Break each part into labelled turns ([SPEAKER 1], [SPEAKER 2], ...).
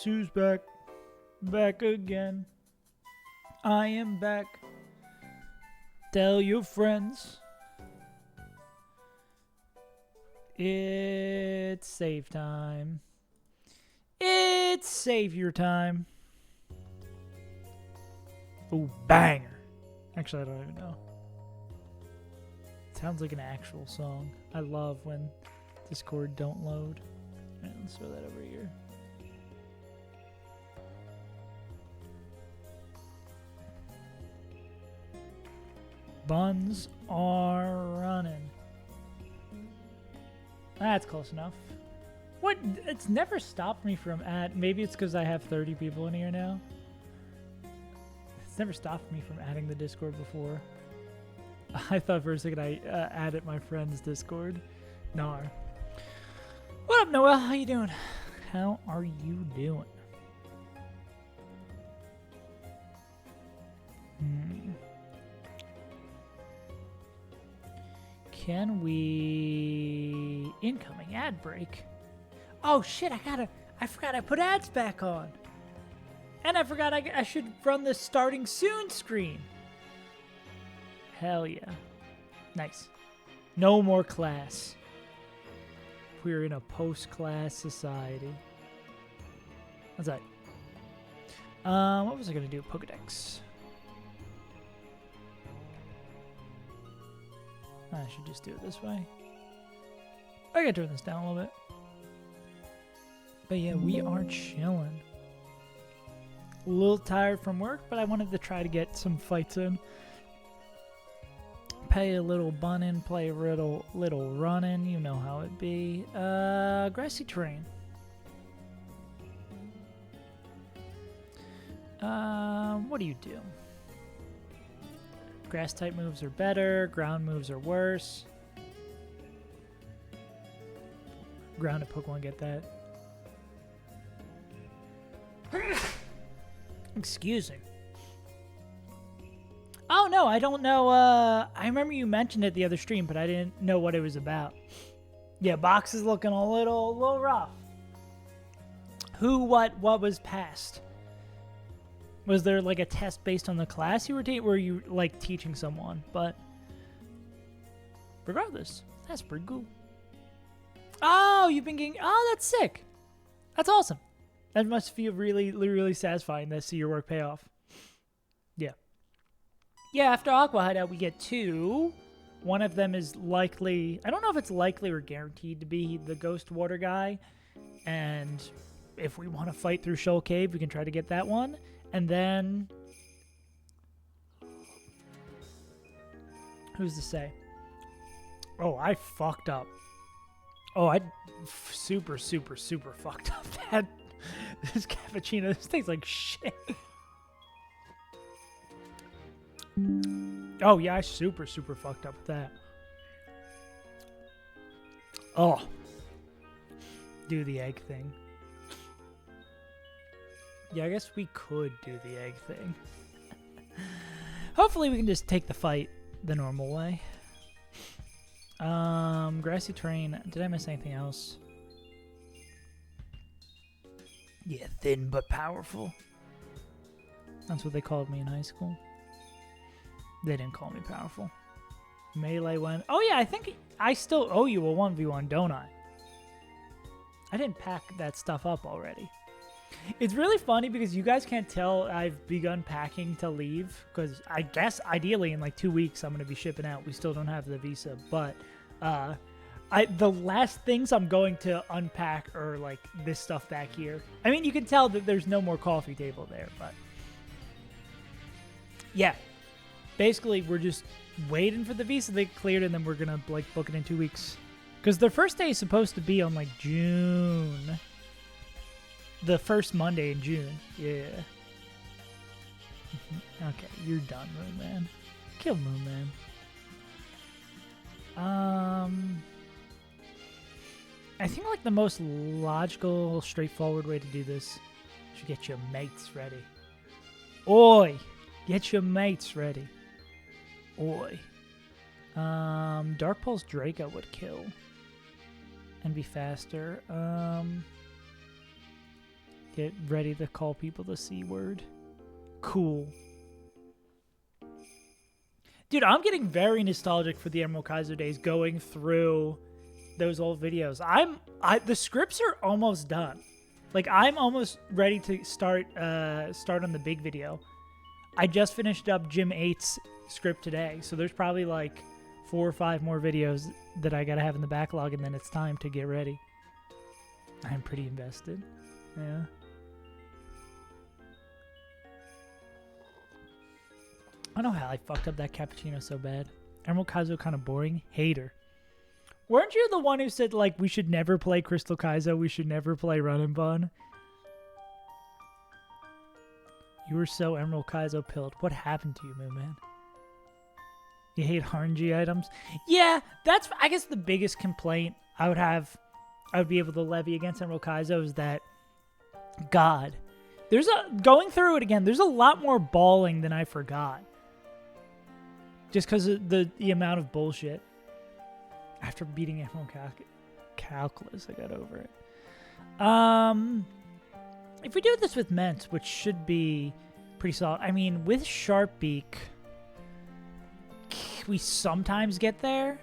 [SPEAKER 1] Guess who's back? Back again. I am back. Tell your friends. It's save time. It's savior time. Ooh, banger. Actually, I don't even know. Sounds like an actual song. I love when Discord don't load. Alright, let's throw that over here. Buns are running. That's close enough. What? It's never stopped me from maybe it's because I have 30 people in here now. It's never stopped me from adding the Discord before. I thought for a second I added my friend's Discord. Nar. What up, Noel? How you doing? How are you doing? Can we... Incoming ad break. Oh shit, I forgot I put ads back on. And I forgot I should run the starting soon screen. Hell yeah. Nice. No more class. We're in a post-class society. What's that? What was I gonna do? Pokedex. I should just do it this way. I gotta turn this down a little bit. But yeah, we are chilling. A little tired from work, but I wanted to try to get some fights in. Pay a little bun in, play a little running. You know how it be. Grassy terrain. What do you do? Grass type moves are better. Ground moves are worse. Grounded Pokemon get that. Excuse me. Oh no, I don't know. I remember you mentioned it the other stream, but I didn't know what it was about. Yeah, box is looking a little rough. Who, what was passed? Was there like a test based on the class you were taking? Were you like teaching someone? But regardless, that's pretty cool. Oh, you've been getting. Oh, that's sick. That's awesome. That must feel really satisfying to see your work pay off. Yeah. Yeah, after AQUA Hideout, we get 2. One of them is likely... I don't know if it's likely or guaranteed to be the Ghost Water guy. And if we want to fight through Shoal Cave, we can try to get that one. And then... Who's to say? Oh, I fucked up. Oh, I super fucked up that. This cappuccino, this tastes like shit. Oh, yeah, I super fucked up with that. Oh. Do the egg thing. Yeah, I guess we could do the egg thing. Hopefully we can just take the fight the normal way. Grassy terrain. Did I miss anything else? Yeah, thin but powerful. That's what they called me in high school. They didn't call me powerful. Melee went. Oh yeah, I think I still owe you a 1v1, don't I? I didn't pack that stuff up already. It's really funny because you guys can't tell I've begun packing to leave. Because I guess ideally in like 2 weeks I'm going to be shipping out. We still don't have the visa. But the last things I'm going to unpack are like this stuff back here. I mean, you can tell that there's no more coffee table there. But yeah. Basically, we're just waiting for the visa to get cleared, and then we're gonna like book it in 2 weeks. Because their first day is supposed to be on like June, the first Monday in June. Yeah. Okay, you're done, Moon Man. Kill Moon Man. I think like the most logical, straightforward way to do this is get your mates ready. Oi, get your mates ready. Oi. Dark Pulse Draco would kill and be faster. Get ready to call people the C word. Cool. Dude, I'm getting very nostalgic for the Emerald Kaiser days going through those old videos. The scripts are almost done. Like, I'm almost ready to start on the big video. I just finished up Gym 8's script today, so there's probably like 4 or 5 more videos that I gotta have in the backlog, and then it's time to get ready. I'm pretty invested. Yeah. I don't know how I fucked up that cappuccino so bad. Emerald Kaizo kind of boring. Hater. Weren't you the one who said, like, we should never play Crystal Kaizo, we should never play Run and Bun? You were so Emerald Kaizo pilled. What happened to you, man? You hate RNG items? Yeah, that's, I guess, the biggest complaint I would be able to levy against Emerald Kaizo is that, God, going through it again, there's a lot more balling than I forgot. Just because of the amount of bullshit. After beating Emerald Calculus, I got over it. If we do this with Ment, which should be pretty solid. I mean, with Sharpbeak, we sometimes get there.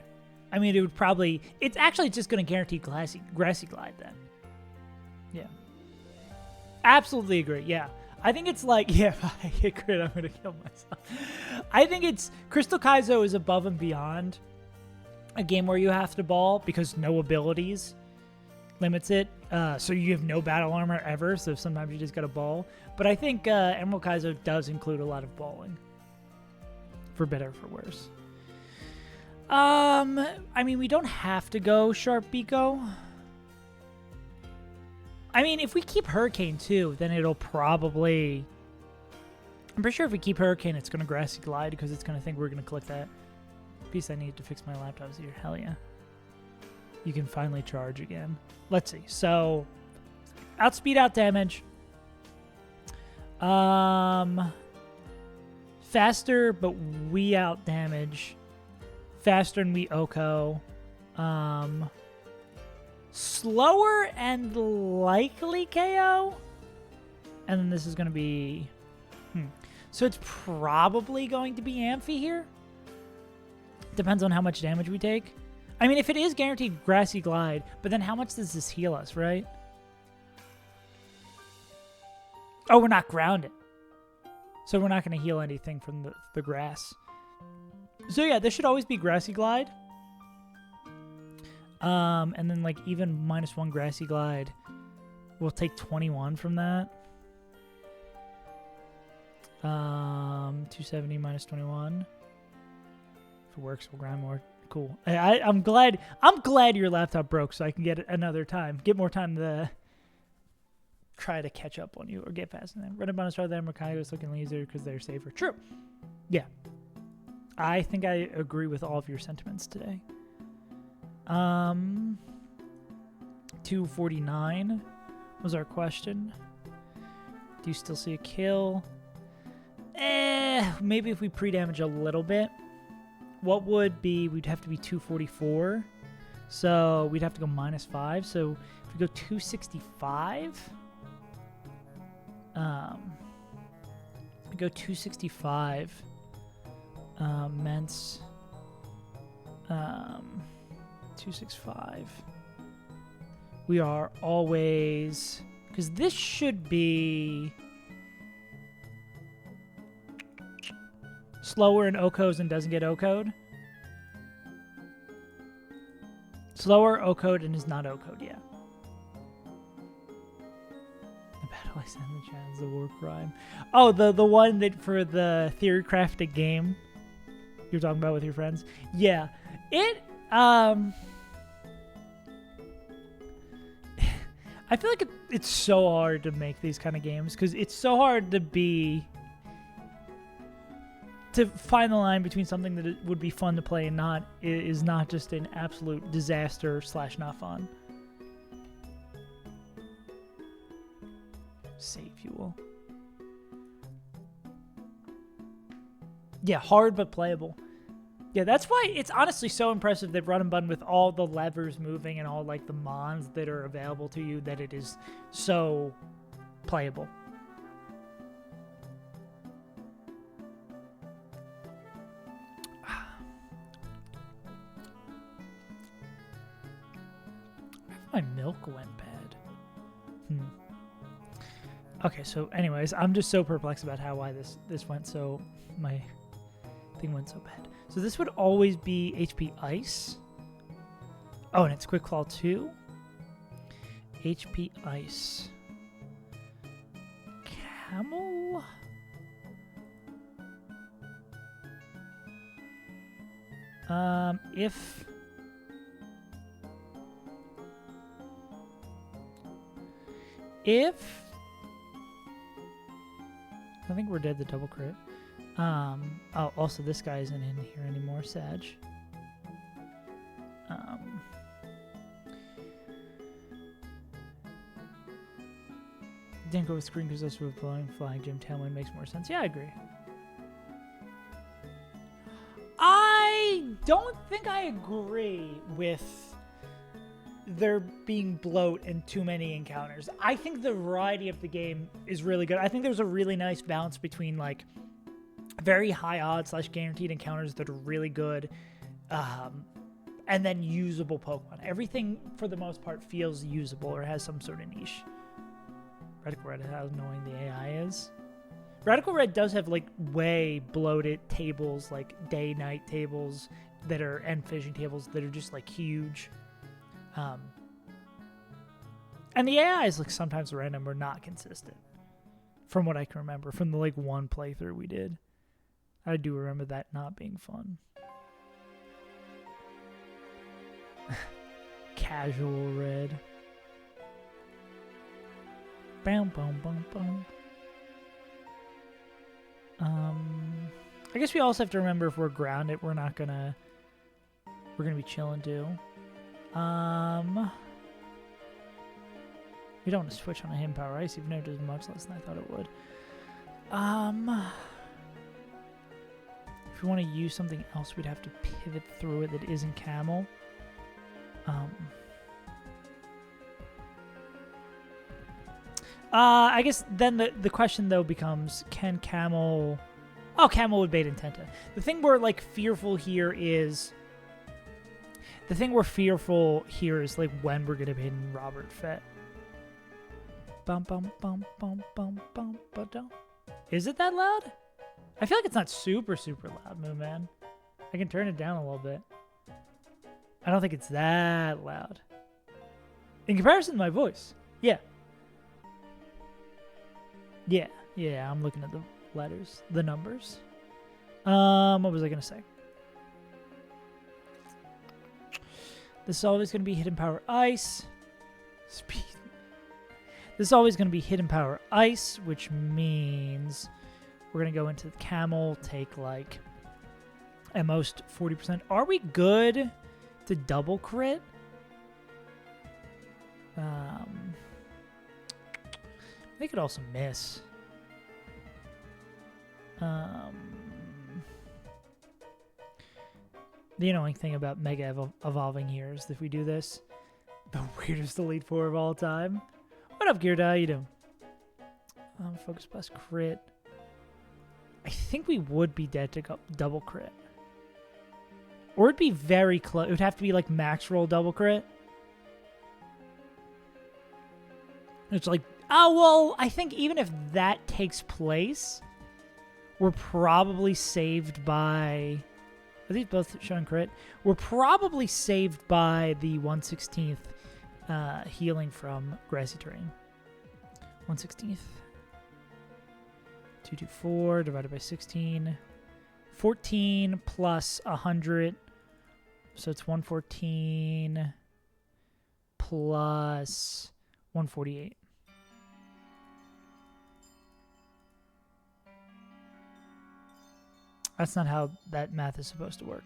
[SPEAKER 1] I mean, it would probably... It's actually just going to guarantee Grassy Glide then. Yeah. Absolutely agree, yeah. I think it's like... Yeah, if I hit crit, I'm going to kill myself. I think it's... Crystal Kaizo is above and beyond a game where you have to ball because no abilities limits it. So you have no battle armor ever, so sometimes you just got to ball. But I think Emerald Kaizo does include a lot of balling. For better or for worse. I mean, we don't have to go Sharpbeak. I mean, if we keep Hurricane too, then it'll probably... I'm pretty sure if we keep Hurricane, it's going to Grassy Glide because it's going to think we're going to click that. Piece I need to fix my laptop's here. Hell yeah. You can finally charge again. Let's see. So, outspeed, out damage. Faster, but we out damage. Faster and we OHKO. Slower and likely KO. And then this is going to be... So it's probably going to be Amphi here. Depends on how much damage we take. I mean, if it is guaranteed Grassy Glide, but then how much does this heal us, right? Oh, we're not grounded. So we're not going to heal anything from the grass. So yeah, this should always be Grassy Glide. And then like even -1 Grassy Glide, we'll take 21 from that. 270 minus 21. If it works, we'll grind more. Cool. I'm glad your laptop broke so I can get it another time. Get more time to try to catch up on you or get past them. Run a bonus rather than Mercado looking easier because they're safer. True. Yeah. I think I agree with all of your sentiments today. 249 was our question. Do you still see a kill? Maybe if we pre-damage a little bit. What would be, we'd have to be 244. So we'd have to go -5. So if we go 265, we go 265, Ments, 265. We are always, because this should be slower and OHKOs and doesn't get OHKO'd. Slower, OHKO'd, and is not OHKO'd, yeah. The battle I sent in the chat is the war crime. Oh, the one that for the theory crafted game you're talking about with your friends? Yeah. It, I feel like it's so hard to make these kind of games because it's so hard to find the line between something that it would be fun to play and is not just an absolute disaster / not fun. Save fuel. Yeah, hard but playable. Yeah, that's why it's honestly so impressive that Run and Bun with all the levers moving and all like the mons that are available to you that it is so playable. My milk went bad. Okay, so anyways, I'm just so perplexed about why this went so, my thing went so bad. So this would always be HP Ice. Oh, and it's Quick Claw 2. HP Ice. Camel? If I think we're dead the double crit. Oh, also this guy isn't in here anymore, Sag. Didn't go with screen because this with flying Jim Tailwind makes more sense. Yeah, I agree. I don't think I agree with there being bloat and too many encounters. I think the variety of the game is really good. I think there's a really nice balance between like very high odds / guaranteed encounters that are really good, and then usable Pokemon. Everything for the most part feels usable or has some sort of niche. Radical Red, how annoying the AI is. Radical Red does have like way bloated tables, like day-night tables that are, and fishing tables that are just like huge. And the AI is like sometimes random or not consistent, from what I can remember from the like one playthrough we did. I do remember that not being fun. Casual Red. Bam, bam, bam, bam. I guess we also have to remember if we're grounded, we're gonna be chilling too. We don't want to switch on a Hidden Power Ice, even though it does much less than I thought it would. If we want to use something else, we'd have to pivot through it that isn't Camel. I guess then the question though becomes, can Camel... Oh, Camel would bait Intenta. The thing we're like fearful here is... The thing we're fearful here is like when we're gonna hit Robert Fett. Bum bum bum bum bum bum ba-dum. Is it that loud? I feel like it's not super loud, Moon Man. I can turn it down a little bit. I don't think it's that loud. In comparison to my voice. Yeah. Yeah, I'm looking at the letters, the numbers. What was I gonna say? This is always gonna be Hidden Power Ice. Speed. This is always gonna be Hidden Power Ice, which means we're gonna go into the Camel, take like at most 40%. Are we good to double crit? They could also miss. The annoying thing about Mega Evolving here is if we do this, the weirdest Elite Four of all time. What up, Gearda? How you doing? Focus Blast crit. I think we would be dead to go double crit. Or it'd be very close. It would have to be like max roll double crit. It's like, oh, well, I think even if that takes place, we're probably saved by... Are these both showing crit? We're probably saved by the 1/16th healing from Grassy Terrain. 1/16th. 224 divided by 16. 14 plus 100. So it's 114 plus 148. That's not how that math is supposed to work.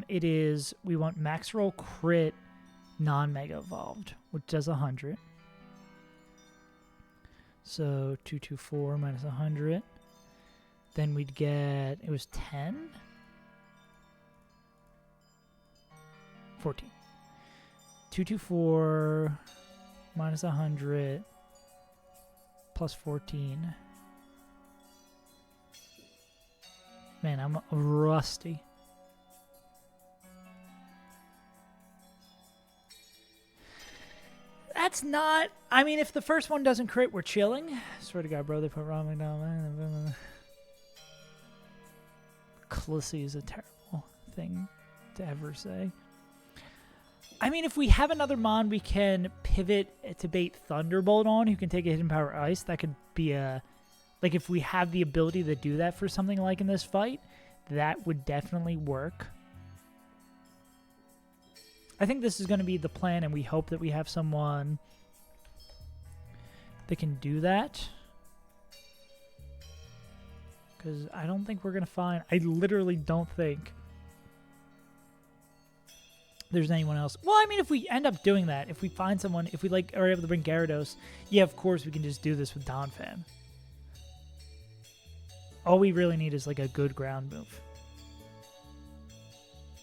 [SPEAKER 1] It is, we want max roll crit non-mega evolved, which does 100. So 224 minus 100. Then we'd get, it was 10? 14. 224 minus 100 Plus 14. Man, I'm rusty. That's not... I mean, if the first one doesn't crit, we're chilling. Swear to God, bro, they put ramen down. Clissy is a terrible thing to ever say. I mean, if we have another Mon we can pivot to bait Thunderbolt on, who can take a Hidden Power Ice, that could be a... Like, if we have the ability to do that for something like in this fight, that would definitely work. I think this is going to be the plan, and we hope that we have someone that can do that. Because I don't think we're going to find... I literally don't think there's anyone else. Well, I mean, if we end up doing that, if we find someone, if we like are able to bring Gyarados, yeah, of course we can just do this with Donphan. All we really need is like a good ground move.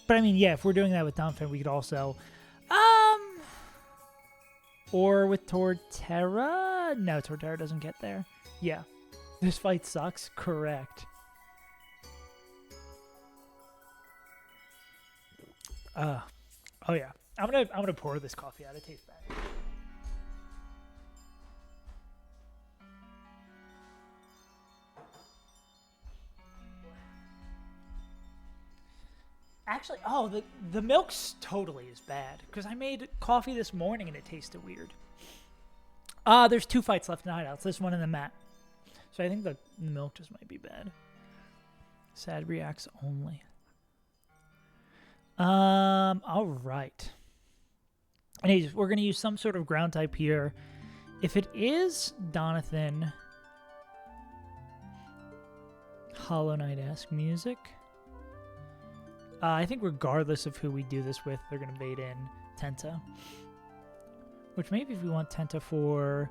[SPEAKER 1] But I mean, yeah, if we're doing that with Donphan, we could also... Or with Torterra? No, Torterra doesn't get there. Yeah. This fight sucks. Correct. Oh yeah. I'm gonna pour this coffee out. It tastes bad. Actually, oh, the milk's totally is bad because I made coffee this morning and it tasted weird. There's 2 fights left in Hideouts. This one and the mat. So I think the milk just might be bad. Sad reacts only. All right. Anyways, we're gonna use some sort of ground type here. If it is Donathan, Hollow Knight-esque music. I think regardless of who we do this with, they're going to bait in Tenta. Which maybe if we want Tenta for...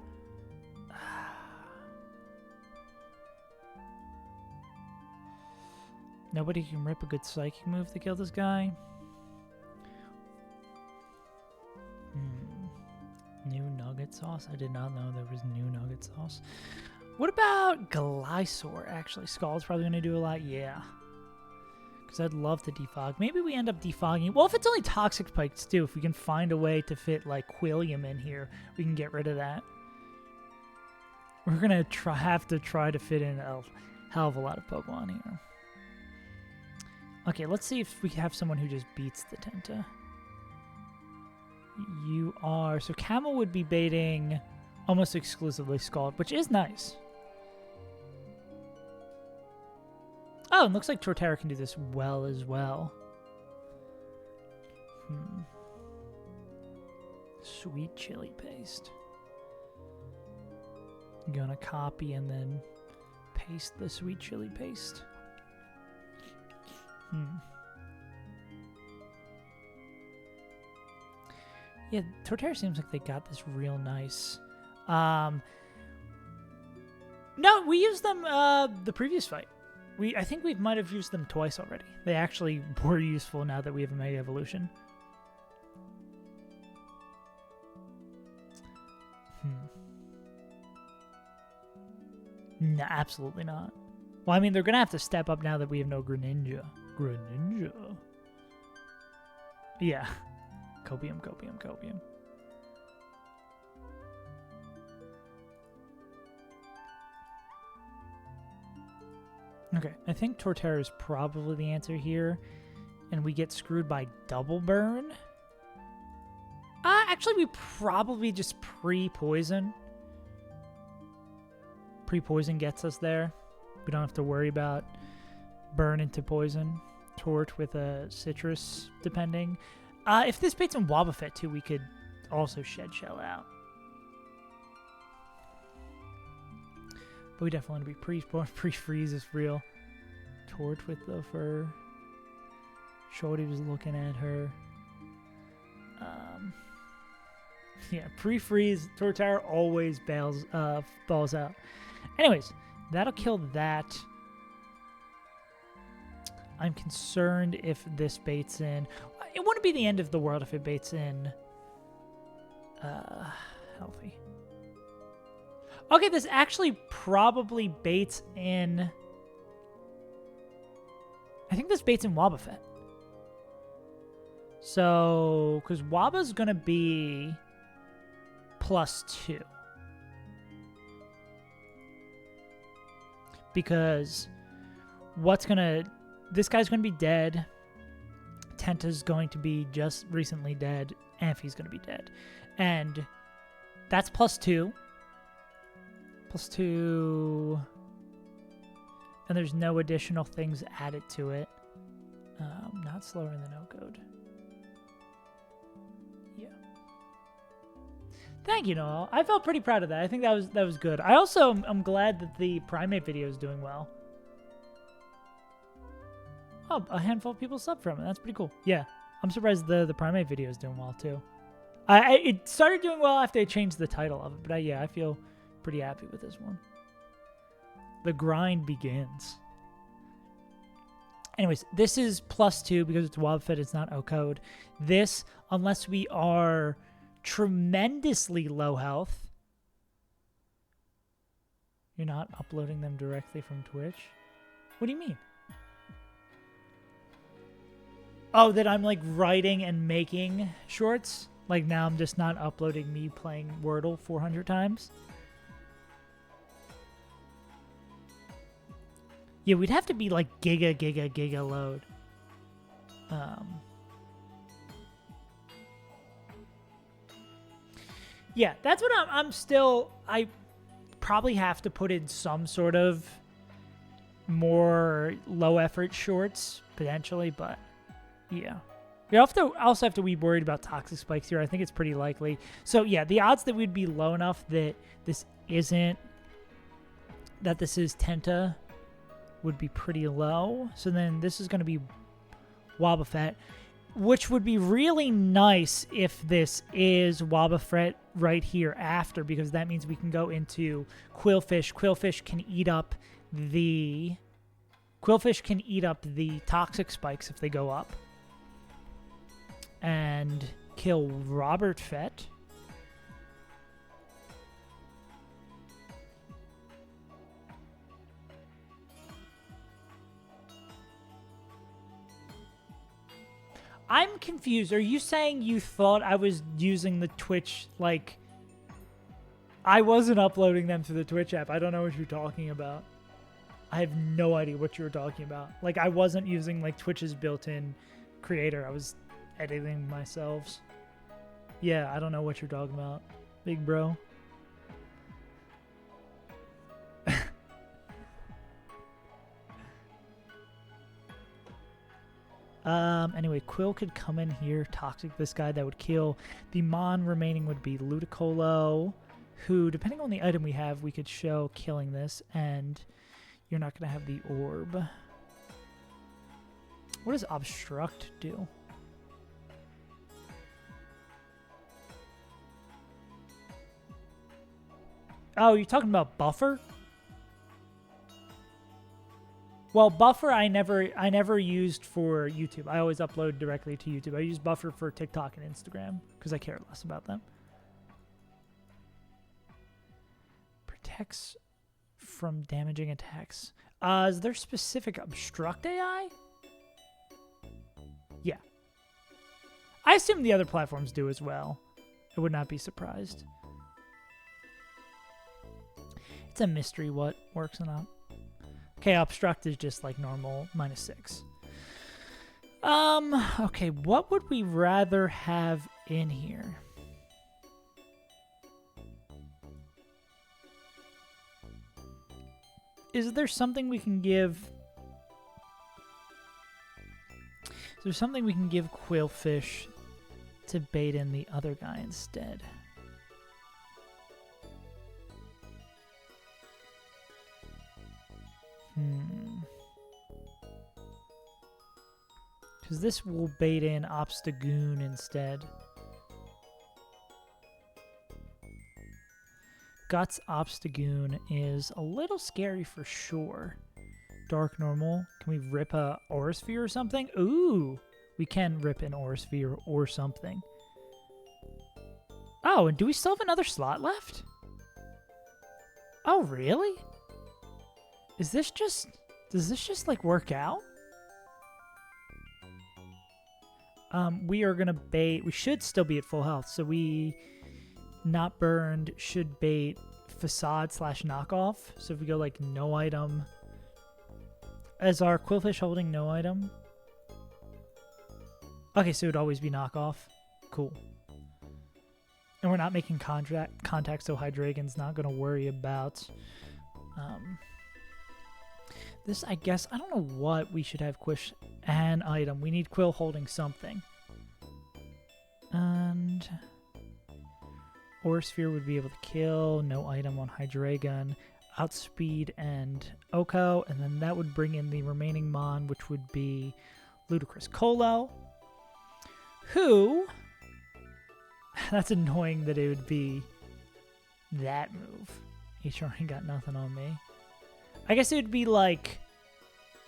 [SPEAKER 1] Nobody can rip a good psychic move to kill this guy. New nugget sauce? I did not know there was new nugget sauce. What about Glysaur, actually? Scald's probably going to do a lot. Yeah. Because I'd love to defog. Maybe we end up defogging. Well, if it's only Toxic Spikes, too, if we can find a way to fit, like, Quilliam in here, we can get rid of that. We're going to have to try to fit in a hell of a lot of Pokemon here. Okay, let's see if we have someone who just beats the Tenta. You are... So Camel would be baiting almost exclusively Scald, which is nice. Oh, it looks like Torterra can do this well as well. Sweet chili paste. I'm gonna copy and then paste the sweet chili paste. Yeah, Torterra seems like they got this real nice. No, we used them the previous fight. I think we might have used them twice already. They actually were useful now that we have a Mega Evolution. No, absolutely not. Well, I mean, they're going to have to step up now that we have no Greninja. Greninja? Yeah. Copium, copium, copium. Okay, I think Torterra is probably the answer here, and we get screwed by Double Burn. Actually, we probably just pre-poison. Pre-poison gets us there. We don't have to worry about burn into poison. Torch with a citrus, depending. If this baits in Wobbuffet too, we could also Shed Shell out. But we definitely want to be pre-freeze is real. Torch with the fur. Shorty was looking at her. Yeah, pre-freeze. Torterra always balls out. Anyways, that'll kill that. I'm concerned if this baits in. It wouldn't be the end of the world if it baits in. Healthy. Okay, this actually probably baits in... I think this baits in Wobbuffet. So, because Wabba's going to be +2. Because what's going to... This guy's going to be dead. Tenta's going to be just recently dead. Amphi's going to be dead. And that's +2. +2. And there's no additional things added to it. Not slower than no-code. Yeah. Thank you, Noel. I felt pretty proud of that. I think that was good. I also am glad that the Primate video is doing well. Oh, a handful of people subbed from it. That's pretty cool. Yeah, I'm surprised the Primate video is doing well too. It started doing well after they changed the title of it, but yeah, I feel pretty happy with this one. The grind begins. Anyways, this is +2 because it's Wobbuffet, it's not O-code. This, unless we are tremendously low health. You're not uploading them directly from Twitch? What do you mean? Oh, that I'm like writing and making shorts? Like now I'm just not uploading me playing Wordle 400 times? Yeah, we'd have to be like giga load. Yeah, that's what I'm still... I probably have to put in some sort of more low-effort shorts, potentially, but yeah. We also have to be worried about toxic spikes here. I think it's pretty likely. So, yeah, the odds that we'd be low enough that this isn't... that this is Tenta would be pretty low. So then this is going to be Wobbuffet, which would be really nice if this is Wobbuffet right here after, because that means we can go into Quillfish. Quillfish can eat up the toxic spikes if they go up, and kill Robert Fett. I'm confused. Are you saying you thought I was using the Twitch, like... I wasn't uploading them to the Twitch app. I don't know what you're talking about. I have no idea what you were talking about. Like, I wasn't using, like, Twitch's built-in creator. I was editing myself. Yeah, I don't know what you're talking about, big bro. Anyway, Quill could come in here, toxic this guy, that would kill. The Mon remaining would be Ludicolo, who, depending on the item we have, we could show killing this, and you're not going to have the orb. What does Obstruct do? Oh, you're talking about Buffer? Well, Buffer I never used for YouTube. I always upload directly to YouTube. I use Buffer for TikTok and Instagram because I care less about them. Protects from damaging attacks. Is there specific Obstruct AI? Yeah. I assume the other platforms do as well. I would not be surprised. It's a mystery what works or not. Okay, Obstruct is just like normal, -6. Okay, what would we rather have in here? Is there something we can give? Is there something we can give Quillfish to bait in the other guy instead? Because this will bait in Obstagoon instead. Guts Obstagoon is a little scary for sure. Dark Normal. Can we rip a Aura Sphere or something? Ooh! We can rip an Aura Sphere or something. Oh, and do we still have another slot left? Oh, really? Is this just... Does this just, like, work out? We are going to bait... We should still be at full health, so we... Not burned should bait facade / knockoff. So if we go, like, no item... Is our quillfish holding no item? Okay, so it would always be knockoff. Cool. And we're not making contact, so Hydreigon's not going to worry about... this, I guess, I don't know what we should have Quish an item. We need Quill holding something. And... Aursphere would be able to kill. No item on Hydreigon. Outspeed and Oko. And then that would bring in the remaining Mon, which would be Ludicrous Colo. Who... That's annoying that it would be that move. HR ain't got nothing on me. I guess it would be like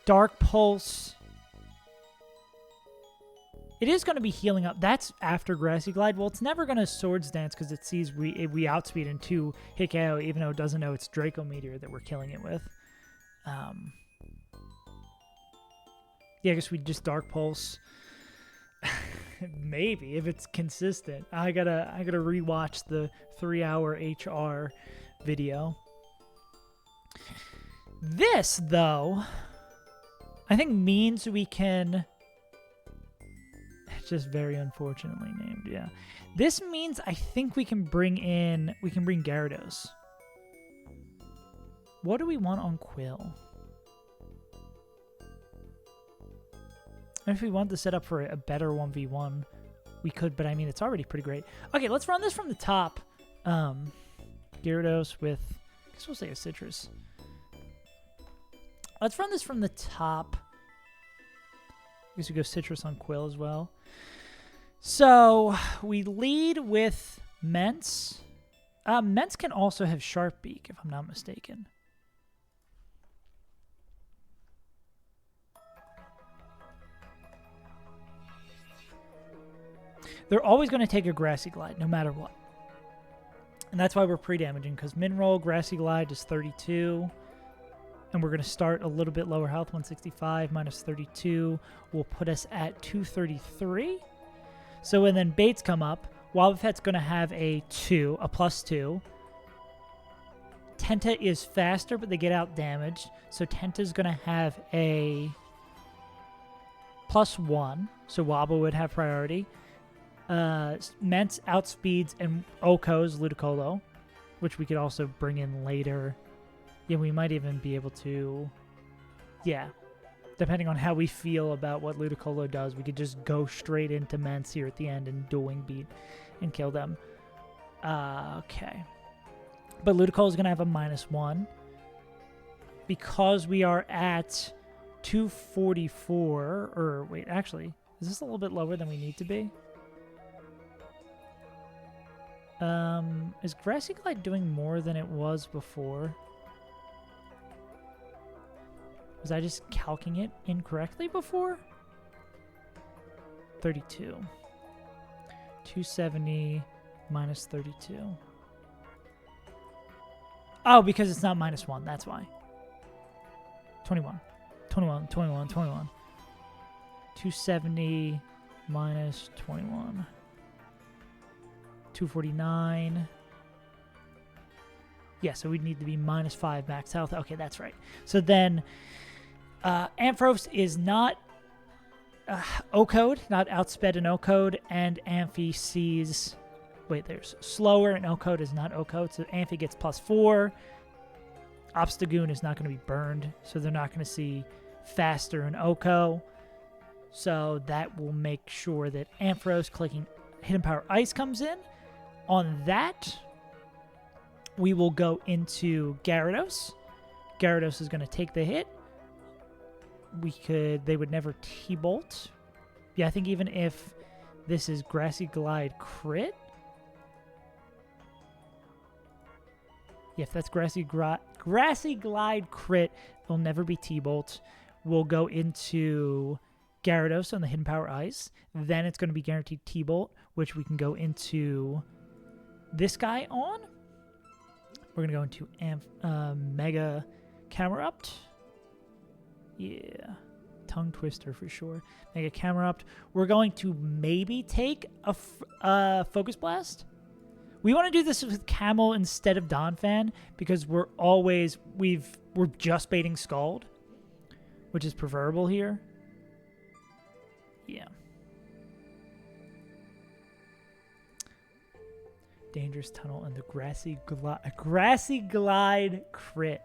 [SPEAKER 1] Dark Pulse. It is going to be healing up. That's after Grassy Glide. Well, it's never going to Swords Dance because it sees we outspeed and 2 hit KO, even though it doesn't know it's Draco Meteor that we're killing it with. Yeah, I guess we just Dark Pulse. Maybe if it's consistent. I gotta rewatch the 3-hour HR video. This though, I think means we can. It's just very unfortunately named. Yeah, this means I think we can bring Gyarados. What do we want on Quill? If we want to set up for a better 1v1, we could, but I mean, it's already pretty great. Okay, let's run this from the top. Gyarados with, I guess we'll say a Citrus. Let's run this from the top. I guess we go Citrus on Quill as well. So, we lead with Mence. Mence can also have Sharp Beak, if I'm not mistaken. They're always going to take a Grassy Glide, no matter what. And that's why we're pre-damaging, because Min-Roll, Grassy Glide is 32. And we're going to start a little bit lower health, 165 minus 32 will put us at 233. So when then baits come up, Wobbuffet's going to have a +2. Tenta is faster, but they get out damaged. So Tenta's going to have a +1. So Wobble would have priority. Mence outspeeds and Oko's Ludicolo, which we could also bring in later. Yeah, we might even be able to... Yeah. Depending on how we feel about what Ludicolo does, we could just go straight into Mence here at the end and dueling beat and kill them. Okay. But Ludicolo is going to have a -1. Because we are at 244... Or, wait, actually, is this a little bit lower than we need to be? Is Grassy Glide doing more than it was before? Was I just calcing it incorrectly before? 32. 270 minus 32. Oh, because it's not -1. That's why. 21. 21, 21, 21. 270 minus 21. 249. Yeah, so we'd need to be -5 max health. Okay, that's right. So then Ampharos is not O-code, not outsped in O-code, and Amphi sees... Wait, there's slower, and O-code is not O-code, so Amphi gets +4. Obstagoon is not going to be burned, so they're not going to see faster in O-co. So that will make sure that Ampharos clicking Hidden Power Ice comes in. On that, we will go into Gyarados. Gyarados is going to take the hit. They would never T-Bolt. Yeah, I think even if this is Grassy Glide crit. Yeah, if that's Grassy Glide crit, it'll never be T-Bolt. We'll go into Gyarados on the Hidden Power Ice. Then it's going to be guaranteed T-Bolt, which we can go into this guy on. We're going to go into Mega Camerupt. Yeah. Tongue twister for sure. Mega Camerupt. We're going to maybe take a Focus Blast. We want to do this with Camel instead of Donphan because we're just baiting Scald, which is preferable here. Yeah. Dangerous Tunnel and the Grassy Glide crit.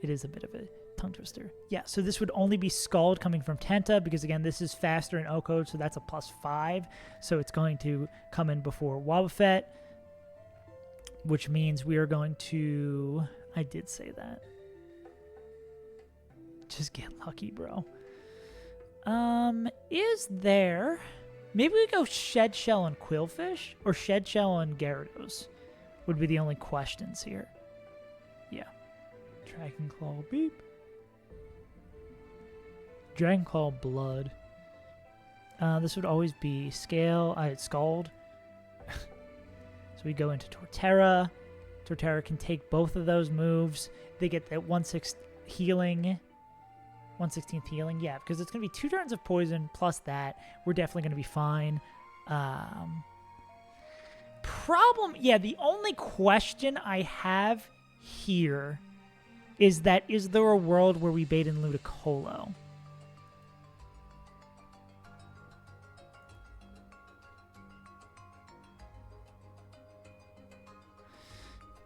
[SPEAKER 1] It is a bit of a tongue twister. Yeah, so this would only be Scald coming from Tenta because, again, this is faster in O-Code, so that's a +5. So it's going to come in before Wobbuffet, which means we are going to... I did say that. Just get lucky, bro. Is there... Maybe we go Shed Shell and Quillfish, or Shed Shell and Gyarados would be the only questions here. Yeah. Dragon Claw, beep. Dragon Claw, Blood. This would always be Scale. Scald. So we go into Torterra. Torterra can take both of those moves. They get that 1/6 healing. 1/16th healing, yeah, because it's going to be 2 turns of poison plus that. We're definitely going to be fine. The only question I have here is there a world where we bait in Ludicolo?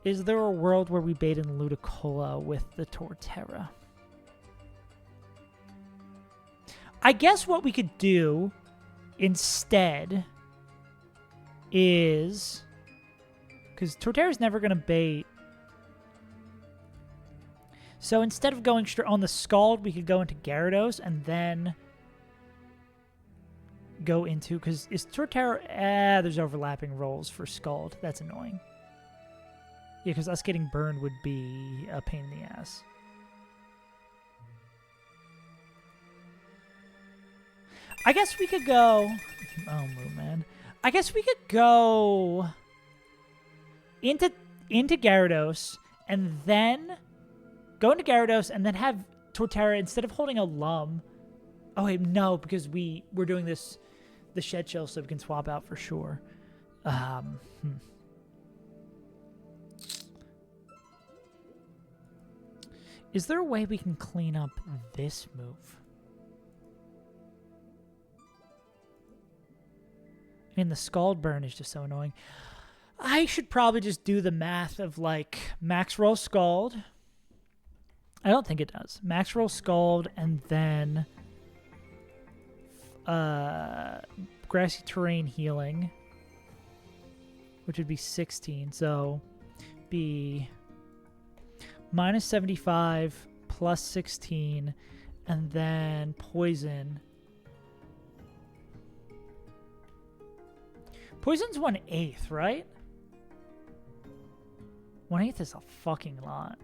[SPEAKER 1] Is there a world where we bait in Ludicolo with the Torterra? I guess what we could do instead is... Because Torterra's never going to bait. So instead of going straight on the Scald, we could go into Gyarados and then go into... Because is Torterra... there's overlapping rolls for Scald. That's annoying. Yeah, because us getting burned would be a pain in the ass. I guess we could go... Oh, man. I guess we could go into Gyarados and then go into Gyarados and then have Torterra, instead of holding a Lum... Oh, wait, no, because we're doing this, the Shed Shell, so we can swap out for sure. Is there a way we can clean up this move? I mean, the Scald Burn is just so annoying. I should probably just do the math of, like, Max Roll Scald. I don't think it does. Max Roll Scald and then Grassy Terrain Healing, which would be 16. So be -75 plus 16 and then Poison. Poison's 1/8, right? 1/8 is a fucking lot.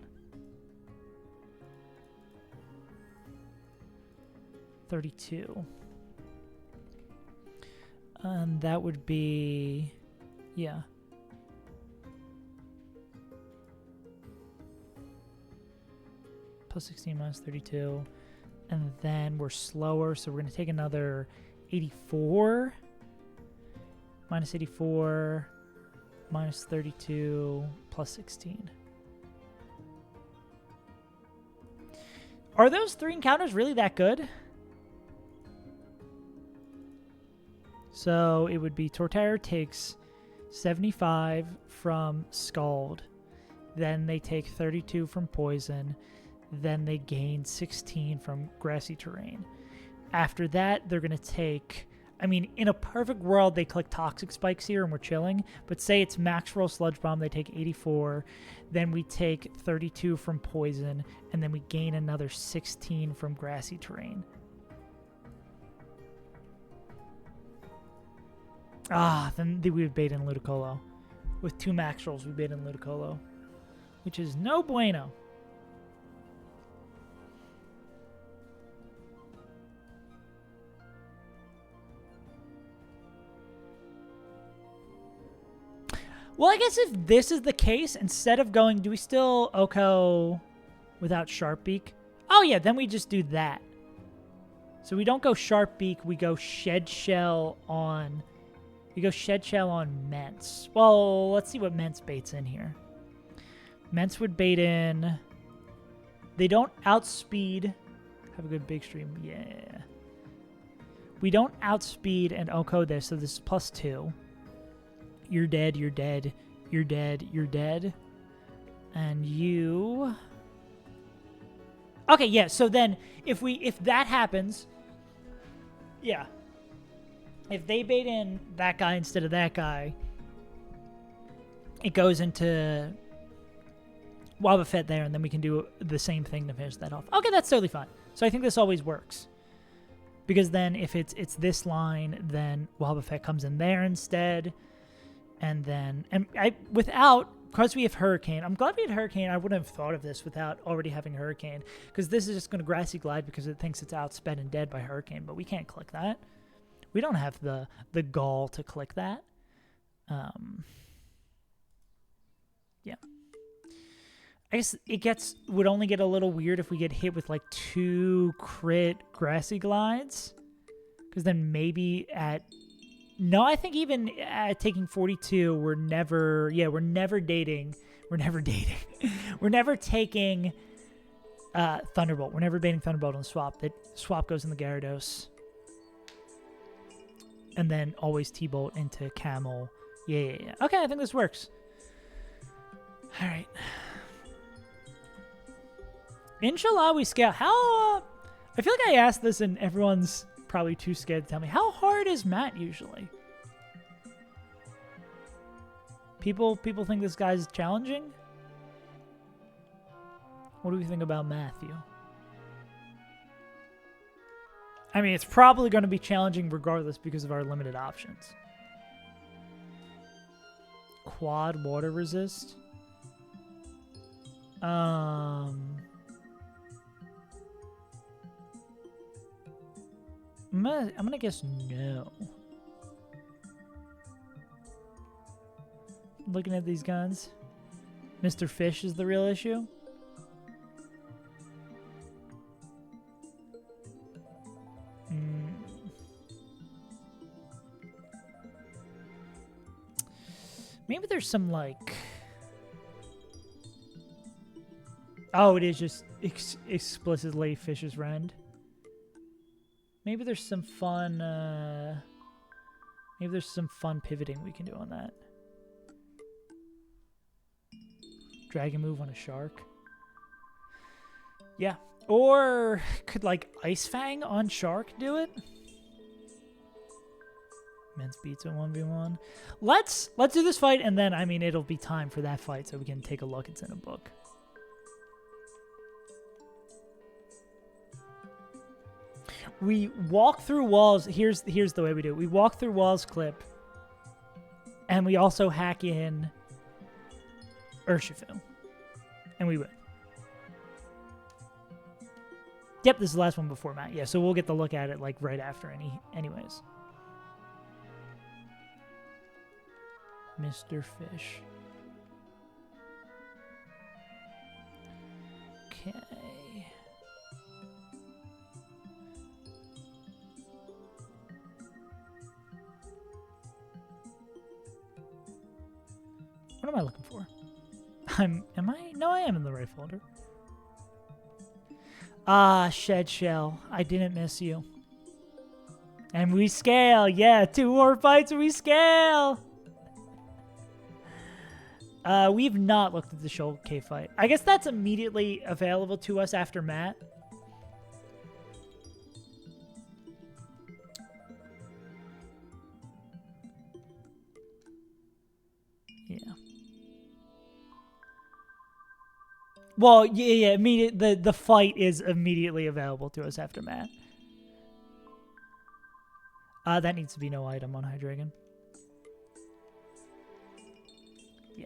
[SPEAKER 1] 32. And that would be... Yeah. Plus 16 minus 32. And then we're slower, so we're going to take another 84. Minus 84, minus 32, plus 16. Are those 3 encounters really that good? So it would be Torterra takes 75 from Scald, then they take 32 from Poison, then they gain 16 from Grassy Terrain. After that, they're going to take... I mean, in a perfect world, they click Toxic Spikes here and we're chilling. But say it's Max Roll Sludge Bomb, they take 84. Then we take 32 from Poison. And then we gain another 16 from Grassy Terrain. Then we would bait in Ludicolo. With 2 Max Rolls, we bait in Ludicolo. Which is no bueno. Well, I guess if this is the case, instead of going, do we still Oko without Sharp Beak? Oh, yeah, then we just do that. So we don't go Sharp Beak, we go Shed Shell on... We go Shed Shell on Mence. Well, let's see what Mence baits in here. Mence would bait in... They don't outspeed... Have a good big stream. Yeah. We don't outspeed and Oko this, so this is +2. You're dead, you're dead, you're dead, you're dead. And you... Okay, yeah, so then if that happens... Yeah. If they bait in that guy instead of that guy, it goes into Wobbuffet there, and then we can do the same thing to finish that off. Okay, that's totally fine. So I think this always works. Because then if it's this line, then Wobbuffet comes in there instead. And then, because we have Hurricane, I'm glad we had Hurricane. I wouldn't have thought of this without already having Hurricane. Because this is just going to Grassy Glide because it thinks it's outsped and dead by Hurricane. But we can't click that. We don't have the gall to click that. Yeah. I guess it would only get a little weird if we get hit with like 2 crit Grassy Glides. Because then maybe no, I think even at taking 42, we're never dating. We're never taking Thunderbolt. We're never baiting Thunderbolt on the swap. That swap goes in the Gyarados. And then always T-Bolt into Camel. Yeah. Okay, I think this works. All right. Inshallah, we scale. How... I feel like I asked this and everyone's probably too scared to tell me. How hard is Matt usually? People think this guy's challenging? What do we think about Matthew? I mean, it's probably going to be challenging regardless because of our limited options. Quad water resist? I'm gonna guess no. Looking at these guns, Mr. Fish is the real issue. Maybe there's some like... Oh, it is just explicitly Fish's Rend. Maybe there's some fun... maybe there's some fun pivoting we can do on that. Dragon move on a shark. Yeah. Or could like Ice Fang on shark do it? Men's beats at 1v1. Let's do this fight, and then, I mean, it'll be time for that fight so we can take a look. It's in a book. We walk through walls. Here's the way we do it. We walk through walls clip, and we also hack in Urshifu, and we win. Yep, this is the last one before Matt. Yeah, so we'll get the look at it like right after anyways. Mr. Fish. Okay. What am I looking for? No, I am in the right folder. Ah, Shed Shell. I didn't miss you. And we scale. Yeah, 2 more fights and we scale. We've not looked at the Shoal Cave fight. I guess that's immediately available to us after Matt. Yeah. Well, yeah. The fight is immediately available to us after Matt. That needs to be no item on Hydreigon. Yeah.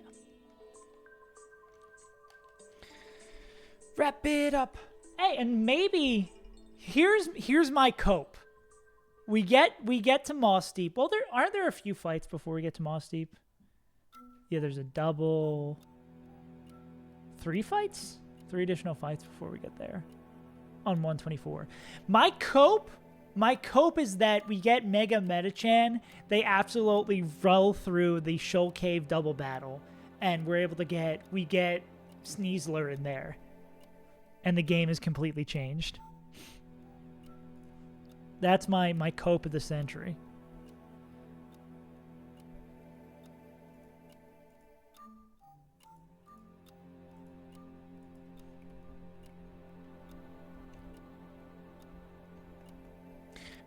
[SPEAKER 1] Wrap it up. Hey, and maybe here's my cope. We get to Moss Deep. Well, aren't there a few fights before we get to Moss Deep? Yeah, there's a double... 3 fights? 3 additional fights before we get there. On 124. My cope is that we get Mega Metachan. They absolutely roll through the Shoal Cave double battle. And we're able to get... We get Sneasler in there. And the game is completely changed. That's my cope of the century.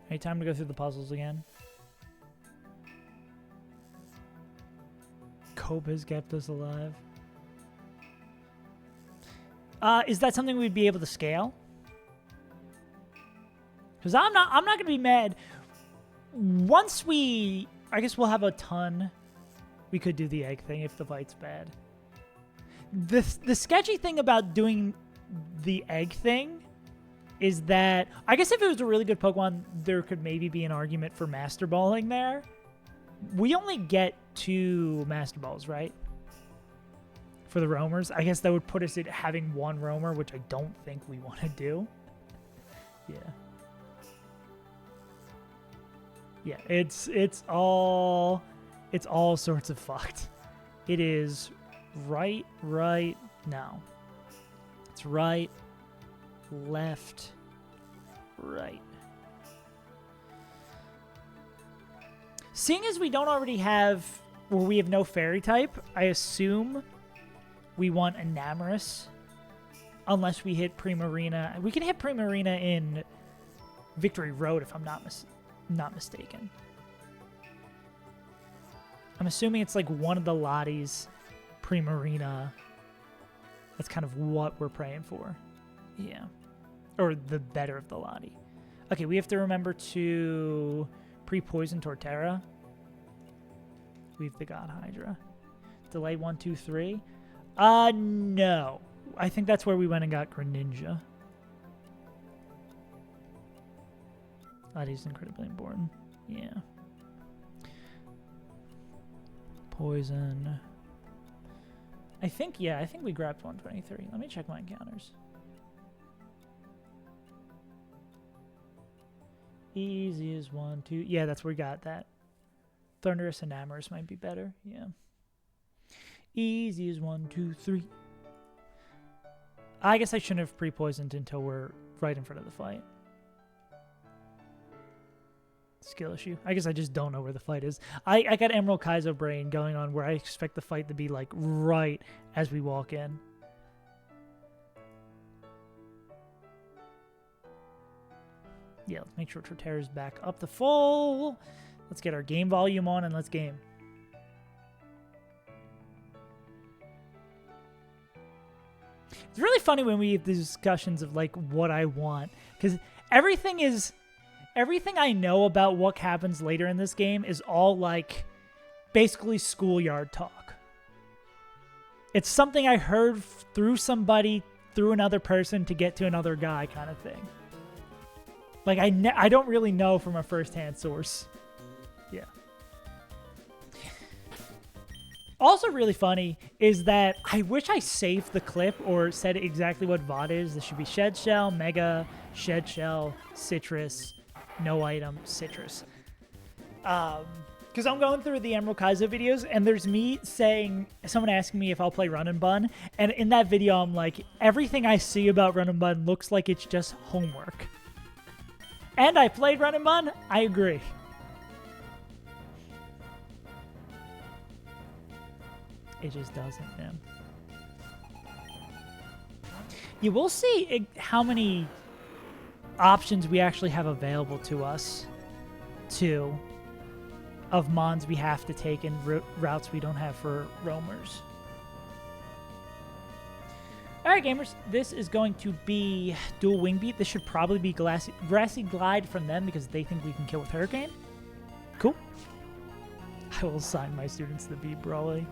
[SPEAKER 1] Alright, time to go through the puzzles again. Cope has kept us alive. Is that something we'd be able to scale? Because I'm not gonna be mad. Once I guess we'll have a ton. We could do the egg thing if the fight's bad. The sketchy thing about doing the egg thing is that I guess if it was a really good Pokemon, there could maybe be an argument for Master Balling there. We only get 2 Master Balls, right? For the roamers. I guess that would put us at having 1 roamer, which I don't think we want to do. Yeah. Yeah, it's all sorts of fucked. It is right now. It's right, left, right. Seeing as we don't already have, or we have no fairy type, I assume we want Enamorous. Unless we hit Primarina. We can hit Primarina in Victory Road if I'm not mistaken. I'm assuming it's like one of the Lotties, Primarina. That's kind of what we're praying for. Yeah. Or the better of the Lottie. Okay, we have to remember to pre-poison Torterra. We've the God Hydra. Delay 1, 2, 3. No. I think that's where we went and got Greninja. That is incredibly important. Yeah. Poison. I think we grabbed 123. Let me check my encounters. Easy as 1, 2. Yeah, that's where we got that. Thunderous and Amorous might be better. Yeah. Easy as 1, 2, 3. I guess I shouldn't have pre-poisoned until we're right in front of the fight. Skill issue. I guess I just don't know where the fight is. I got Emerald Kaizo brain going on where I expect the fight to be like right as we walk in. Yeah, let's make sure Torterra's back up to full. Let's get our game volume on and let's game. It's really funny when we have these discussions of like what I want, because everything I know about what happens later in this game is all like basically schoolyard talk. It's something I heard through somebody, through another person to get to another guy kind of thing. Like I don't really know from a first-hand source. Yeah. Also really funny is that I wish I saved the clip or said exactly what VOD is. This should be Shed Shell, Mega, Shed Shell, Citrus, no item, Citrus. Because I'm going through the Emerald Kaizo videos and there's me saying, someone asking me if I'll play Run and Bun. And in that video, I'm like, everything I see about Run and Bun looks like it's just homework. And I played Run and Bun. I agree. It just doesn't, man. You will see how many options we actually have available to us, too, of mons we have to take and routes we don't have for roamers. Alright, gamers, this is going to be Dual Wing Beat. This should probably be Grassy Glide from them because they think we can kill with Hurricane. Cool. I will assign my students to be Brawly.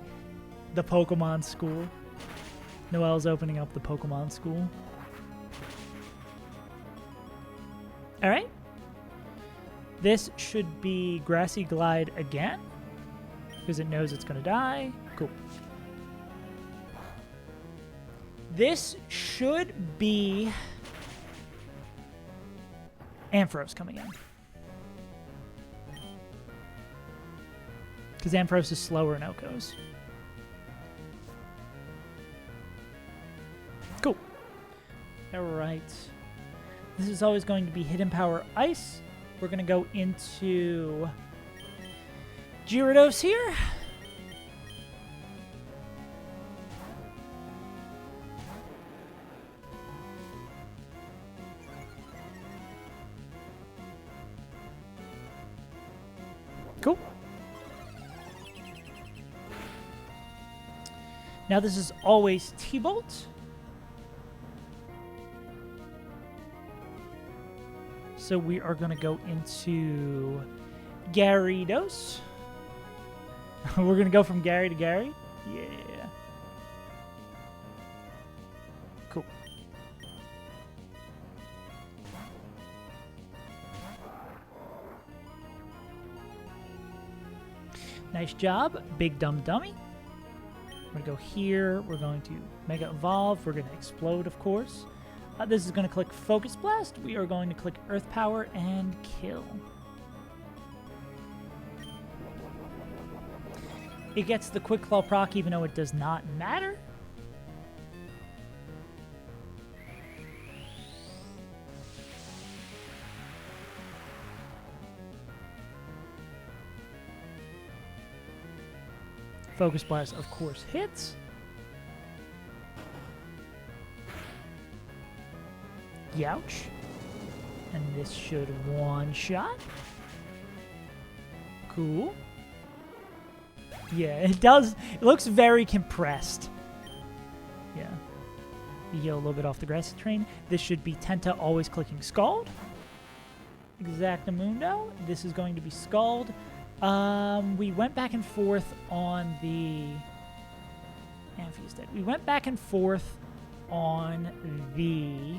[SPEAKER 1] The Pokemon School. Noelle's opening up the Pokemon School. Alright. This should be Grassy Glide again. because it knows it's going to die. Cool. This should be Ampharos coming in. Because Ampharos is slower in Elkos. Cool. Alright. This is always going to be Hidden Power Ice. We're going to go into Gyarados here. Cool. Now this is always T-Bolt. So we are going to go into Gyarados. We're going to go from Gary to Gary. Yeah. Cool. Nice job, Big Dumb Dummy. We're going to go here. We're going to Mega Evolve. We're going to explode, of course. This is going to click Focus Blast. We are going to click Earth Power and kill. It gets the Quick Claw proc even though it does not matter. Focus Blast, of course, hits. Youch. And this should one-shot. Cool. Yeah, it does. It looks very compressed. Yeah. You heal a little bit off the grassy terrain. This should be Tenta always clicking Scald. Exactamundo. This is going to be Scald. We went back and forth on the... Amphi's dead. We went back and forth on the...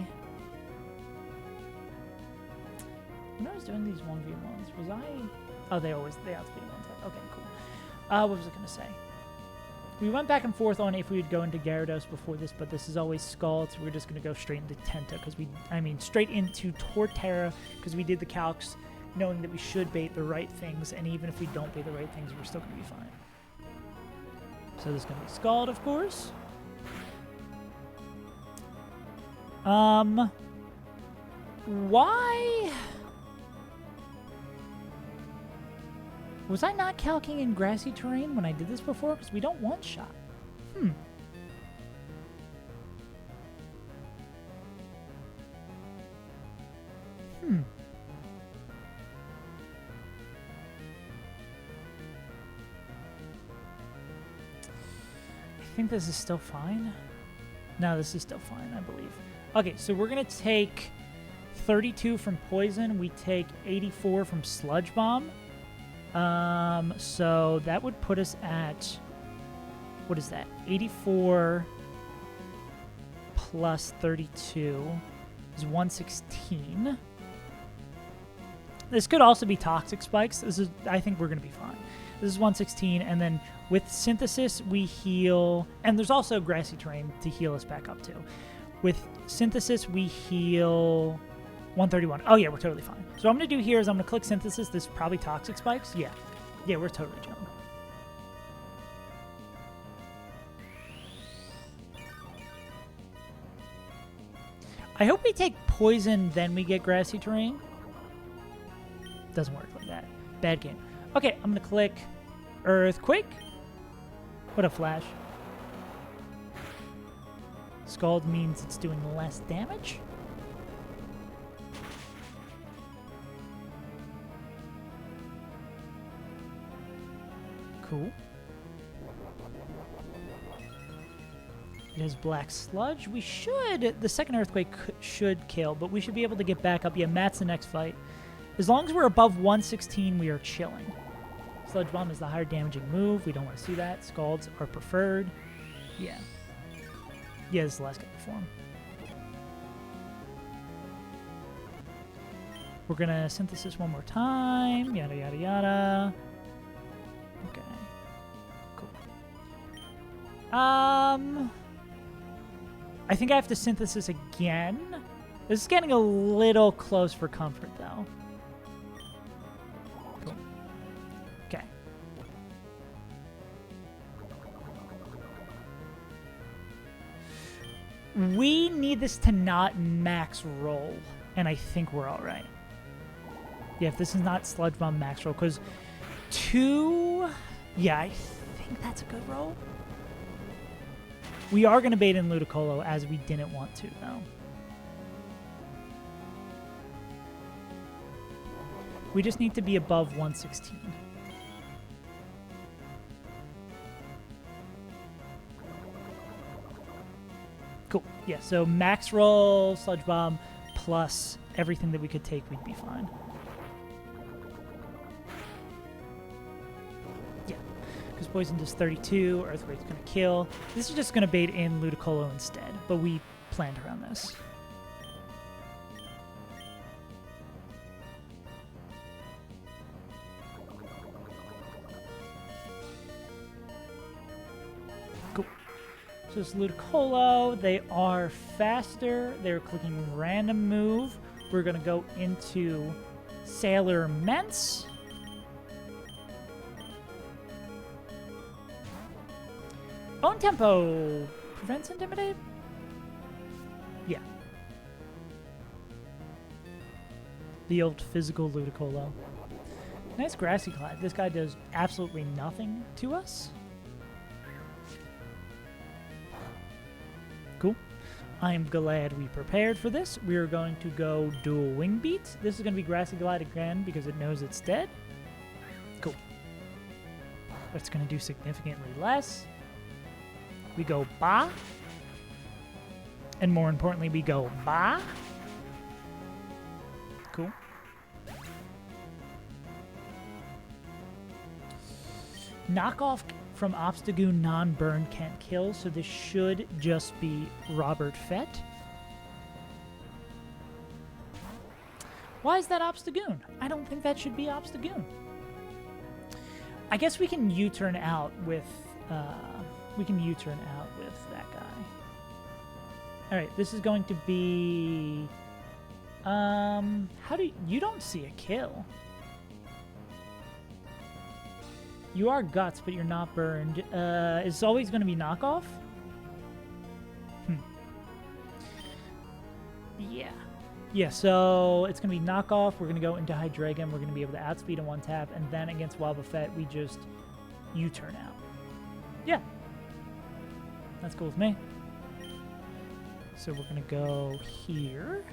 [SPEAKER 1] When I was doing these 1v1s, was I... Oh, they have to be the ones. Okay, cool. What was I going to say? We went back and forth on if we would go into Gyarados before this, but this is always Scald, so we're just going to go straight into Tenta, straight into Torterra, because we did the calcs knowing that we should bait the right things, and even if we don't bait the right things, we're still going to be fine. So this is going to be Scald, of course. Why... Was I not calcing in grassy terrain when I did this before? Because we don't one-shot. I think this is still fine. No, this is still fine, I believe. Okay, so we're going to take 32 from Poison. We take 84 from Sludge Bomb. So that would put us at, what is that? 84 plus 32 is 116. This could also be Toxic Spikes. I think we're going to be fine. This is 116, and then with Synthesis, we heal, and there's also Grassy Terrain to heal us back up too. With Synthesis, we heal 131. Oh yeah, we're totally fine. So what I'm going to do here is I'm going to click Synthesis. This is probably Toxic Spikes. Yeah. Yeah, we're totally chilling. I hope we take Poison, then we get Grassy Terrain. Doesn't work like that. Bad game. Okay, I'm going to click Earthquake. What a flash. Scald means it's doing less damage. Cool. It has Black Sludge. We should... The second Earthquake should kill, but we should be able to get back up. Yeah, Matt's the next fight. As long as we're above 116, we are chilling. Sludge Bomb is the higher damaging move. We don't want to see that. Scalds are preferred. Yeah. Yeah, this is the last guy form. We're going to Synthesis one more time. Yada, yada, yada. Okay. I think I have to synthesis again. This is getting a little close for comfort, though. Cool. Okay. We need this to not max roll, and I think we're all right. Yeah, if this is not Sludge Bomb max roll, because 2... Yeah, I think that's a good roll. We are going to bait in Ludicolo, as we didn't want to, though. We just need to be above 116. Cool. Yeah, so max roll, Sludge Bomb, plus everything that we could take, we'd be fine. Yeah, because Poison does 32, Earthquake's going to kill. This is just going to bait in Ludicolo instead, but we planned around this. This Ludicolo, they are faster. They're clicking random move. We're going to go into Sailor Mence. Own Tempo prevents Intimidate? Yeah. The old physical Ludicolo. Nice Grassy Glide. This guy does absolutely nothing to us. Cool. I'm glad we prepared for this. We are going to go dual Wing Beat. This is going to be Grassy Glide again because it knows it's dead. Cool. That's going to do significantly less. We go Ba. And more importantly, we go Ba. Cool. Knockoff from Obstagoon non-burn can't kill, so this should just be Robert Fett. Why is that Obstagoon? I don't think that should be Obstagoon. I guess we can U-turn out with that guy. All right, this is going to be how do you don't see a kill. You are Guts, but you're not burned. It's always going to be Knockoff? Yeah. Yeah, so it's going to be Knockoff. We're going to go into Hydreigon. We're going to be able to outspeed in one tap. And then against Wobbuffet, we just U-turn out. Yeah. That's cool with me. So we're going to go here.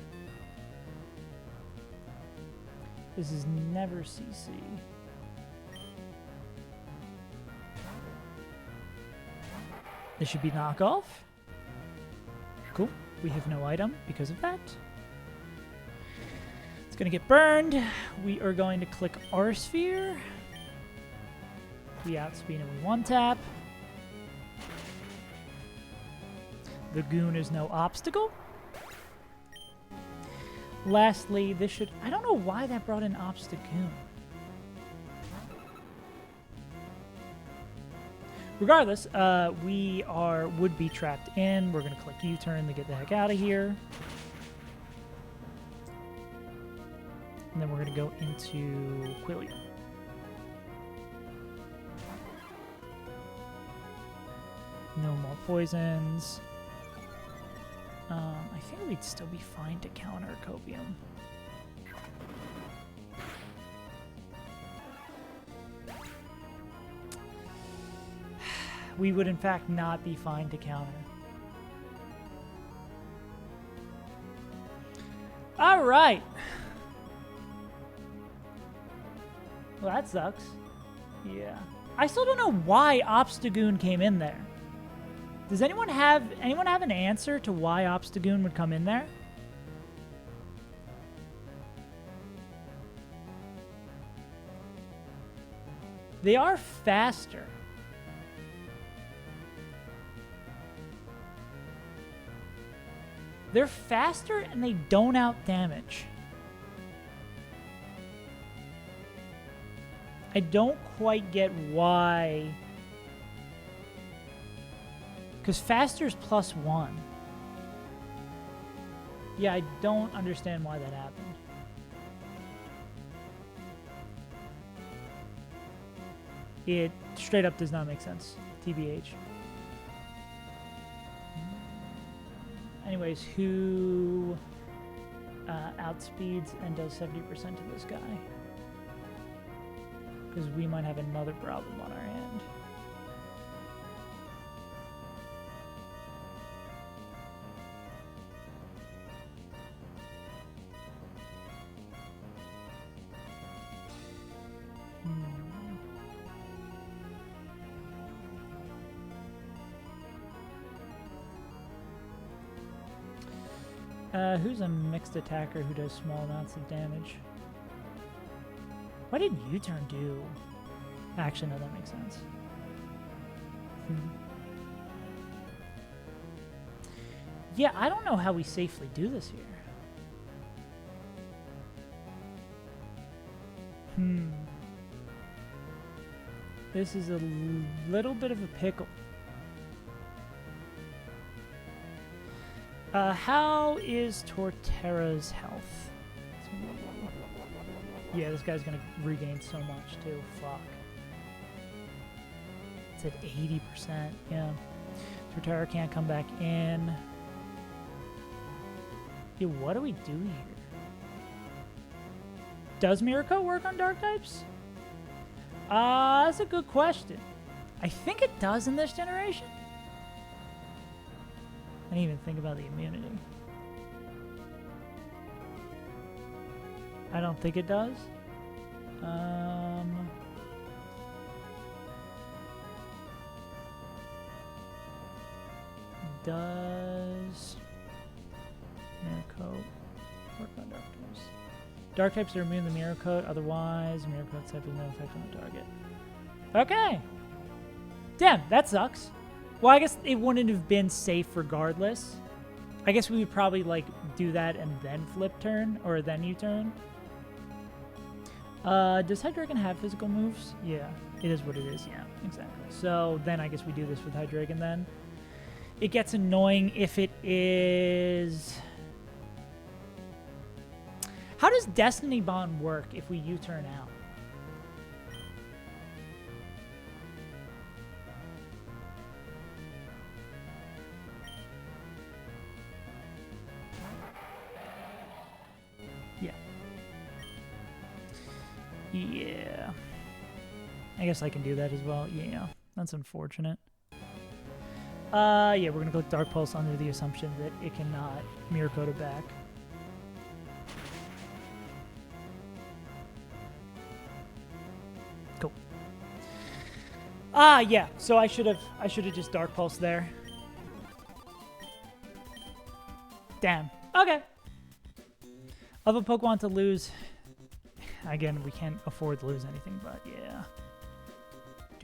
[SPEAKER 1] This is never CC. This should be Knockoff. Cool. We have no item because of that. It's going to get burned. We are going to click R-Sphere. We outspeed and we one-tap. The Goon is no obstacle. Lastly, this should... I don't know why that brought in Obstagoon. Regardless, we would be trapped in. We're going to click U-turn to get the heck out of here. And then we're going to go into Quilliam. No more poisons. I think we'd still be fine to counter Copium. We would, in fact, not be fine to counter. All right. Well, that sucks. Yeah. I still don't know why Obstagoon came in there. Does anyone have an answer to why Obstagoon would come in there? They are faster. They're faster and they don't out-damage. I don't quite get why Because faster's +1. Yeah, I don't understand why that happened. It straight up does not make sense. TBH. Anyways, who outspeeds and does 70% to this guy? Because we might have another problem on our hand. Who's a mixed attacker who does small amounts of damage? What did U-turn do? Actually, no, that makes sense. Yeah, I don't know how we safely do this here. This is a little bit of a pickle. How is Torterra's health? Yeah, this guy's gonna regain so much too. Fuck. It's at 80%. Yeah. Torterra can't come back in. Yeah, what do we do here? Does Miracle work on dark types? That's a good question. I think it does in this generation. I didn't even think about the immunity. I don't think it does. Does Mirror Coat work on dark types? Dark types are immune to Mirror Coat, otherwise Mirror Coat type has no effect on the target. Okay. Damn, that sucks. Well, I guess it wouldn't have been safe regardless. I guess we would probably like do that and then flip turn, or then U-turn. Does Hydreigon have physical moves? Yeah, it is what it is. Yeah, exactly. So then I guess we do this with Hydreigon then. It gets annoying if it is... How does Destiny Bond work if we U-turn out? Yeah. I guess I can do that as well. Yeah. That's unfortunate. Yeah, we're going to click Dark Pulse under the assumption that it cannot Mirror Coat it back. Cool. Yeah. So I should have just Dark Pulse there. Damn. Okay. Of a Pokemon to lose... Again, we can't afford to lose anything, but yeah.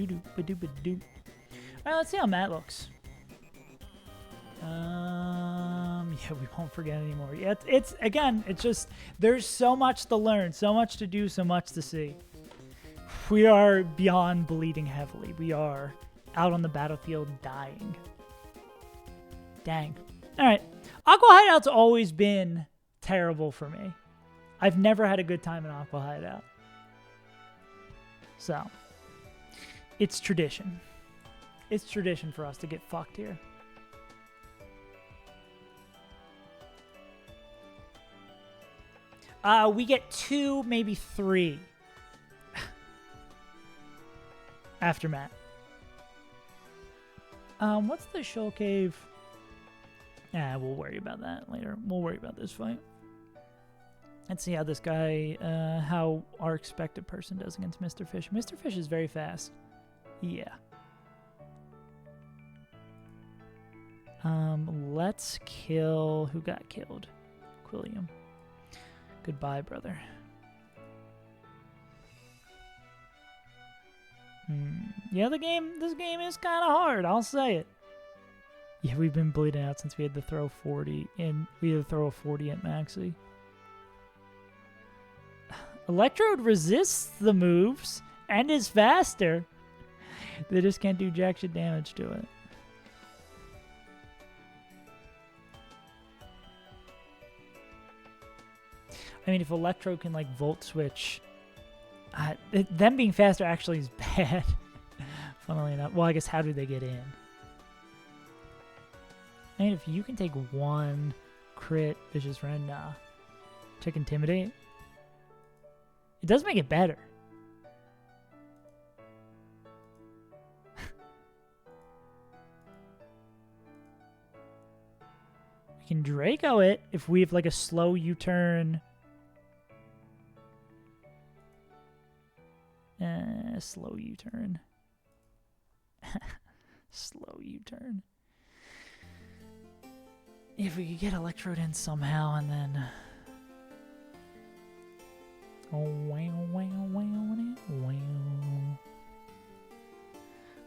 [SPEAKER 1] Alright, let's see how Matt looks. Yeah, we won't forget anymore. Yeah, it's again, it's just, there's so much to learn, so much to do, so much to see. We are beyond bleeding heavily. We are out on the battlefield dying. Dang. Alright. Aqua Hideout's always been terrible for me. I've never had a good time in Aqua Hideout. So, it's tradition. It's tradition for us to get fucked here. We get 2, maybe 3. Aftermath. What's the Shoal Cave? We'll worry about that later. We'll worry about this fight. Let's see how this guy, how our expected person does against Mr. Fish. Mr. Fish is very fast. Yeah. Let's kill... Who got killed? Quilliam. Goodbye, brother. Yeah, this game is kind of hard. I'll say it. Yeah, we've been bleeding out since we had to throw 40, and we had to throw a 40 at Maxi. Electrode resists the moves and is faster. They just can't do jack shit damage to it. I mean, if Electro can, like, Volt Switch... them being faster actually is bad. Funnily enough. Well, I guess how do they get in? I mean, if you can take one crit Vicious Rend, nah. Check Intimidate. It does make it better. We can Draco it if we have like a slow U-turn. Slow U-turn. Slow U-turn. If we could get Electrode in somehow and then...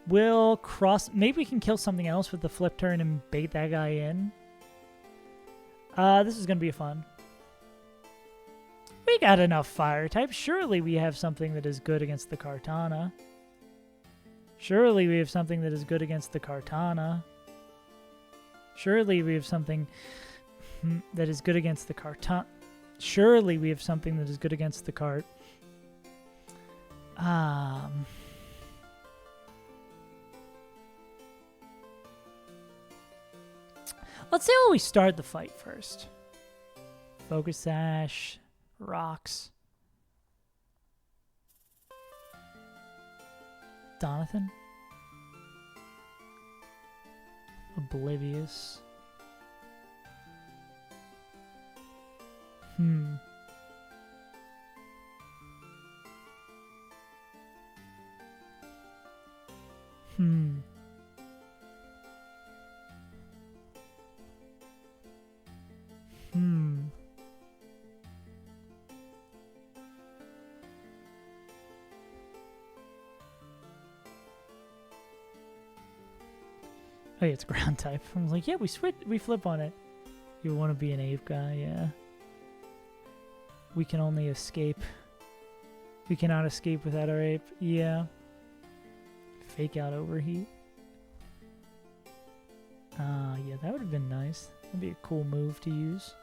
[SPEAKER 1] We'll cross... Maybe we can kill something else with the flip turn and bait that guy in. This is going to be fun. We got enough fire types. Surely we have something that is good against the Kartana. Surely we have something that is good against the Kartana. Surely we have something that is good against the Kartana. Surely we have something that is good against the cart. Let's see how we start the fight first. Focus Sash, rocks. Donathan. Oblivious. Hmm. Oh yeah, it's ground type. I was like, yeah, we flip on it. You want to be an ape guy, yeah. We can only escape. We cannot escape without our ape. Yeah. Fake out overheat. Yeah, that would have been nice. That'd be a cool move to use.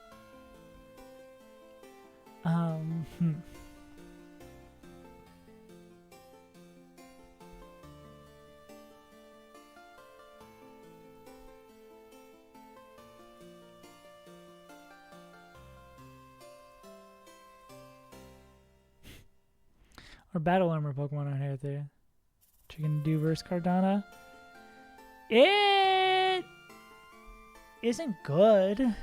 [SPEAKER 1] Our battle armor Pokemon aren't here there. Chicken do versus Cardano. It isn't good.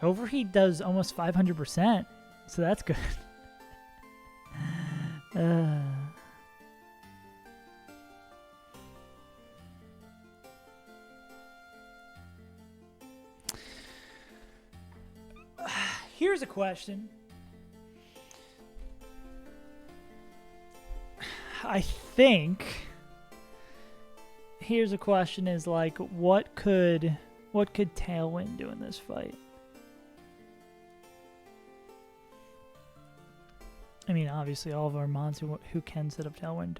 [SPEAKER 1] Overheat does almost 500%, so that's good. Here's a question. I think here's a question is like what could Tailwind do in this fight? I mean, obviously all of our mons who can set up Tailwind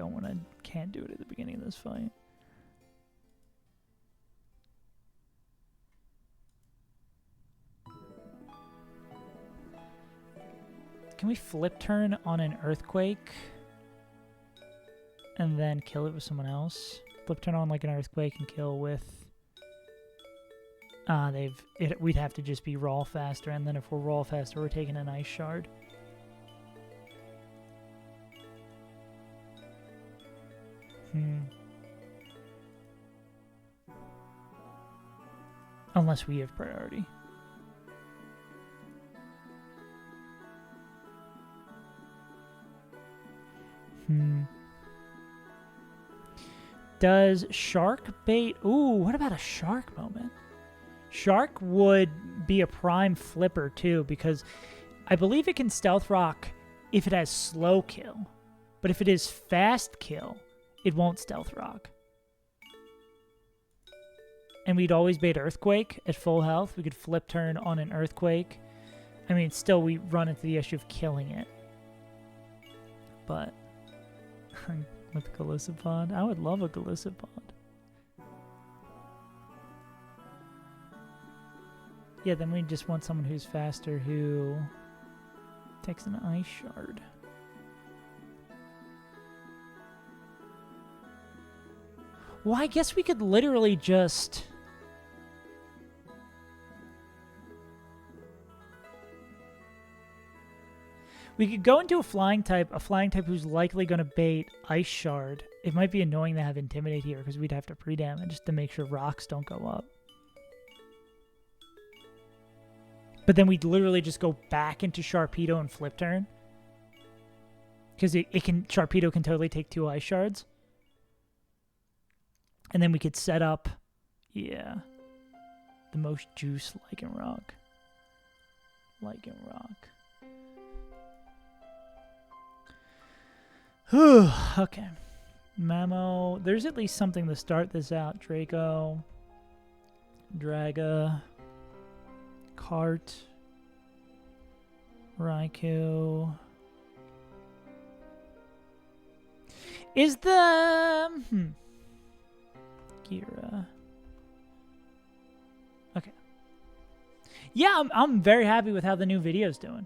[SPEAKER 1] can't do it at the beginning of this fight. Can we flip turn on an Earthquake? And then kill it with someone else. Flip turn on like an Earthquake and kill with... we'd have to just be raw faster, and then if we're raw faster, we're taking an Ice Shard. Unless we have priority. Does Shark bait... Ooh, what about a Shark moment? Shark would be a prime flipper, too, because I believe it can Stealth Rock if it has slow kill. But if it is fast kill, it won't Stealth Rock. And we'd always bait Earthquake at full health. We could flip turn on an Earthquake. I mean, still we run into the issue of killing it. But... with Golisopod? I would love a Golisopod. Yeah, then we just want someone who's faster who takes an ice shard. Well, I guess we could literally just... We could go into a flying type who's likely going to bait Ice Shard. It might be annoying to have Intimidate here because we'd have to pre-damage just to make sure rocks don't go up. But then we'd literally just go back into Sharpedo and flip turn. Because Sharpedo can totally take 2 Ice Shards. And then we could set up, yeah, the most juice Lycan Rock. Lycan Rock. Okay. Mamo. There's at least something to start this out. Draco. Draga. Cart. Raikou. Is the... Gira. Okay. Yeah, I'm very happy with how the new video's doing.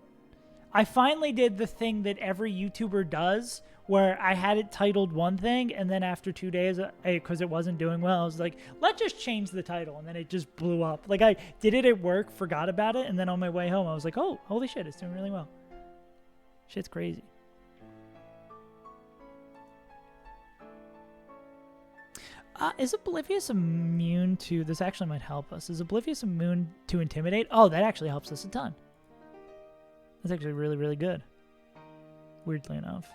[SPEAKER 1] I finally did the thing that every YouTuber does, where I had it titled one thing, and then after 2 days, because it wasn't doing well, I was like, let's just change the title, and then it just blew up. Like, I did it at work, forgot about it, and then on my way home, I was like, oh, holy shit, it's doing really well. Shit's crazy. Is Oblivious immune to... This actually might help us. Is Oblivious immune to Intimidate? Oh, that actually helps us a ton. That's actually really, really good. Weirdly enough.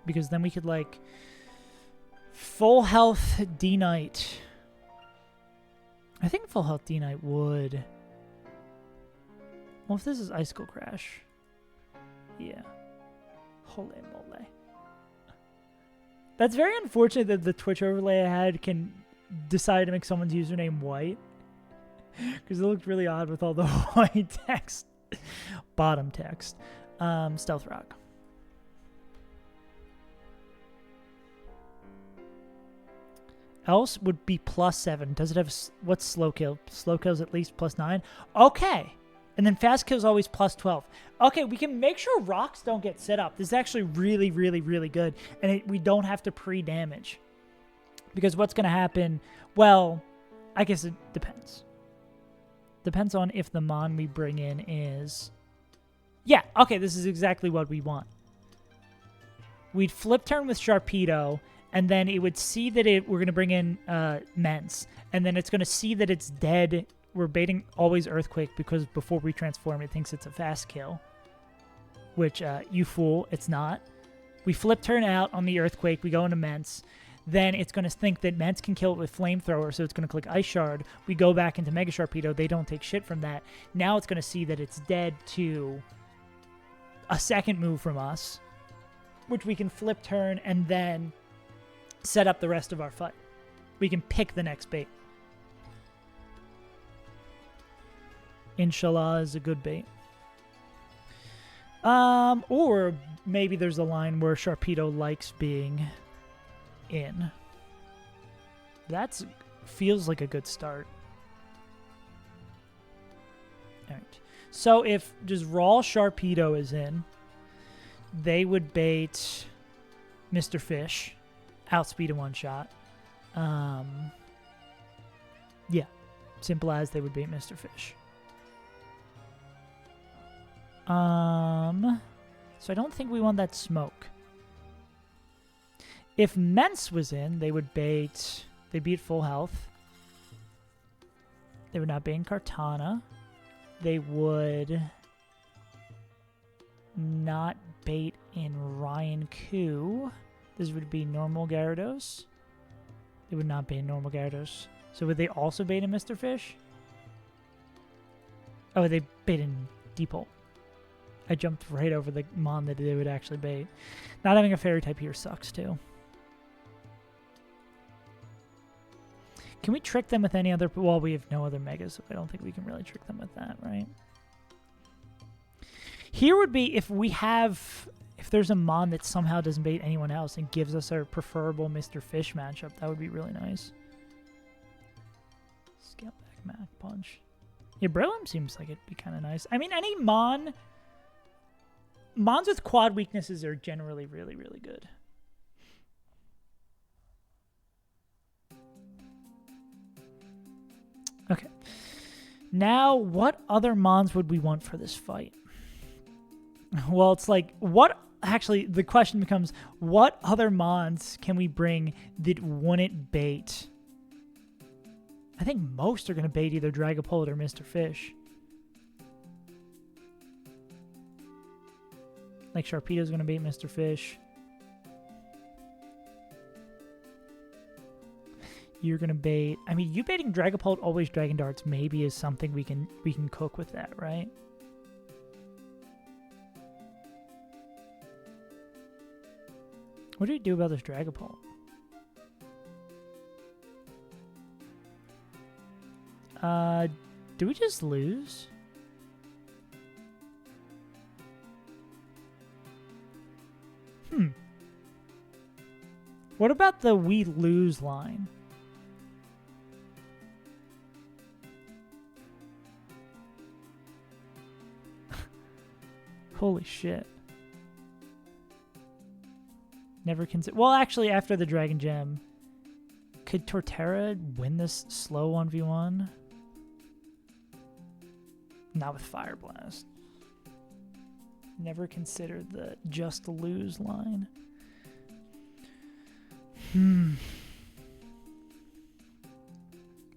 [SPEAKER 1] Because then we could, like... Full health D-Knight. I think full health D-Knight would... Well, if this is Icicle Crash. Yeah. Holy moly. That's very unfortunate that the Twitch overlay I had can decide to make someone's username white. Because it looked really odd with all the white text. Bottom text. Stealth Rock. Else would be +7. Does it have... What's Slow Kill? Slow Kill's at least +9. Okay. And then Fast Kill's always +12. Okay, we can make sure rocks don't get set up. This is actually really, really, really good. And we don't have to pre-damage. Because what's going to happen... Well, I guess it depends. Depends on if the Mon we bring in is... Yeah, okay, this is exactly what we want. We'd flip turn with Sharpedo, and then it would see that we're going to bring in Mence. And then it's going to see that it's dead... We're baiting always Earthquake because before we transform, it thinks it's a fast kill. Which, you fool, it's not. We flip turn out on the Earthquake. We go into Mence. Then it's going to think that Mence can kill it with Flamethrower, so it's going to click Ice Shard. We go back into Mega Sharpedo. They don't take shit from that. Now it's going to see that it's dead to a second move from us, which we can flip turn and then set up the rest of our fight. We can pick the next bait. Inshallah is a good bait. Or maybe there's a line where Sharpedo likes being in. That feels like a good start. Alright. So if just raw Sharpedo is in, they would bait Mr. Fish. Outspeed in one shot. Yeah. Simple as they would bait Mr. Fish. So I don't think we want that smoke. If Mence was in, they would bait... They'd be at full health. They would not bait in Kartana. They would not bait in Raikou. This would be normal Gyarados. They would not bait in normal Gyarados. So would they also bait in Mr. Fish? Oh, they bait in Deepole. I jumped right over the Mon that they would actually bait. Not having a Fairy type here sucks too. Can we trick them with any other... Well, we have no other Megas, so I don't think we can really trick them with that, right? Here would be if we have... If there's a Mon that somehow doesn't bait anyone else and gives us our preferable Mr. Fish matchup, that would be really nice. Scale back Mac Punch. Yeah, Breloom seems like it'd be kind of nice. I mean, any Mons with quad weaknesses are generally really, really good. Okay. Now, what other Mons would we want for this fight? Well, it's like, what... Actually, the question becomes, what other Mons can we bring that wouldn't bait? I think most are going to bait either Dragapult or Mr. Fish. Like Sharpedo's going to bait Mr. Fish. You're going to bait... I mean, you baiting Dragapult, always Dragon Darts, maybe is something we can cook with that, right? What do you do about this Dragapult? Do we just lose? What about the we lose line? Holy shit. Never consider. Well, actually, after the Dragon Gem, could Torterra win this slow 1v1? Not with Fire Blast. Never considered the just lose line.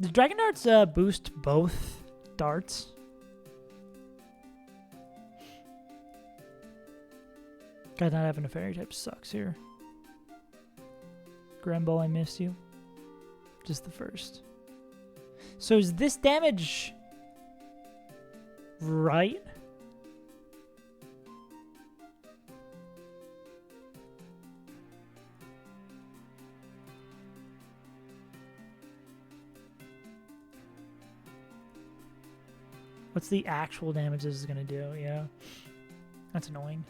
[SPEAKER 1] Does Dragon Darts boost both darts? God, not having a fairy type sucks here. Granbull, I missed you. Just the first. So is this damage right? What's the actual damage this is going to do? Yeah. That's annoying.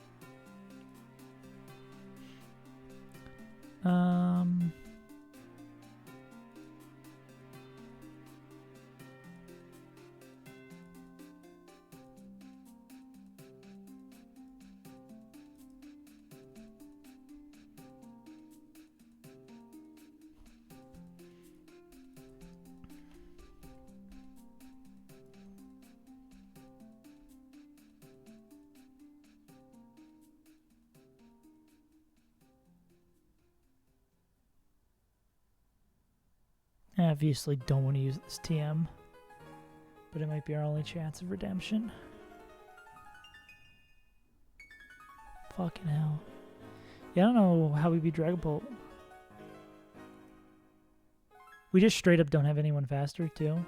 [SPEAKER 1] I obviously don't want to use this TM, but it might be our only chance of redemption. Fucking hell. Yeah, I don't know how we beat Dragapult. We just straight up don't have anyone faster, too.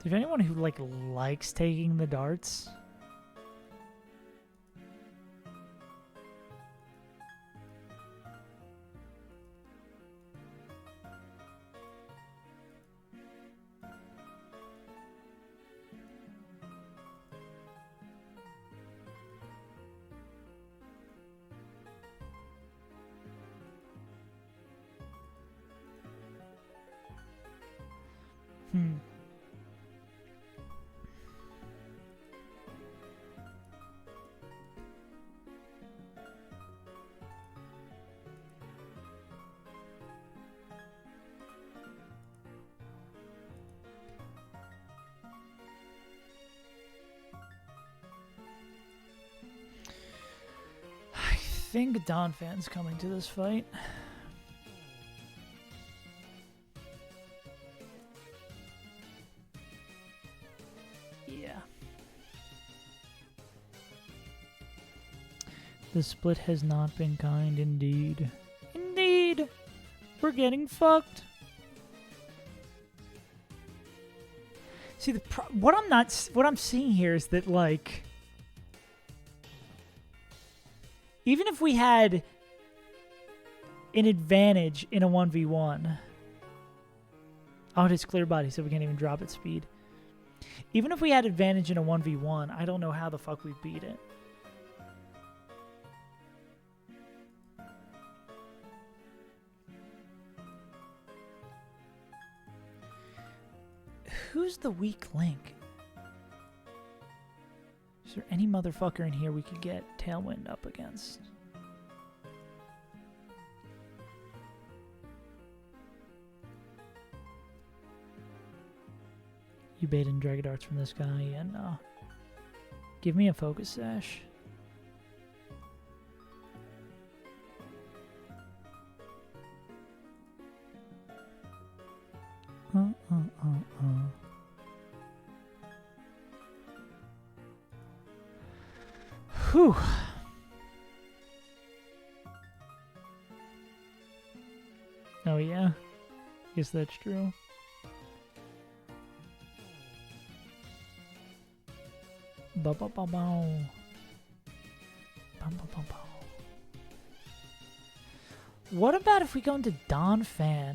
[SPEAKER 1] Is there anyone who likes taking the darts? I think Donphan's coming to this fight. Yeah. The split has not been kind indeed. Indeed! We're getting fucked. See, what I'm seeing here is that, like, even if we had an advantage in a 1v1, Oh, it is clear body, so we can't even drop its speed. Even if we had advantage in a 1v1, I don't know how the fuck we beat it. Who's the weak link? Is there any motherfucker in here we could get Tailwind up against? You baiting Dragon Darts from this guy? Yeah, no. Give me a Focus Sash. Whew. Oh yeah, guess that's true. Ba ba ba ba. What about if we go into Donphan?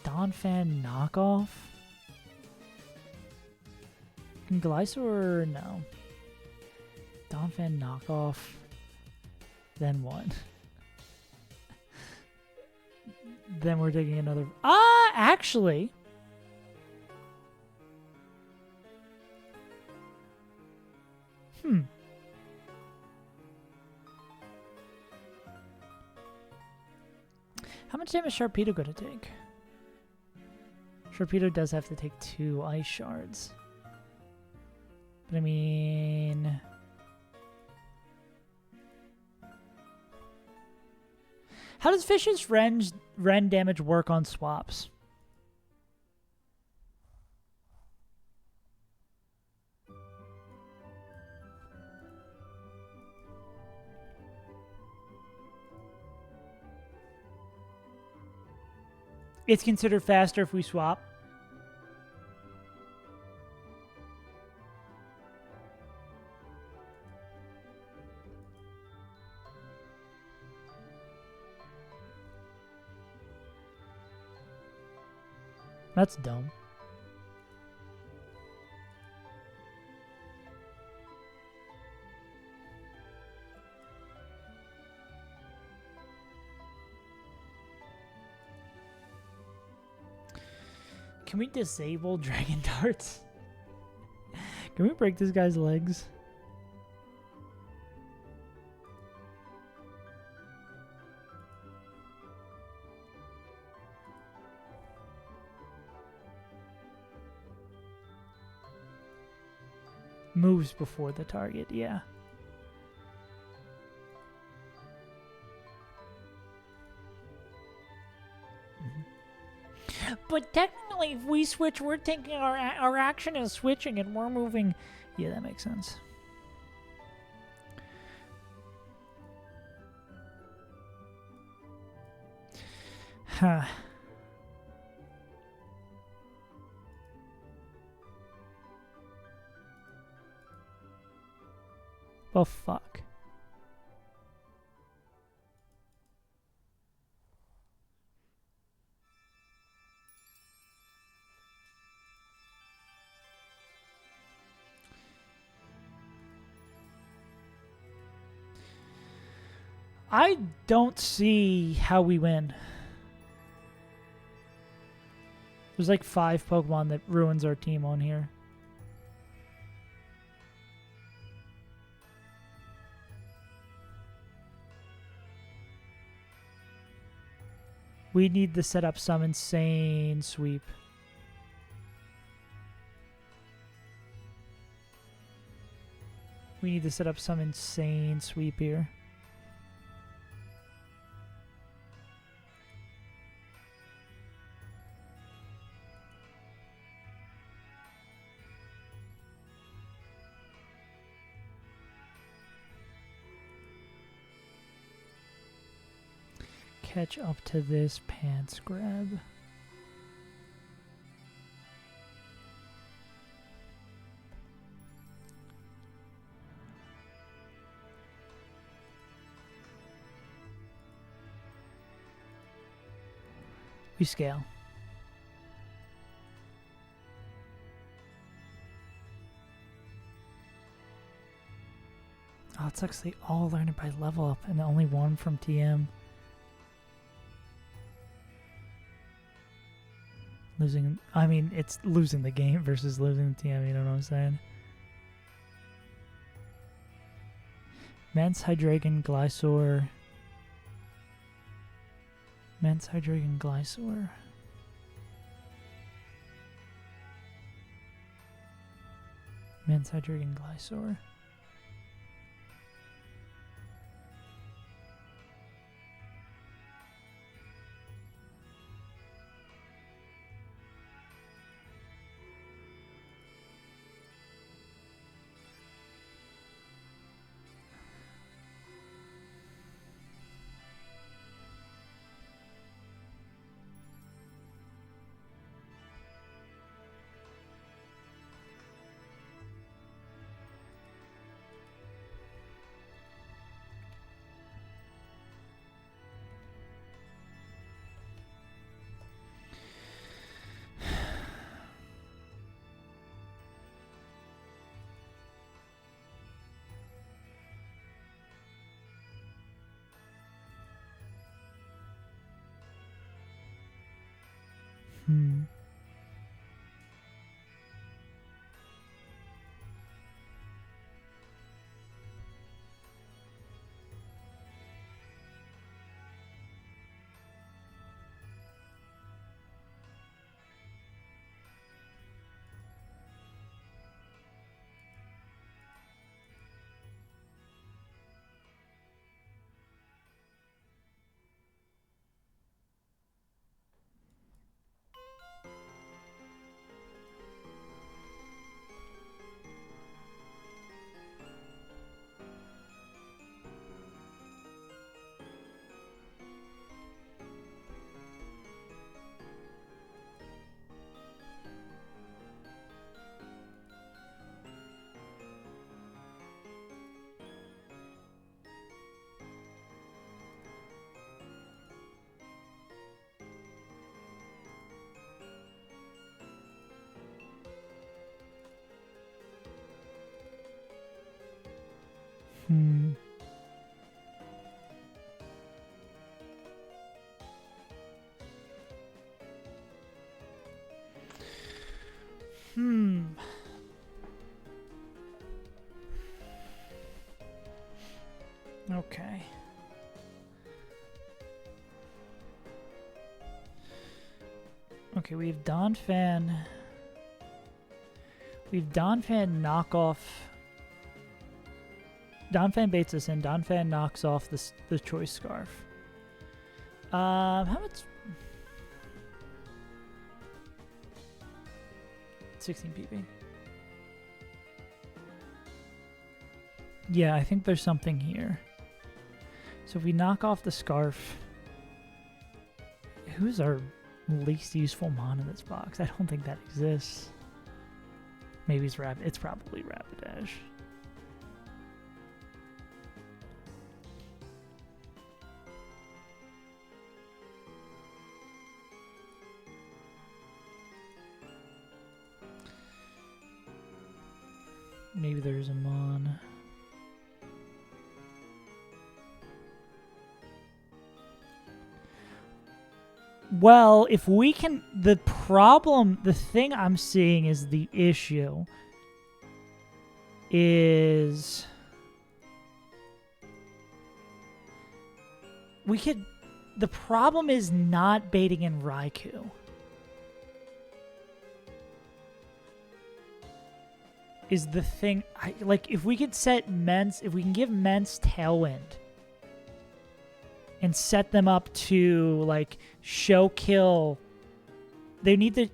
[SPEAKER 1] Donphan knockoff? Can Glysaur? No. Donphan knockoff. Then what? Then we're taking another. Actually. How much damage is Sharpedo going to take? Sharpedo does have to take 2 Ice Shards. But I mean... How does Fish's Ren damage work on swaps? It's considered faster if we swap. That's dumb. Can we disable Dragon Darts? Can we break this guy's legs? Moves before the target, yeah. But technically, if we switch, we're taking our action is switching and we're moving. Yeah, that makes sense. Huh. Well, fuck. I don't see how we win. There's like 5 Pokemon that ruins our team on here. We need to set up some insane sweep. We need to set up some insane sweep here. Catch up to this pants grab. We scale. Oh, it sucks. They all learn it by level up, and only one from TM. Losing. I mean, it's losing the game versus losing the TM. You know what I'm saying? Mance Hydreigon Glysaur. Mance Hydreigon Glysaur. Mance Hydreigon Glysaur. Hmm. Hmm. Hmm. Okay. Okay, we have Donphan. We have Donphan knock off. Donphan baits us in. Donphan knocks off the choice scarf. How much? 16 PP. Yeah, I think there's something here. So if we knock off the scarf, who's our least useful mon in this box? I don't think that exists. Maybe it's Rapid. It's probably Rapidash. Maybe there's a mon. Well, if we can... The problem... The thing I'm seeing is the issue is... We could... The problem is not baiting in Raikou. Is the thing... like, if we could set Mence... If we can give Mence Tailwind... and set them up to, like, show kill. They need to...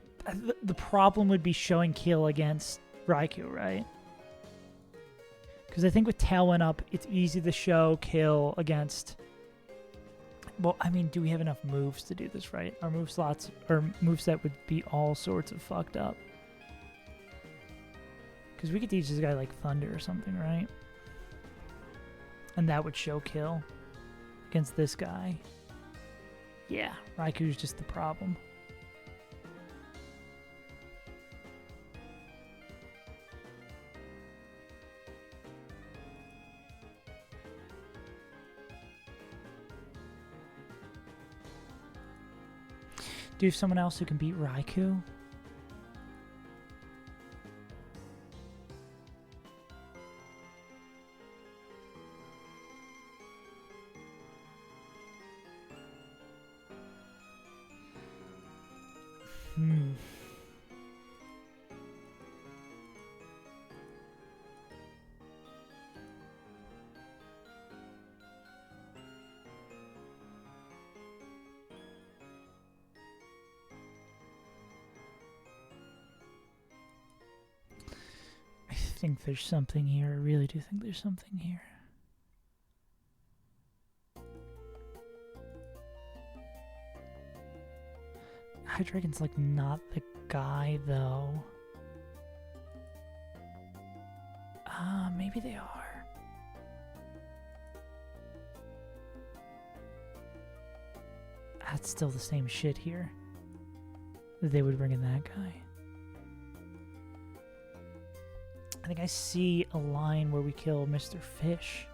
[SPEAKER 1] The problem would be showing kill against Raikou, right? Because I think with Tailwind up, it's easy to show kill against... Well, I mean, do we have enough moves to do this, right? Our move slots, or moveset would be all sorts of fucked up. Because we could teach this guy, like, Thunder or something, right? And that would show kill against this guy. Yeah, Raiku's just the problem. Do you have someone else who can beat Raikou? I think there's something here. I really do think there's something here. Hydreigon's like not the guy though. Maybe they are. That's still the same shit here. They would bring in that guy. I think I see a line where we kill Mr. Fish.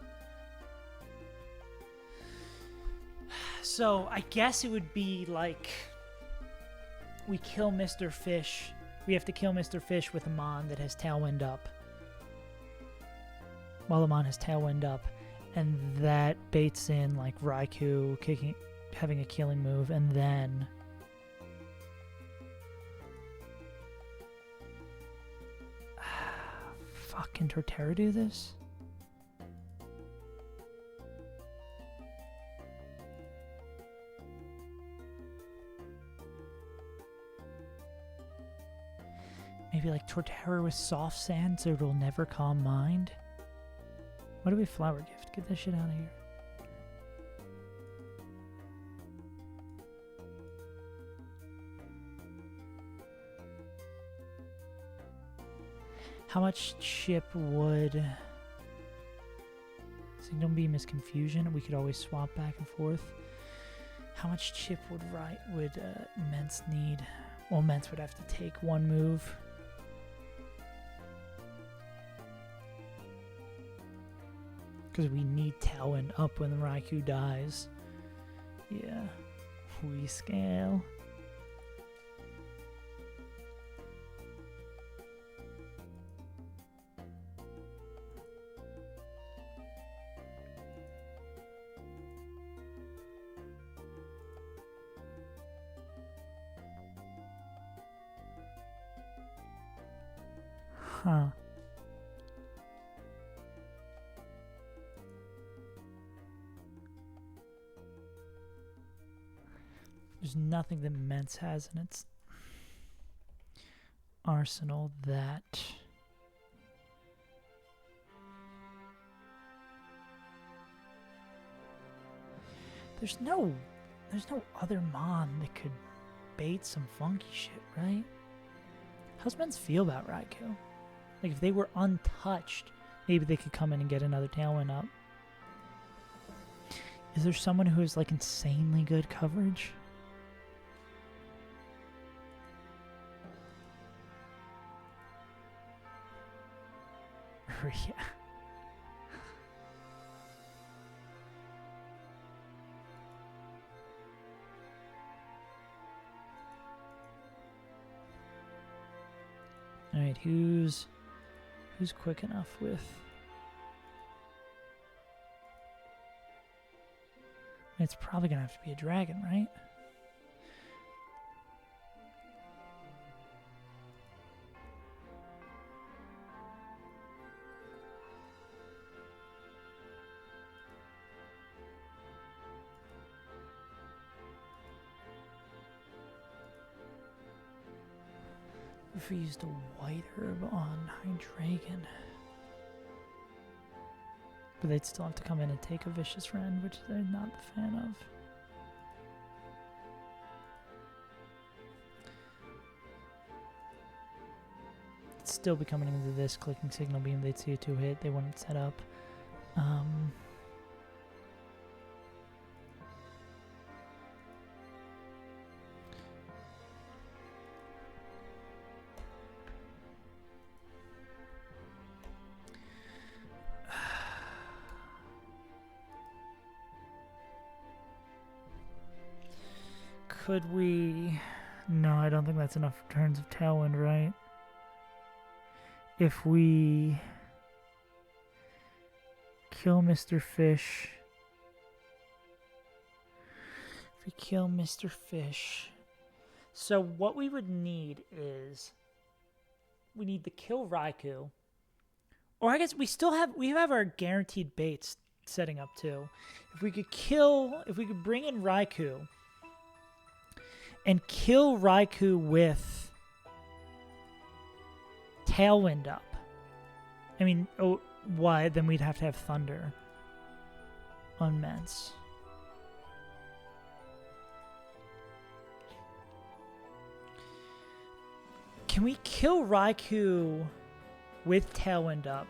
[SPEAKER 1] So I guess it would be like we kill Mr. Fish. We have to kill Mr. Fish with a Mon that has Tailwind up. While the Mon has Tailwind up. And that baits in like Raikou having a killing move, and then can Torterra do this? Maybe like Torterra with soft sand so it'll never calm mind. What do we flower gift? Get that shit out of here. How much chip would Signal Beam is confusion? We could always swap back and forth. How much chip would Mence need? Well, Mence would have to take one move. Because we need Tailwind up when the Raikou dies. Yeah. We scale. Huh. There's nothing that Mence has in its arsenal that there's no other Mon that could bait some funky shit, right? How's Mence feel about Raikou? Like if they were untouched, maybe they could come in and get another Tailwind up. Is there someone who has like insanely good coverage? Yeah. All right, who's quick enough with? It's probably gonna have to be a dragon, right? If we used a white herb on Hydreigon. But they'd still have to come in and take a Vicious Rend, which they're not the fan of. It's still be coming into this, clicking Signal Beam, they'd see a 2-hit, they wouldn't set up. Could we... No, I don't think that's enough turns of Tailwind, right? If we kill Mr. Fish... If we kill Mr. Fish... So what we would need is... We need to kill Raikou. Or I guess we have our guaranteed baits setting up too. If we could bring in Raikou and kill Raikou with Tailwind up. I mean, oh, why? Then we'd have to have Thunder on Mence. Can we kill Raikou with Tailwind up?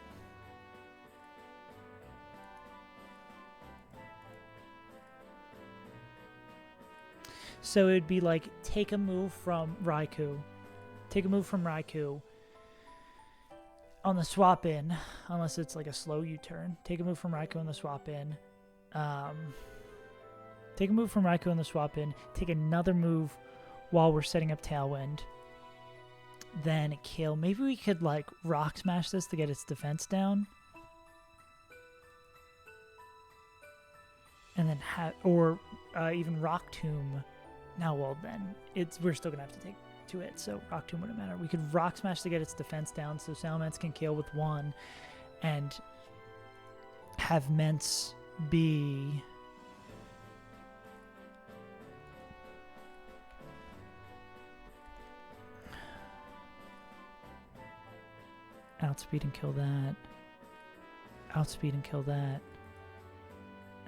[SPEAKER 1] So it'd be like take a move from Raikou. Take a move from Raikou on the swap in, unless it's like a slow U-turn. Take a move from Raikou on the swap in. Take a move from Raikou on the swap in. Take another move while we're setting up Tailwind. Then kill. Maybe we could like Rock Smash this to get its defense down. And then even Rock Tomb. Now, well then, we're still gonna have to take 2 hits, so Rock Tomb wouldn't matter. We could Rock Smash to get its defense down, so Salamence can kill with 1, and have Mence be outspeed and kill that. Outspeed and kill that.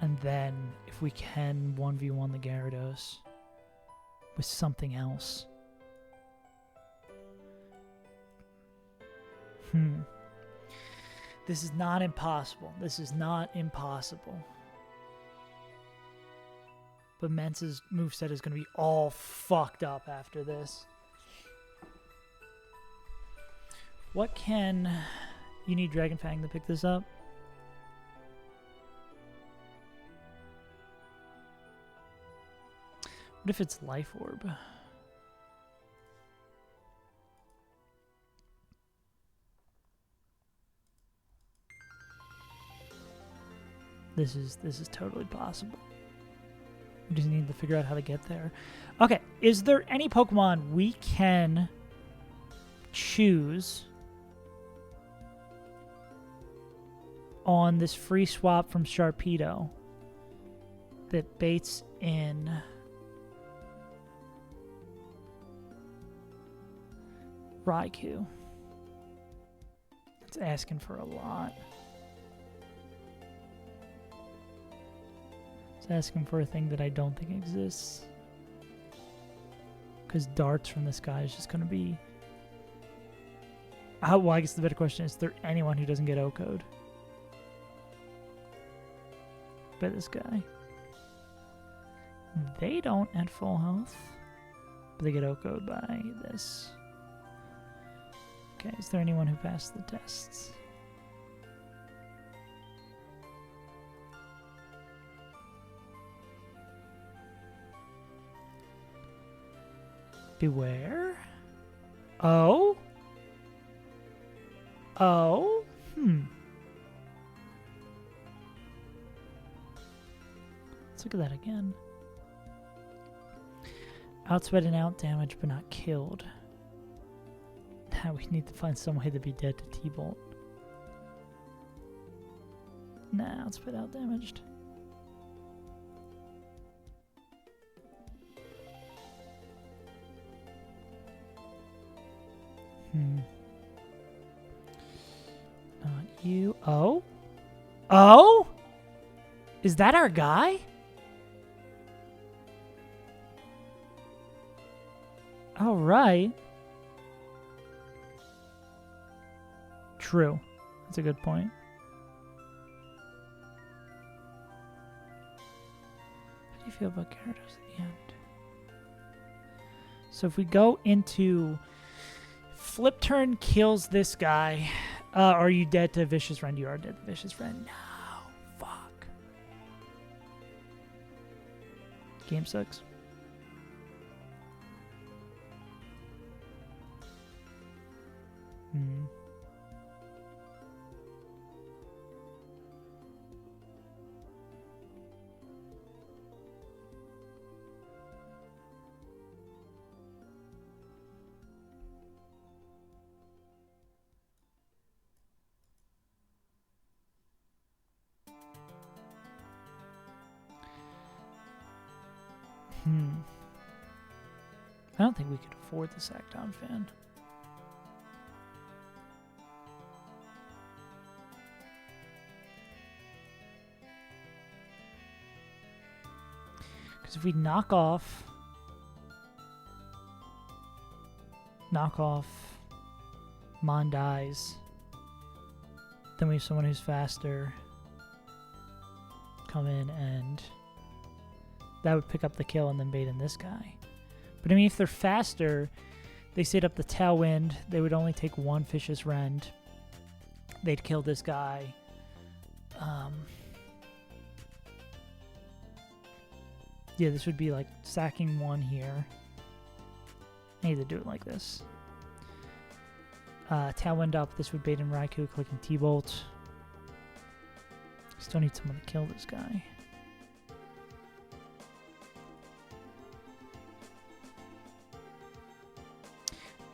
[SPEAKER 1] And then, if we can 1v1 the Gyarados with something else. This is not impossible. This is not impossible. But Mence's moveset is going to be all fucked up after this. What can... You need Dragon Fang to pick this up? What if it's Life Orb? This is totally possible. We just need to figure out how to get there. Okay, is there any Pokemon we can choose on this free swap from Sharpedo that baits in Raikou? It's asking for a lot. It's asking for a thing that I don't think exists. Because darts from this guy is just going to be... well, I guess the better question is there anyone who doesn't get O-code? By this guy. They don't at full health. But they get O-code by this. Okay, is there anyone who passed the tests? Beware? Oh? Oh? Let's look at that again. Outspread and out damage, but not killed. Now we need to find some way to be dead to T-Bolt. Nah, outspread out damaged. Not you. Oh? Oh? Is that our guy? All right. True. That's a good point. How do you feel about Gyarados at the end? So if we go into flip turn kills this guy, are you dead to Vicious Rend? You are dead to Vicious Rend. No. Fuck. Game sucks. I don't think we could afford the Sacktown fan. Because if we knock off Mondai's, then we have someone who's faster come in, and that would pick up the kill and then bait in this guy. But I mean, if they're faster, they set up the Tailwind, they would only take one Vicious Rend. They'd kill this guy. Yeah, this would be like sacking one here. I need to do it like this. Tailwind up, this would bait in Raikou, clicking T-Bolt. Still need someone to kill this guy.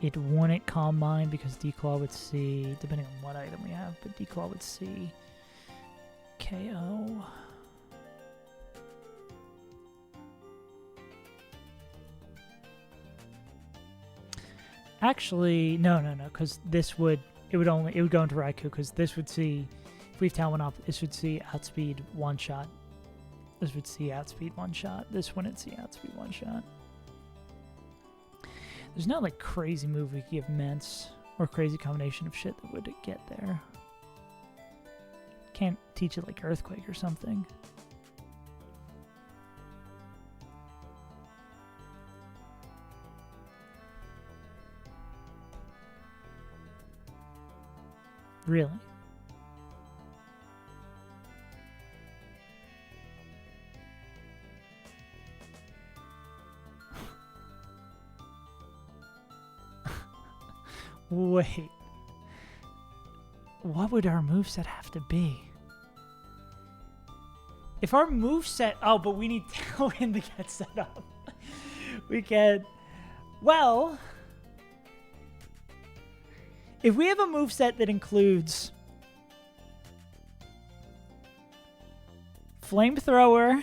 [SPEAKER 1] It wouldn't Calm Mind because Declaw would see, depending on what item we have, but Declaw would see KO. Actually, no, because it would go into Raikou, because this would see, if we have Talon up, this would see outspeed one shot. This would see outspeed one shot. This wouldn't see outspeed one shot. There's no like crazy move we could give Mence or crazy combination of shit that would get there. Can't teach it like Earthquake or something. Really? Wait. What would our moveset have to be? If our moveset... Oh, but we need Tailwind to get set up. We can... Well... If we have a moveset that includes Flamethrower,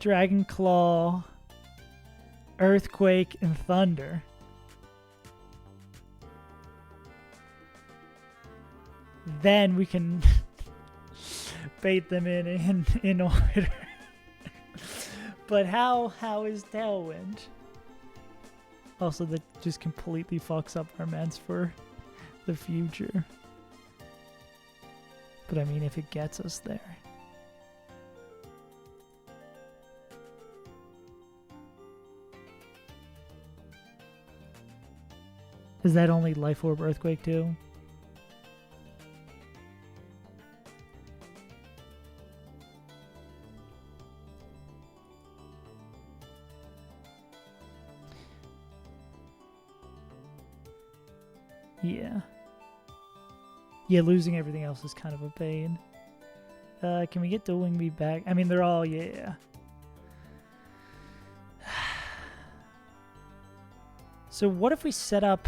[SPEAKER 1] Dragon Claw, Earthquake, and Thunder, then we can bait them in order. But how is Tailwind? Also, that just completely fucks up our Mence for the future. But I mean, if it gets us there. Is that only Life Orb Earthquake too? Yeah. Yeah, losing everything else is kind of a pain. Can we get Dueling Me back? I mean, they're all, yeah. So what if we set up...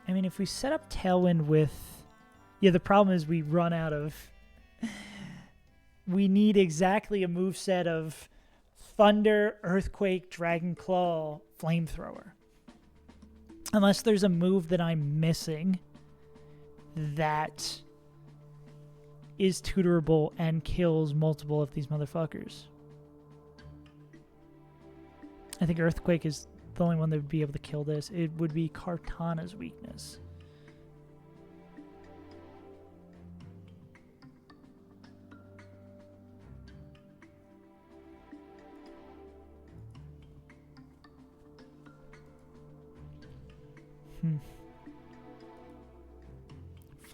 [SPEAKER 1] I mean, if we set up Tailwind with... Yeah, the problem is we run out of... We need exactly a moveset of Thunder, Earthquake, Dragon Claw, Flamethrower. Unless there's a move that I'm missing that is tutorable and kills multiple of these motherfuckers. I think Earthquake is the only one that would be able to kill this. It would be Kartana's weakness.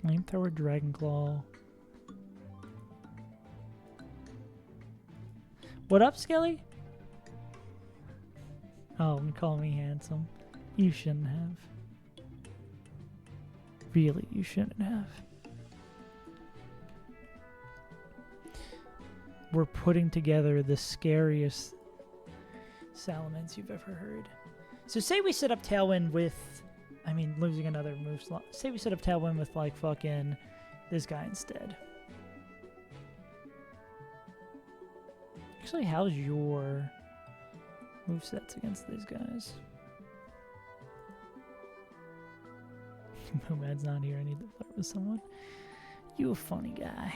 [SPEAKER 1] Flamethrower, Dragon Claw. What up, Skelly? Oh, and call me handsome. You shouldn't have. Really, you shouldn't have. We're putting together the scariest Salamence you've ever heard. So say we set up Tailwind with... I mean, losing another move slot. Say we set up Tailwind with, like, fucking this guy instead. Actually, how's your movesets against these guys? Momad's not here. I need to flirt with someone. You a funny guy.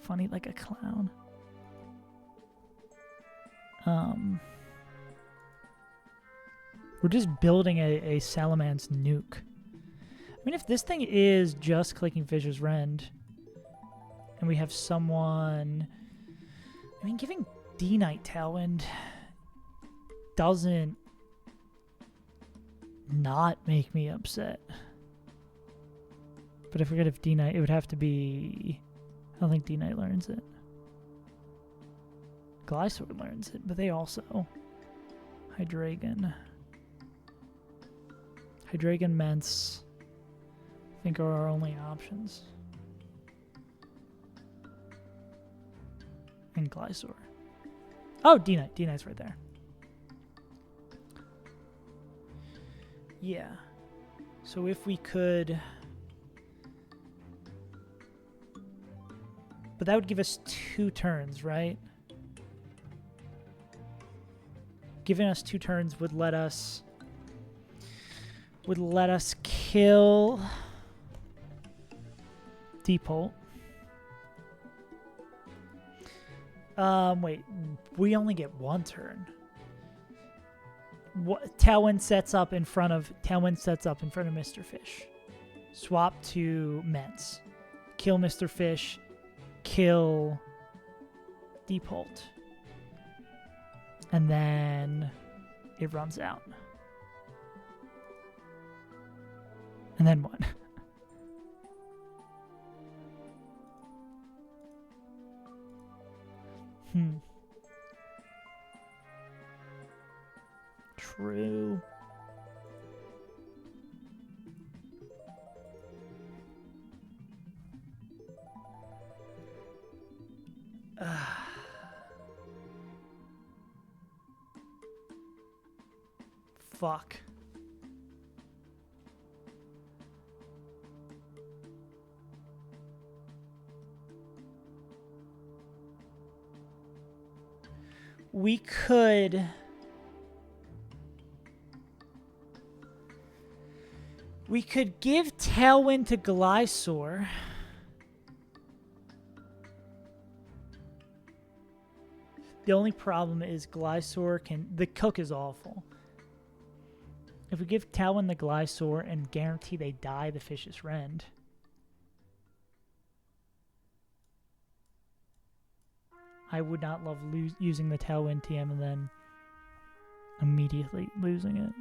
[SPEAKER 1] Funny like a clown. We're just building a Salamand's nuke. I mean, if this thing is just clicking Fisher's Rend, and we have someone... I mean, giving D-Knight Tailwind doesn't not make me upset. But I forget if D-Knight... It would have to be... I don't think D-Knight learns it. Glisor learns it, but they also... Hydreigon, Mence, I think are our only options. And Glisor. Oh, D-Knight. D-Knight's right there. Yeah. So if we could... But that would give us 2 turns, right? Giving us 2 turns would let us kill Deepult. Wait, we only get 1 turn. Tailwind sets up in front of Mr. Fish. Swap to Mence. Kill Mr. Fish. Kill Deepult. And then it runs out. And then what? True. Fuck. We could... We could give Tailwind to Glisor. The only problem is Glisor can... The cook is awful. If we give Tailwind the Glisor and guarantee they die the Fish's Rend... I would not love using the Tailwind TM and then immediately losing it.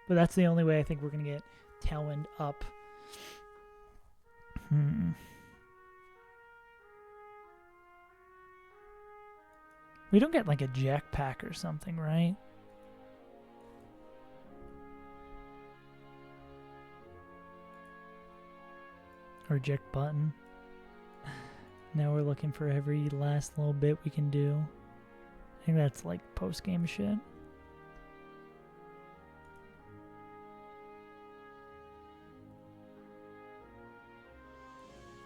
[SPEAKER 1] But that's the only way I think we're going to get Tailwind up. We don't get like a jetpack or something, right? Or eject button. Now we're looking for every last little bit we can do. I think that's like post-game shit.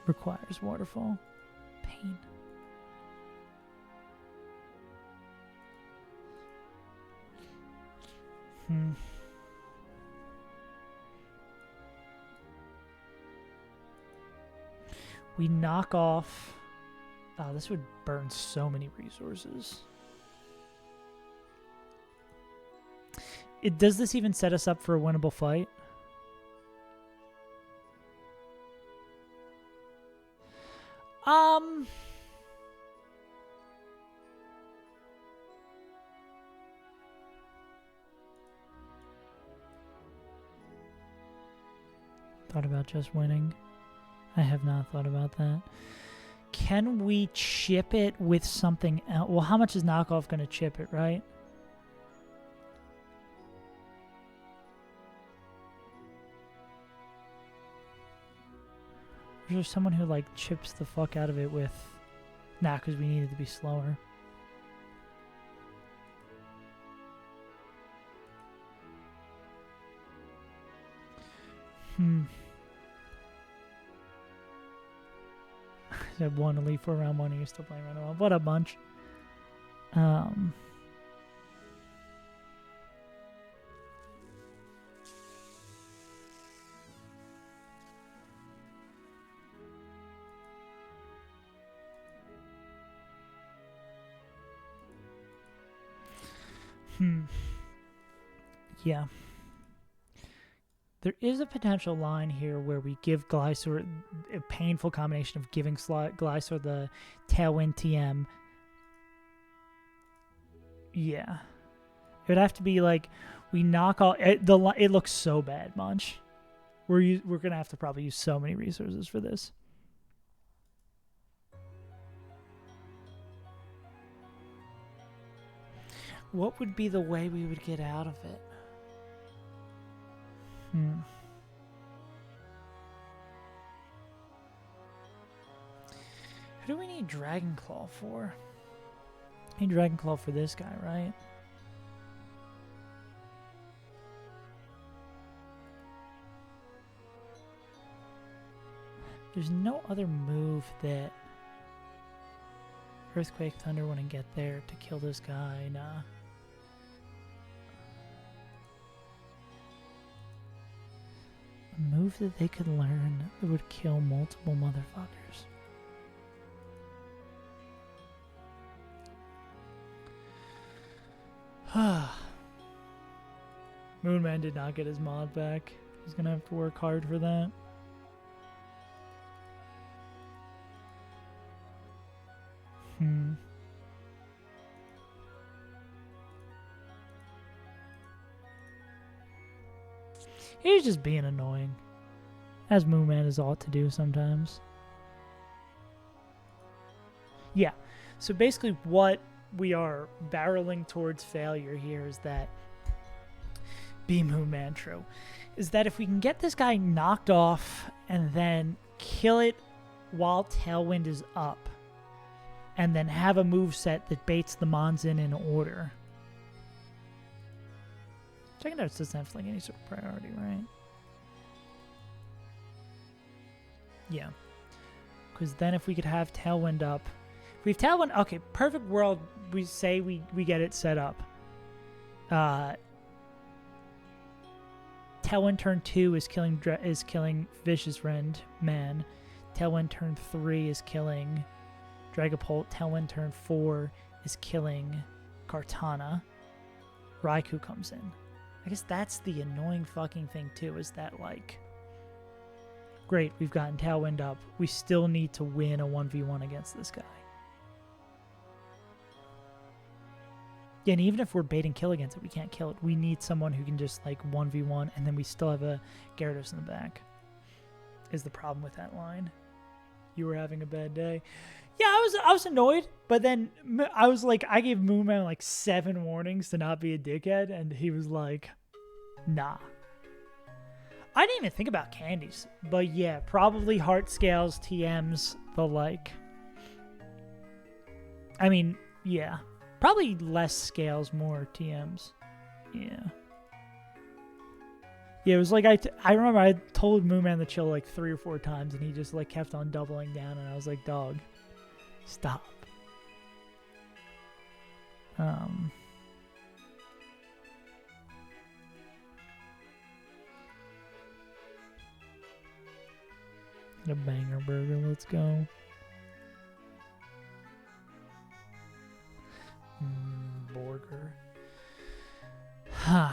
[SPEAKER 1] Requires waterfall. Pain. We knock off... Oh, this would burn so many resources. Does this even set us up for a winnable fight? Thought about just winning. I have not thought about that. Can we chip it with something else? Well, how much is knockoff going to chip it, right? Or is there someone who, like, chips the fuck out of it with... Nah, because we need it to be slower. I said 1 Elite 4 round 1 and you're still playing round 1. What a bunch. Um, yeah. There is a potential line here where we give Glysaur a painful combination of giving Glysaur the Tailwind TM. Yeah. It would have to be like we knock all it looks so bad, Munch. We're going to have to probably use so many resources for this. What would be the way we would get out of it? Who do we need Dragon Claw for? I need Dragon Claw for this guy, right? There's no other move that Earthquake Thunder wouldn't get there to kill this guy, nah. A move that they could learn that would kill multiple motherfuckers. Moonman did not get his mod back. He's gonna have to work hard for that. He's just being annoying, as Moonman is ought to do sometimes. Yeah, so basically what we are barreling towards failure here is that be Moonman true. Is that if we can get this guy knocked off and then kill it while Tailwind is up, and then have a moveset that baits the Mons in order. Checking out doesn't have like any sort of priority, right? Yeah. Because then if we could have Tailwind up, if we have Tailwind, okay, perfect world. We say we get it set up. Tailwind turn 2 is killing Vicious Rend Man. Tailwind turn 3 is killing Dragapult. Tailwind turn 4 is killing Kartana. Raikou comes in. I guess that's the annoying fucking thing too, is that like, great, we've gotten Tailwind up. We still need to win a 1v1 against this guy. Yeah, and even if we're bait and kill against it, we can't kill it. We need someone who can just like 1v1, and then we still have a Gyarados in the back. Is the problem with that line. You were having a bad day. Yeah, I was annoyed, but then I was like, I gave Moonman like 7 warnings to not be a dickhead, and he was like, nah. I didn't even think about candies, but yeah, probably heart scales, TMs, the like. I mean, yeah, probably less scales, more TMs. Yeah. Yeah, it was like I remember I told Moonman to chill like 3 or 4 times, and he just like kept on doubling down, and I was like, dog, stop. A banger burger, let's go. Burger. Huh.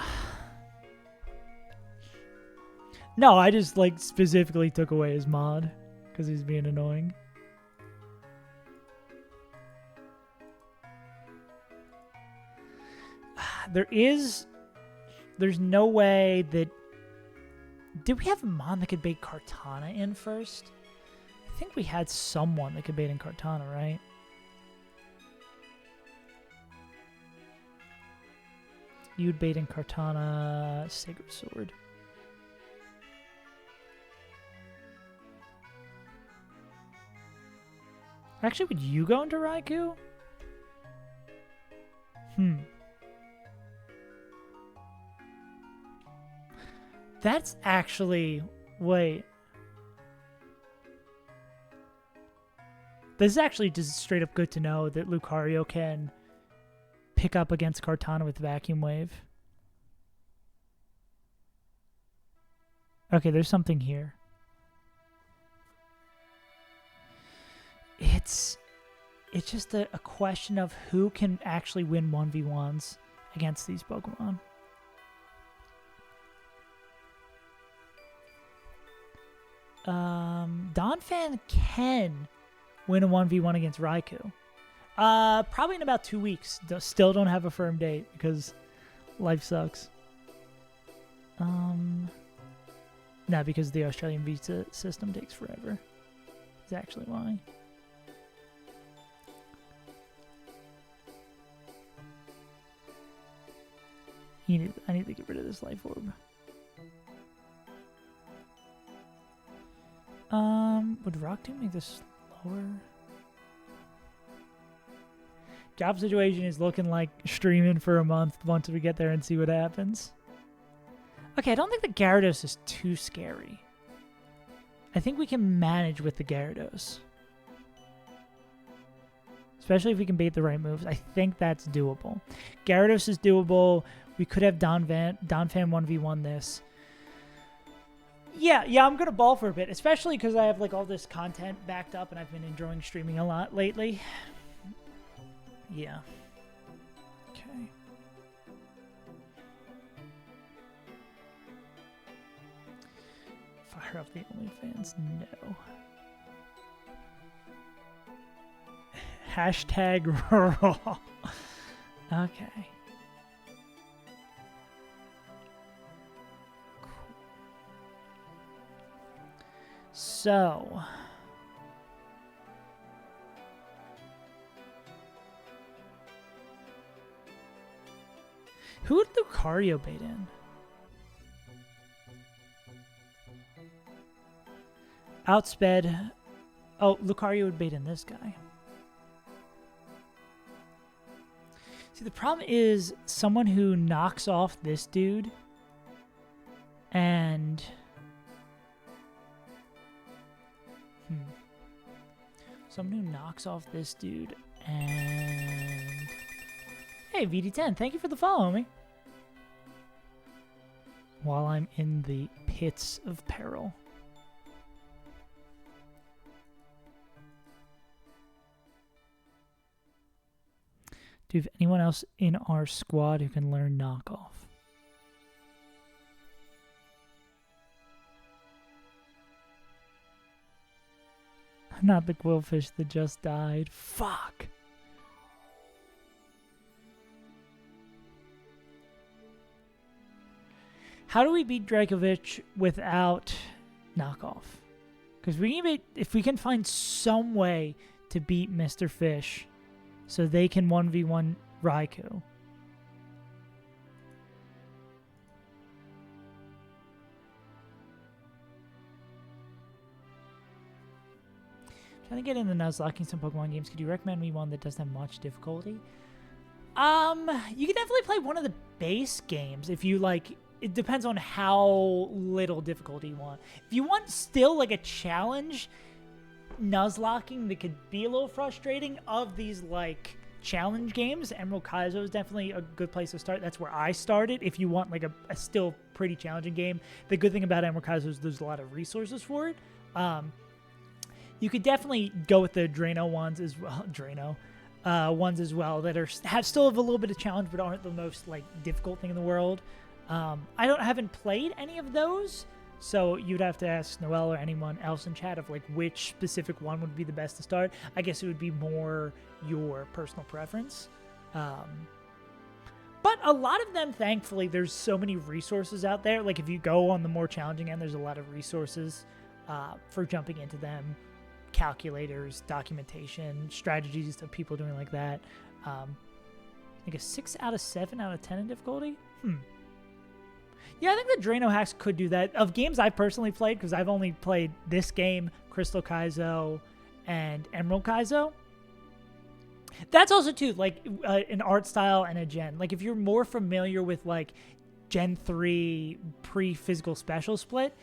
[SPEAKER 1] No, I just like specifically took away his mod because he's being annoying. There's no way that. Did we have a mod that could bait Kartana in first? I think we had someone that could bait in Kartana, right? You'd bait in Kartana, Sacred Sword. Actually, would you go into Raikou? That's actually... Wait. This is actually just straight up good to know that Lucario can pick up against Kartana with Vacuum Wave. Okay, there's something here. It's just a question of who can actually win 1v1s against these Pokemon. Donphan can win a 1v1 against Raikou. Probably in about 2 weeks. Still don't have a firm date because life sucks. No, because the Australian visa system takes forever. Is actually why. I need to get rid of this life orb. Would Rock Tomb make this lower? Job situation is looking like streaming for a month once we get there and see what happens. Okay, I don't think the Gyarados is too scary. I think we can manage with the Gyarados. Especially if we can bait the right moves. I think that's doable. Gyarados is doable. We could have Donphan 1v1 this. Yeah, I'm going to ball for a bit, especially because I have like all this content backed up and I've been enjoying streaming a lot lately. Yeah. Okay. Fire up the OnlyFans? No. Hashtag raw. Okay. So, who would Lucario bait in? Outsped. Oh, Lucario would bait in this guy. See, the problem is someone who knocks off this dude and... Someone who knocks off this dude and... Hey, VD10, thank you for the follow, homie. While I'm in the pits of peril. Do you have anyone else in our squad who can learn knockoff? Not the Quillfish that just died. Fuck. How do we beat Dracovic without knockoff? Because if we can find some way to beat Mr. Fish so they can 1v1 Raikou. Trying to get into Nuzlocking some Pokemon games. Could you recommend me one that doesn't have much difficulty? You can definitely play one of the base games if you like. It depends on how little difficulty you want. If you want still like a challenge, Nuzlocking that could be a little frustrating of these like challenge games, Emerald Kaizo is definitely a good place to start. That's where I started. If you want like a still pretty challenging game, the good thing about Emerald Kaizo is there's a lot of resources for it. You could definitely go with the Drano ones as well. Ones as well that still have a little bit of challenge, but aren't the most like difficult thing in the world. I haven't played any of those, so you'd have to ask Noel or anyone else in chat of like which specific one would be the best to start. I guess it would be more your personal preference. But a lot of them, thankfully, there's so many resources out there. Like if you go on the more challenging end, there's a lot of resources for jumping into them. Calculators, documentation, strategies of people doing like that. Like a 6 out of 7 out of 10 in difficulty? Yeah, I think the Drano hacks could do that. Of games I personally played, because I've only played this game, Crystal Kaizo, and Emerald Kaizo. That's also, too, like, an art style and a gen. Like, if you're more familiar with, like, Gen 3 pre-physical special split,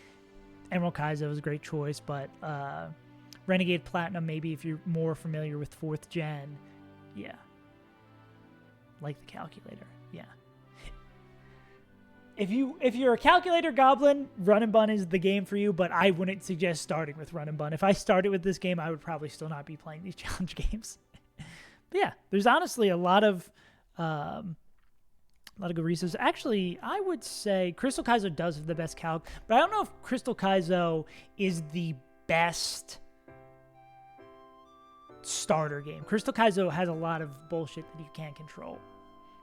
[SPEAKER 1] Emerald Kaizo is a great choice, but Renegade Platinum, maybe if you're more familiar with 4th gen, yeah. like the calculator. Yeah. If you're a calculator goblin, Run and Bun is the game for you, but I wouldn't suggest starting with Run and Bun. If I started with this game, I would probably still not be playing these challenge games. But yeah, there's honestly a lot of good resources. Actually, I would say Crystal Kaizo does have the best calc, but I don't know if Crystal Kaizo is the best starter game. Crystal Kaizo has a lot of bullshit that you can't control,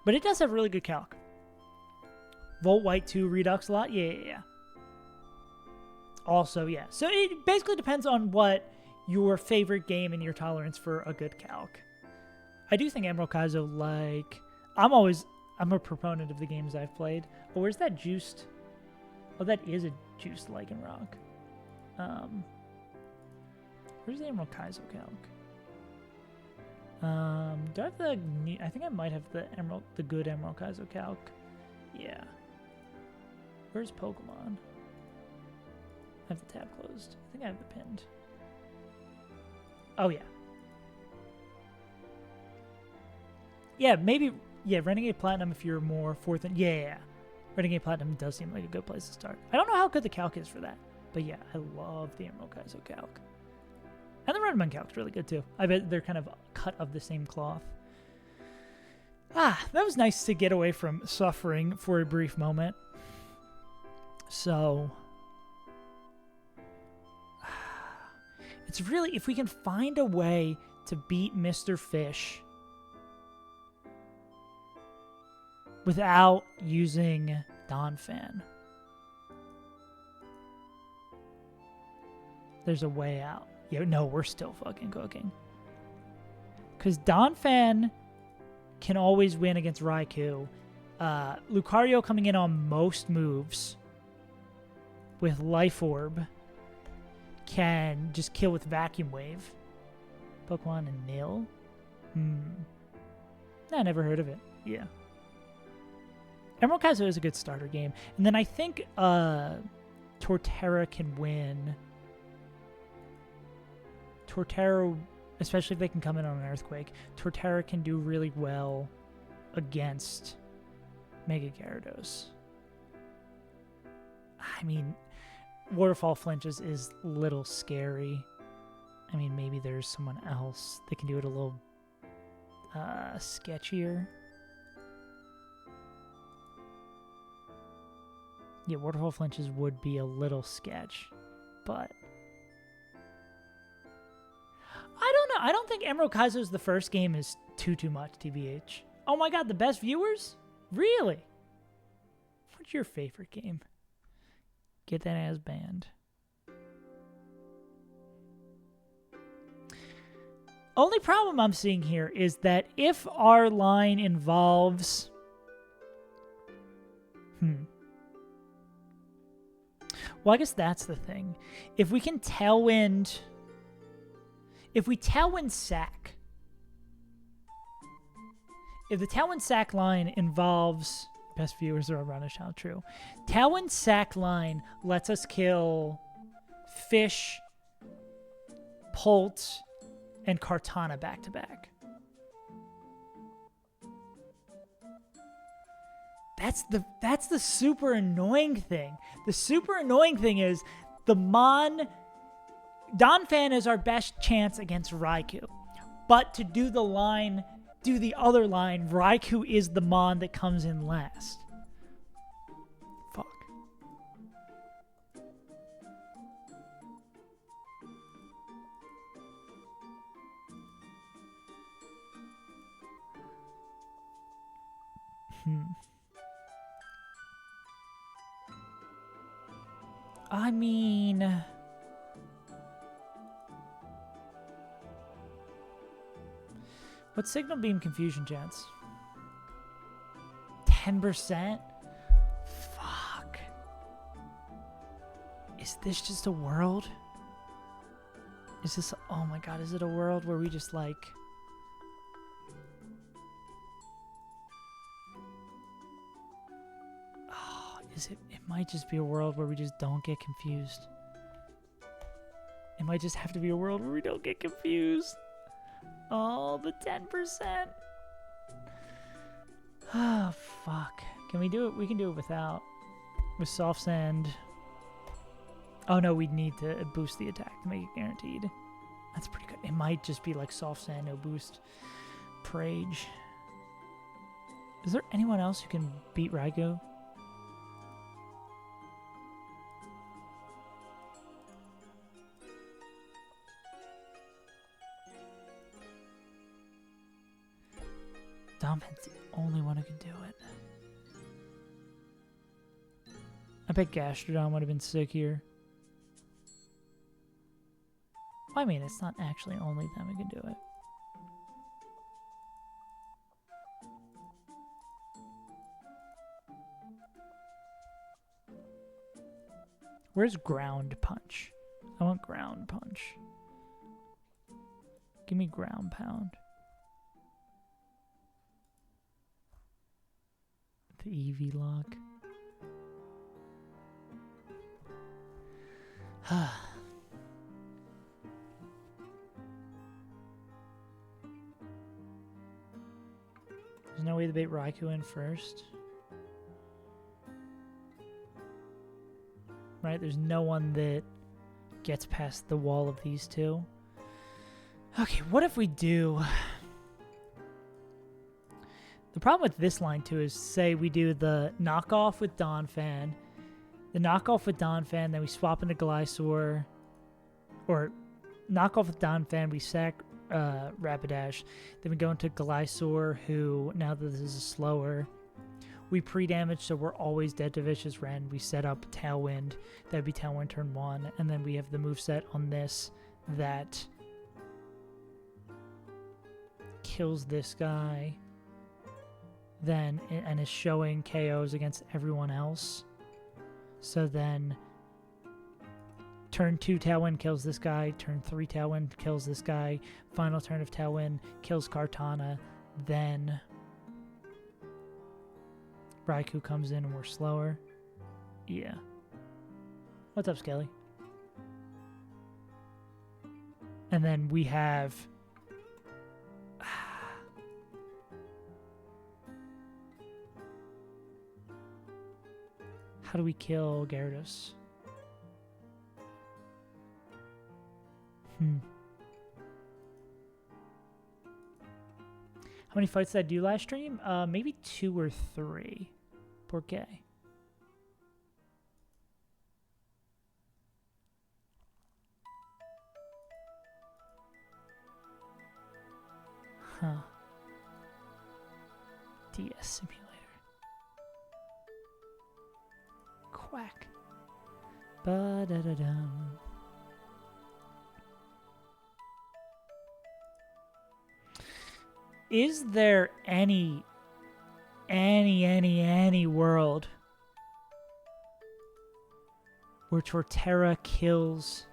[SPEAKER 1] but it does have really good calc. Volt White 2 Redux a lot? Yeah. Also, yeah. So it basically depends on what your favorite game and your tolerance for a good calc. I do think Emerald Kaizo, like... I'm a proponent of the games I've played. Oh, where's that juiced? Oh, that is a juiced Lichen Rock. Where's the Emerald Kaizo calc? Do I have the... I think I might have the good Emerald Kaizo calc. Yeah. Where's Pokemon? I have the tab closed. I think I have the pinned. Oh, yeah. Yeah, maybe... Yeah, Renegade Platinum if you're more fourth and... Yeah. Renegade Platinum does seem like a good place to start. I don't know how good the calc is for that. But yeah, I love the Emerald Kaizo calc. And the Run and Bun calc's really good too. I bet they're kind of cut of the same cloth. That was nice to get away from suffering for a brief moment. So, it's really, if we can find a way to beat Mr. Fish without using Donphan, there's a way out. Yeah, no, we're still fucking cooking. Because Donphan can always win against Raikou. Lucario coming in on most moves with Life Orb can just kill with Vacuum Wave. Pokemon and Nil? I never heard of it. Yeah. Emerald Kaizo is a good starter game. And then I think Torterra can win. Torterra, especially if they can come in on an Earthquake, Torterra can do really well against Mega Gyarados. I mean, Waterfall Flinches is a little scary. I mean, maybe there's someone else that can do it a little sketchier. Yeah, Waterfall Flinches would be a little sketch, but I don't know. I don't think Emerald Kaizo's the first game is too much, TBH. Oh my god, the best viewers? Really? What's your favorite game? Get that ass banned. Only problem I'm seeing here is that if our line involves... Well, I guess that's the thing. If we can Tailwind... If we Tailwind Sack... If the Tailwind Sack line involves... Best viewers are around a child, true. Tailwind Sack line lets us kill Fish, Polt, and Kartana back to back. That's the super annoying thing. The super annoying thing is the Donphan is our best chance against Raikou. But to do the other line, Raikou is the Mon that comes in last. Fuck. I mean... What's Signal Beam Confusion chance? 10%? Fuck. Is this just a world? Is this... Oh my god, is it a world where we just like... Oh, is it... It might just be a world where we just don't get confused. It might just have to be a world where we don't get confused. Oh, the 10%. fuck. Can we do it? We can do it without. With soft sand. Oh no, we'd need to boost the attack to make it guaranteed. That's pretty good. It might just be like soft sand, no boost. Prage. Is there anyone else who can beat Raikou? Donphan's the only one who can do it. I bet Gastrodon would have been sick here. I mean, it's not actually only them who can do it. Where's Ground Punch? I want Ground Punch. Give me Ground Pound. The EV lock. There's no way to bait Raikou in first. Right? There's no one that gets past the wall of these two. Okay, what if we do... The problem with this line, too, is say we do the knockoff with Donphan, the knockoff with Donphan, then we swap into Glysaur, or knockoff with Donphan, we sack Rapidash, then we go into Glysaur, who, now that this is slower, we pre-damage, so we're always dead to Vicious Rend. We set up Tailwind, that would be Tailwind turn 1, and then we have the moveset on this that kills this guy, then, and is showing KOs against everyone else. So then, turn 2 Tailwind kills this guy, turn 3 Tailwind kills this guy, final turn of Tailwind kills Kartana, then Raikou comes in and we're slower. Yeah. What's up, Skelly? And then we have... How do we kill Gyarados? How many fights did I do last stream? Maybe 2 or 3. Por qué? Huh. DS Simulator. Quack. Ba-da-da-dum. Is there any world where Torterra kills...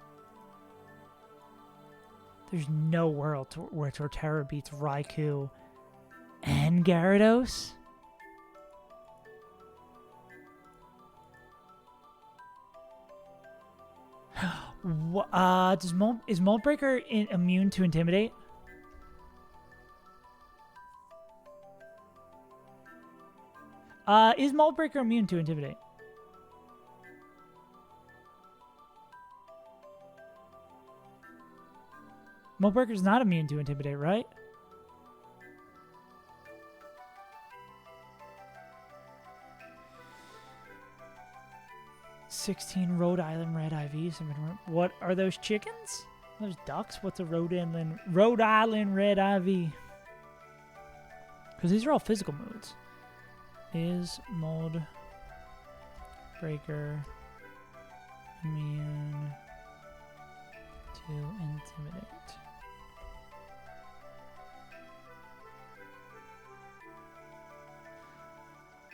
[SPEAKER 1] There's no world where Torterra beats Raikou and Gyarados? Is Moldbreaker immune to Intimidate? Is Moldbreaker immune to Intimidate? Moldbreaker's not immune to Intimidate, right? $16 Rhode Island Red IVs. What are those chickens? Those ducks? What's a Rhode Island Red IV? Because these are all physical moves. Is Mold Breaker immune to Intimidate?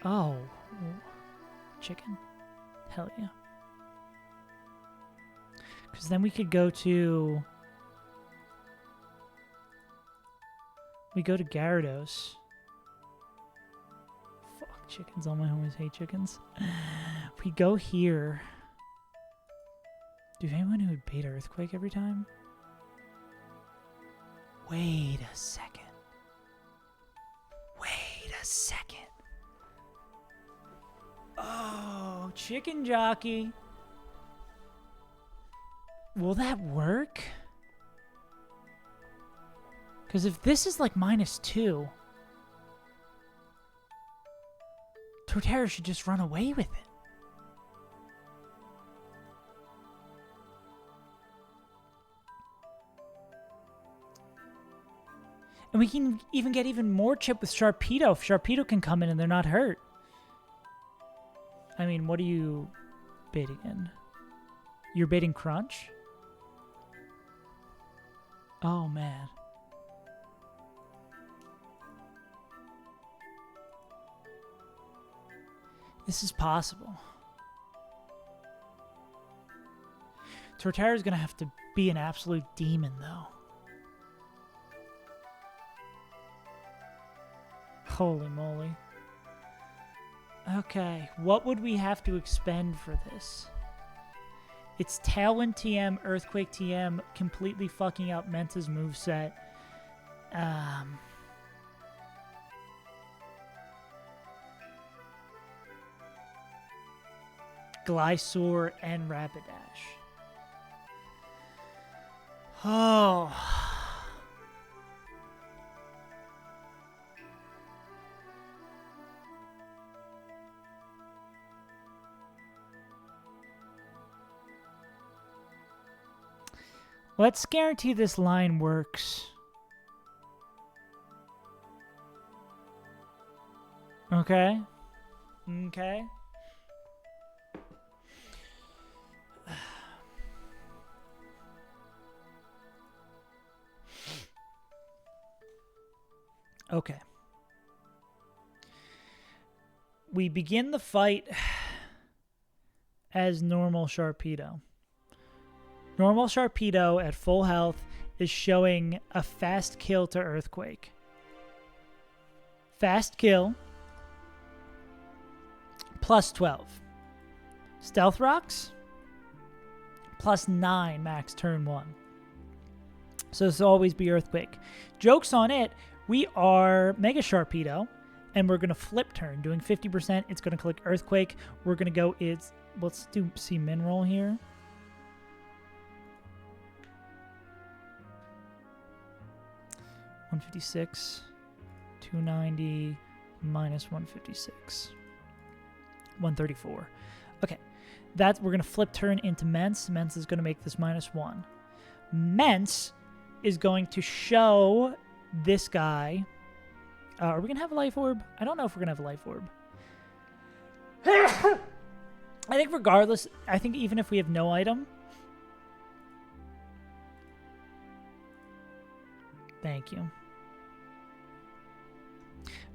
[SPEAKER 1] Oh, chicken? Hell yeah. Because then we could go to... We go to Gyarados. Fuck, chickens. All my homies hate chickens. We go here. Do you have anyone who would beat Earthquake every time? Wait a second. Wait a second. Oh, chicken jockey. Will that work? Because if this is like -2, Torterra should just run away with it. And we can even get even more chip with Sharpedo if Sharpedo can come in and they're not hurt. I mean, what are you baiting in? You're baiting Crunch? Oh, man. This is possible. Torterra's going to have to be an absolute demon, though. Holy moly. Okay, what would we have to expend for this? It's Tailwind TM, Earthquake TM, completely fucking out Menta's moveset. Glysaur and Rapidash. Oh. Let's guarantee this line works. Okay. Okay. Okay. We begin the fight as normal Sharpedo. Normal Sharpedo at full health is showing a fast kill to Earthquake. Fast kill. +12. Stealth Rocks. +9 max turn 1. So this will always be Earthquake. Joke's on it. We are Mega Sharpedo, and we're going to flip turn. Doing 50%, it's going to click Earthquake. We're going to go, let's see Mineral here. $156, $290, -156, $134. Okay, we're gonna flip turn into Mence. Mence is gonna make this -1. Mence is going to show this guy. Are we gonna have a Life Orb? I don't know if we're gonna have a Life Orb. I think regardless, I think even if we have no item. Thank you.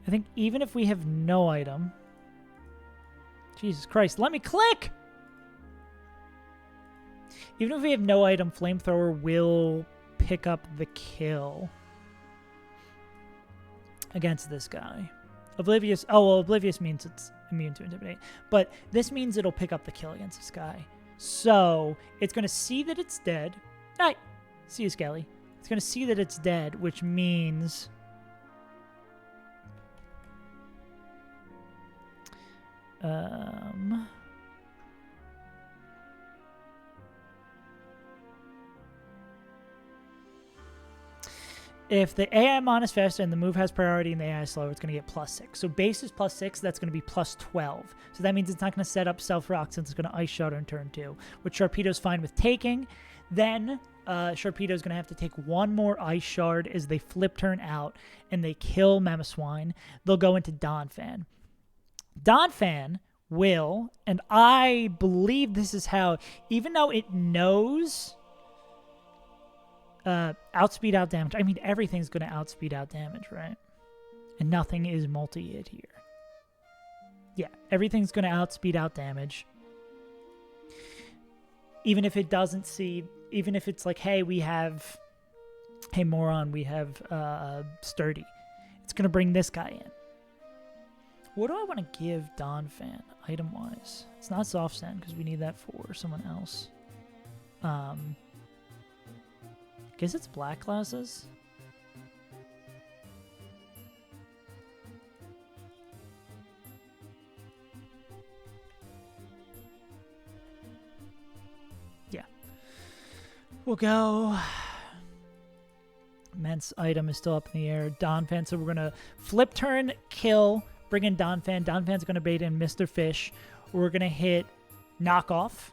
[SPEAKER 1] I think even if we have no item... Jesus Christ, let me click! Even if we have no item, Flamethrower will pick up the kill against this guy. Oblivious... Oh, well, Oblivious means it's immune to Intimidate. But this means it'll pick up the kill against this guy. So, it's going to see that it's dead. Alright, see you, Skelly. It's going to see that it's dead, which means... if the AI mon is faster and the move has priority and the AI is slower, it's going to get +6. So base is +6, that's going to be +12. So that means it's not going to set up Stealth Rock since it's going to Ice Shot on turn 2, which Sharpedo's fine with taking. Then Sharpedo's going to have to take one more Ice Shard as they flip turn out and they kill Mamoswine. They'll go into Donphan. Donphan will, and I believe this is how, even though it knows outspeed out damage, I mean, everything's going to outspeed out damage, right? And nothing is multi-hit here. Yeah, everything's going to outspeed out damage. Even if it doesn't see, even if it's like, hey, we have, hey, Moron, we have Sturdy. It's going to bring this guy in. What do I want to give Donphan, item-wise? It's not Soft Sand, because we need that for someone else. Guess it's Black Glasses? We'll go. Immense item is still up in the air. Donphan, so we're going to flip turn, kill, bring in Donphan. Donphan's going to bait in Mr. Fish. We're going to hit knockoff.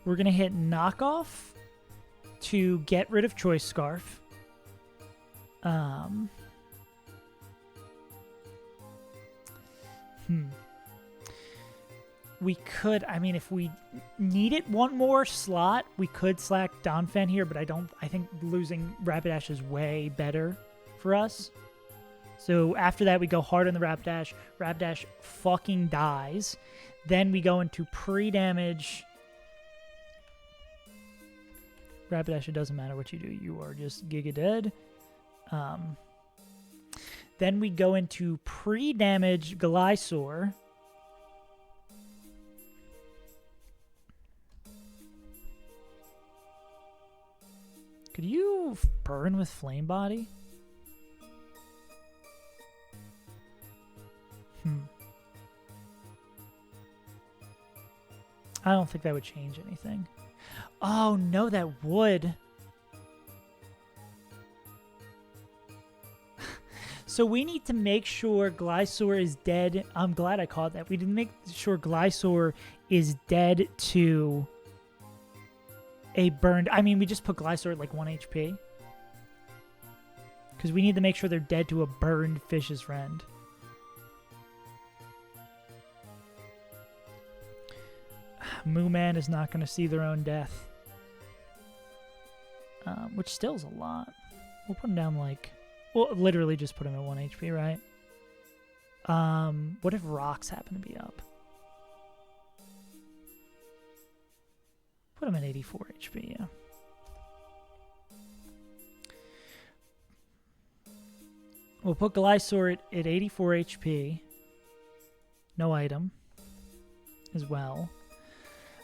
[SPEAKER 1] We're going to hit knockoff to get rid of Choice Scarf. We could, I mean, if we needed one more slot, we could slack Donphan here, but I think losing Rapidash is way better for us. So after that, we go hard on the Rapidash. Rapidash fucking dies. Then we go into pre-damage. Rapidash, it doesn't matter what you do. You are just giga dead. Then we go into pre-damage Glysaur. Could you burn with Flame Body? I don't think that would change anything. Oh, no, that would. So we need to make sure Glysaur is dead. I'm glad I caught that. We need to make sure Glysaur is dead to a burned... I mean, we just put Glysaur at like 1 HP. Because we need to make sure they're dead to a burned Fish's Friend. Mooman is not going to see their own death. Which still is a lot. We'll put him down like... Well, literally just put him at 1 HP, right? What if rocks happen to be up? Put him at 84 HP, yeah. We'll put Glysaur at 84 HP. No item as well.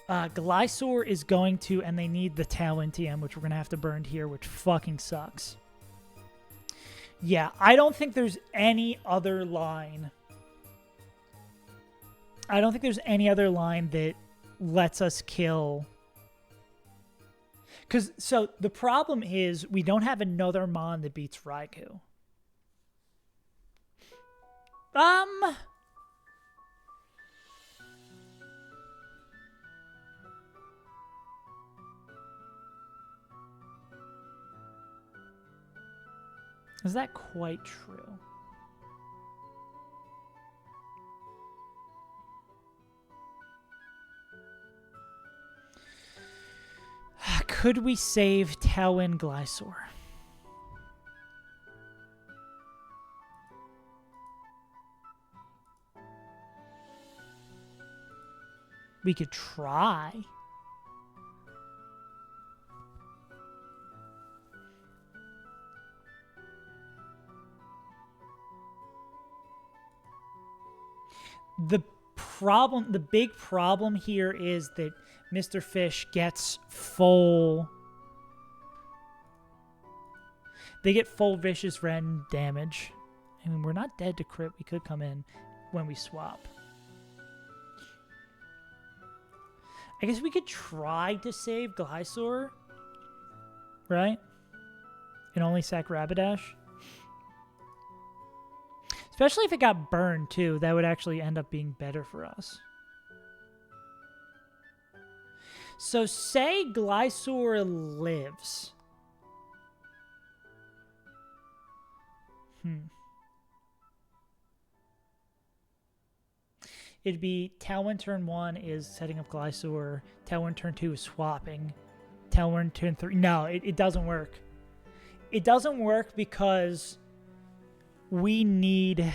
[SPEAKER 1] Glysaur is going to, and they need the Tailwind TM, which we're going to have to burn here, which fucking sucks. Yeah, I don't think there's any other line. I don't think there's any other line that lets us kill. So the problem is we don't have another Mon that beats Raikou. Is that quite true? Could we save Tailwind Glysaur? We could try. The big problem here is that Mr. Fish gets full... They get full Vicious Rend damage. I mean, we're not dead to crit. We could come in when we swap. I guess we could try to save Glysaur. Right? And only sack Rapidash. Especially if it got burned, too. That would actually end up being better for us. So, say Glysaur lives. It'd be Tailwind turn 1 is setting up Glysaur. Tailwind turn 2 is swapping. Tailwind turn 3... No, it doesn't work. It doesn't work because... we need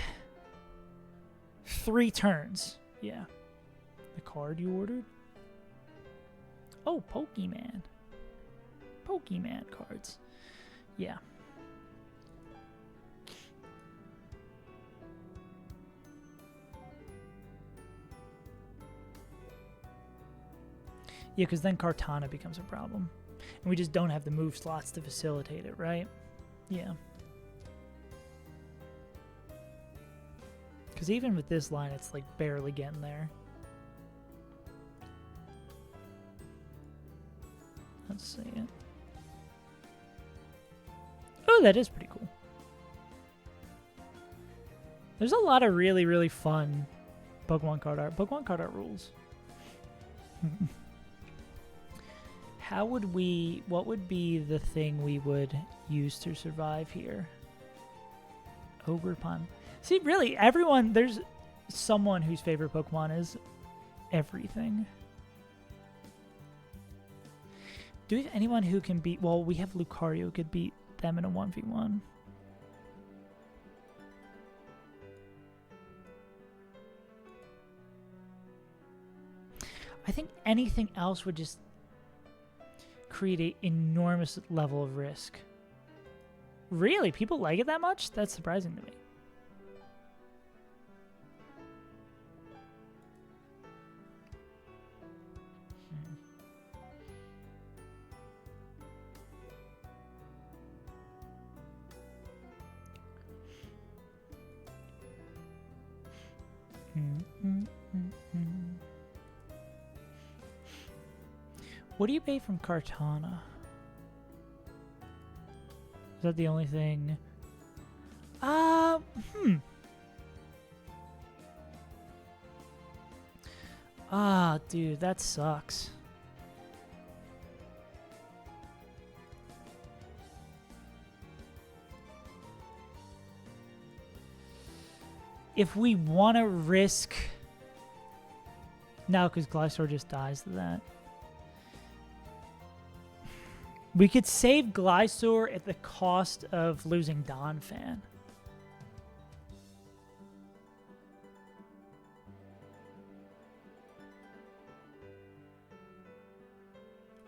[SPEAKER 1] 3 turns. Yeah. The card you ordered? Oh, Pokemon. Pokemon cards. Yeah. Yeah, because then Kartana becomes a problem. And we just don't have the move slots to facilitate it, right? Yeah. Because even with this line, it's like barely getting there. Let's see it. Oh, that is pretty cool. There's a lot of really, really fun Pokemon card art. Pokemon card art rules. How would we... What would be the thing we would use to survive here? Ogre Pun. See, really, everyone... There's someone whose favorite Pokemon is everything. Do we have anyone who can beat... Well, we have Lucario who could beat them in a 1v1. I think anything else would just create an enormous level of risk. Really? People like it that much? That's surprising to me. What do you pay from Kartana? Is that the only thing? Dude, that sucks. If we want to risk... No, because Glysaur just dies to that. We could save Glysaur at the cost of losing Donphan.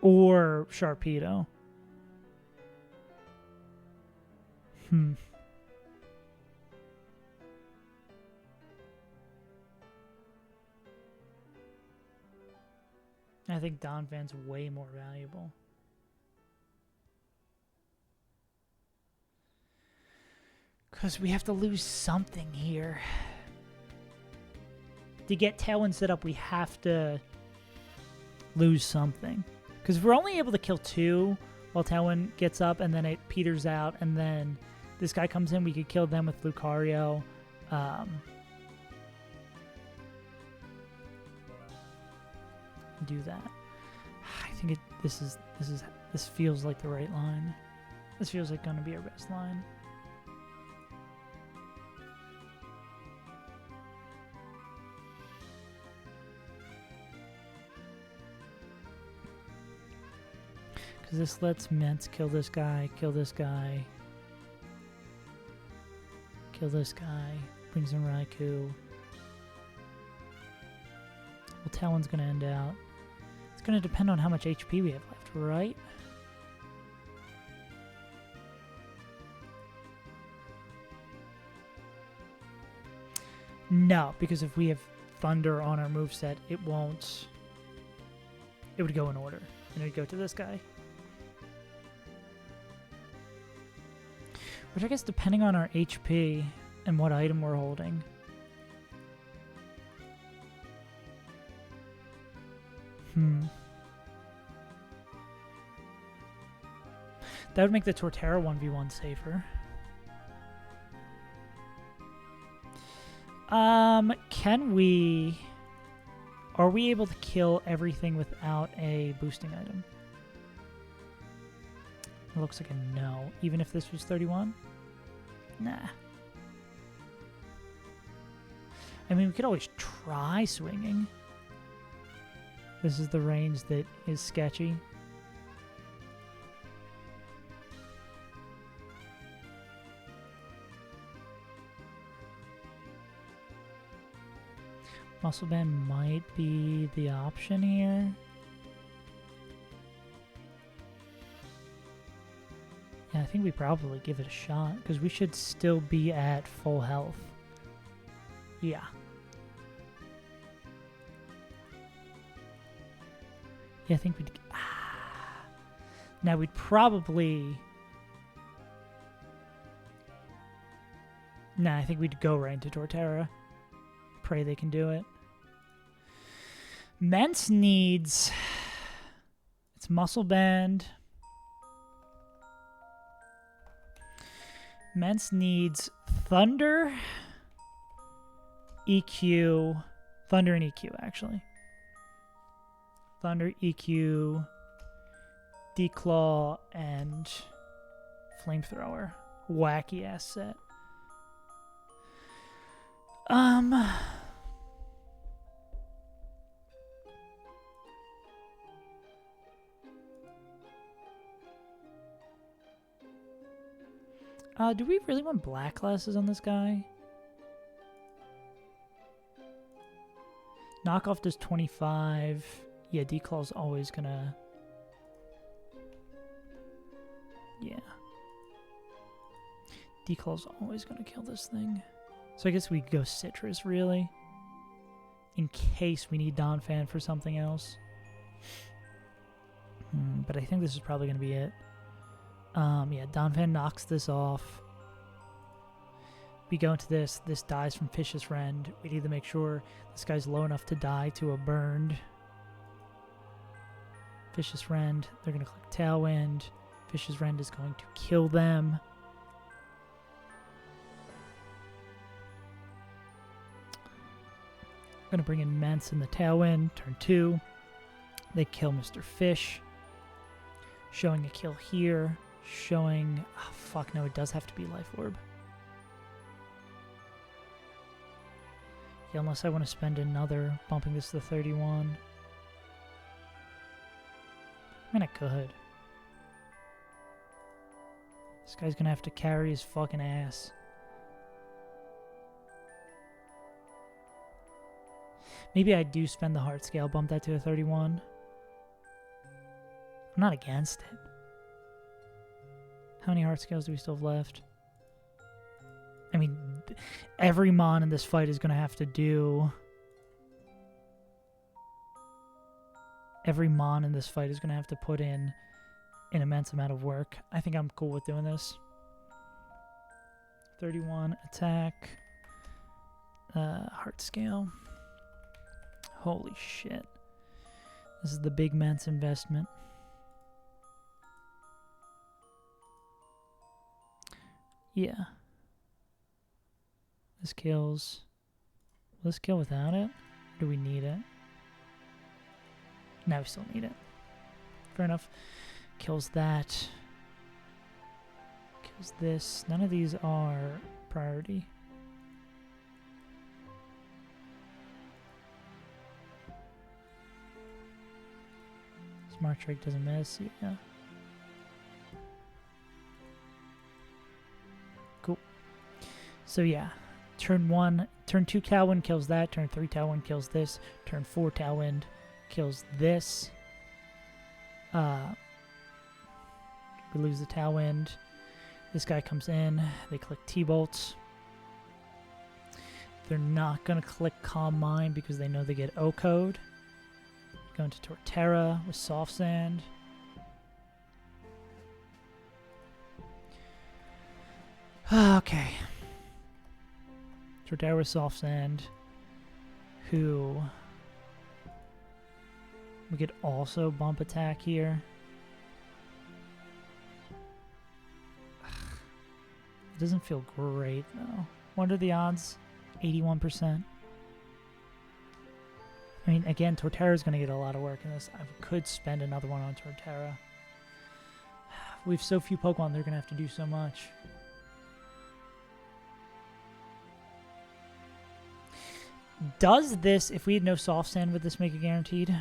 [SPEAKER 1] Or Sharpedo. I think Donphan's way more valuable. Because we have to lose something here. To get Tailwind set up, we have to lose something. Because if we're only able to kill 2 while Tailwind gets up and then it peters out and then this guy comes in, we could kill them with Lucario. Do that. I think this feels like the right line. This feels like going to be our best line. Because this lets Ments kill this guy, kill this guy, kill this guy, brings in Raikou. Well, Talon's going to end out. It's going to depend on how much HP we have left, right? No, because if we have Thunder on our moveset, it won't... It would go in order. And it would go to this guy. Which I guess depending on our HP and what item we're holding. That would make the Torterra 1v1 safer. Can we... Are we able to kill everything without a boosting item? It looks like a no. Even if this was 31? Nah. I mean, we could always try swinging. This is the range that is sketchy. Muscle Band might be the option here. Yeah, I think we probably give it a shot because we should still be at full health. Yeah. Yeah, I think we'd... Now we'd probably... Nah, I think we'd go right into Torterra. Pray they can do it. Ments needs... It's Muscle Band. Mence needs Thunder, EQ, Thunder and EQ actually. Thunder, EQ, Declaw, and Flamethrower. Wacky ass set. Do we really want black glasses on this guy? Knockoff does 25. Yeah, Declaw's always gonna... Yeah. Declaw's always gonna kill this thing. So I guess we go Citrus, really. In case we need Donphan for something else. But I think this is probably gonna be it. Yeah, Donphan knocks this off. We go into this. This dies from Vicious Rend. We need to make sure this guy's low enough to die to a burned. Vicious Rend. They're going to click Tailwind. Vicious Rend is going to kill them. I'm going to bring in Mence in the Tailwind. Turn 2. They kill Mr. Fish. Showing a kill here. Showing... Oh, fuck no, it does have to be Life Orb. Yeah, unless I want to spend another bumping this to 31. I mean, I could. This guy's gonna have to carry his fucking ass. Maybe I do spend the heart scale, bump that to a 31. I'm not against it. How many heart scales do we still have left? I mean, every Mon in this fight is going to have to do... Every Mon in this fight is going to have to put in an immense amount of work. I think I'm cool with doing this. 31 attack. Heart scale. Holy shit. This is the big Mence investment. Yeah. This kills. Will this kill without it? Or do we need it? No, we still need it. Fair enough. Kills that. Kills this. None of these are priority. Smart Strike doesn't miss. Yeah. Cool. So yeah. Turn 2 Tailwind kills that. Turn 3 Tailwind kills this. Turn 4 Tailwind kills this. We lose the Tailwind. This guy comes in. They click T-Bolts. They're not going to click Calm Mind because they know they get O-Code. Go into Torterra with Soft Sand. Okay. Torterra with Soft Sand, who we could also bump attack here. It doesn't feel great though. What are the odds? 81%. I mean, again, Torterra is going to get a lot of work in this. I could spend another one on Torterra. We have so few Pokemon, they're going to have to do so much. Does this, if we had no Soft Sand, would this make it guaranteed?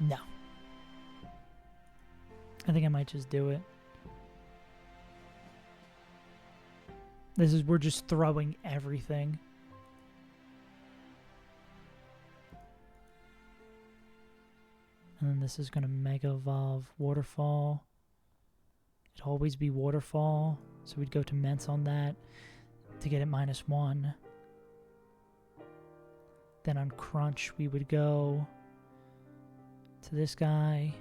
[SPEAKER 1] No. I think I might just do it. We're just throwing everything. And then this is going to Mega Evolve Waterfall. It'd always be Waterfall. So we'd go to Mence on that to get it -1. Then on Crunch, we would go to this guy.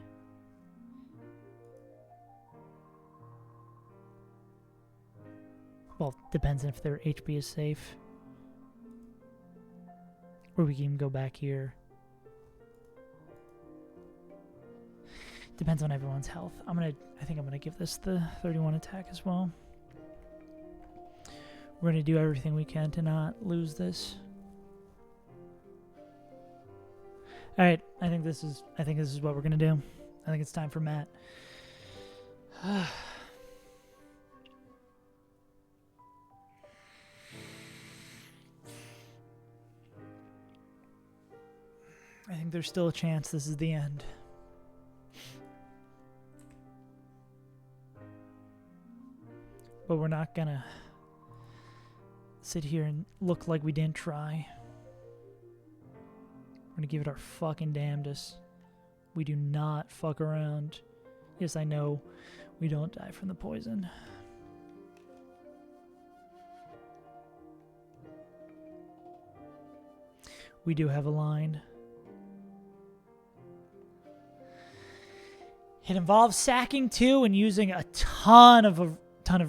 [SPEAKER 1] Well, depends if their HP is safe. Or we can even go back here. Depends on everyone's health. I think I'm gonna give this the 31 attack as well. We're gonna do everything we can to not lose this. All right, I think this is what we're gonna do. I think it's time for Matt. I think there's still a chance this is the end. But we're not gonna sit here and look like we didn't try. We're gonna give it our fucking damnedest. We do not fuck around. Yes, I know we don't die from the poison. We do have a line. It involves sacking too and using a ton of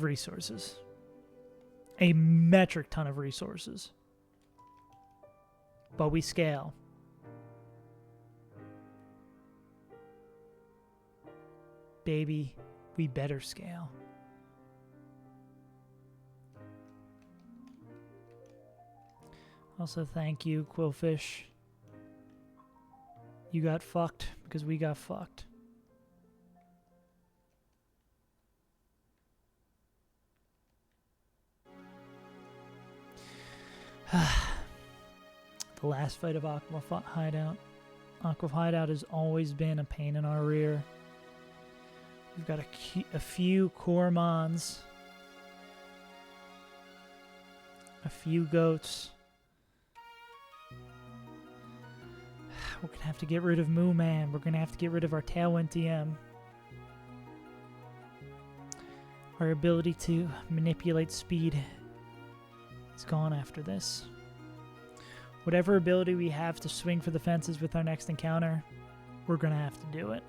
[SPEAKER 1] resources. A metric ton of resources. But we scale. Baby, we better scale. Also, thank you, Quillfish. You got fucked because we got fucked. The last fight of AQUA Hideout. AQUA Hideout has always been a pain in our rear. We've got a few core mons. A few goats. We're going to have to get rid of Moo Man. We're going to have to get rid of our Tailwind TM. Our ability to manipulate speed is gone after this. Whatever ability we have to swing for the fences with our next encounter, we're going to have to do it.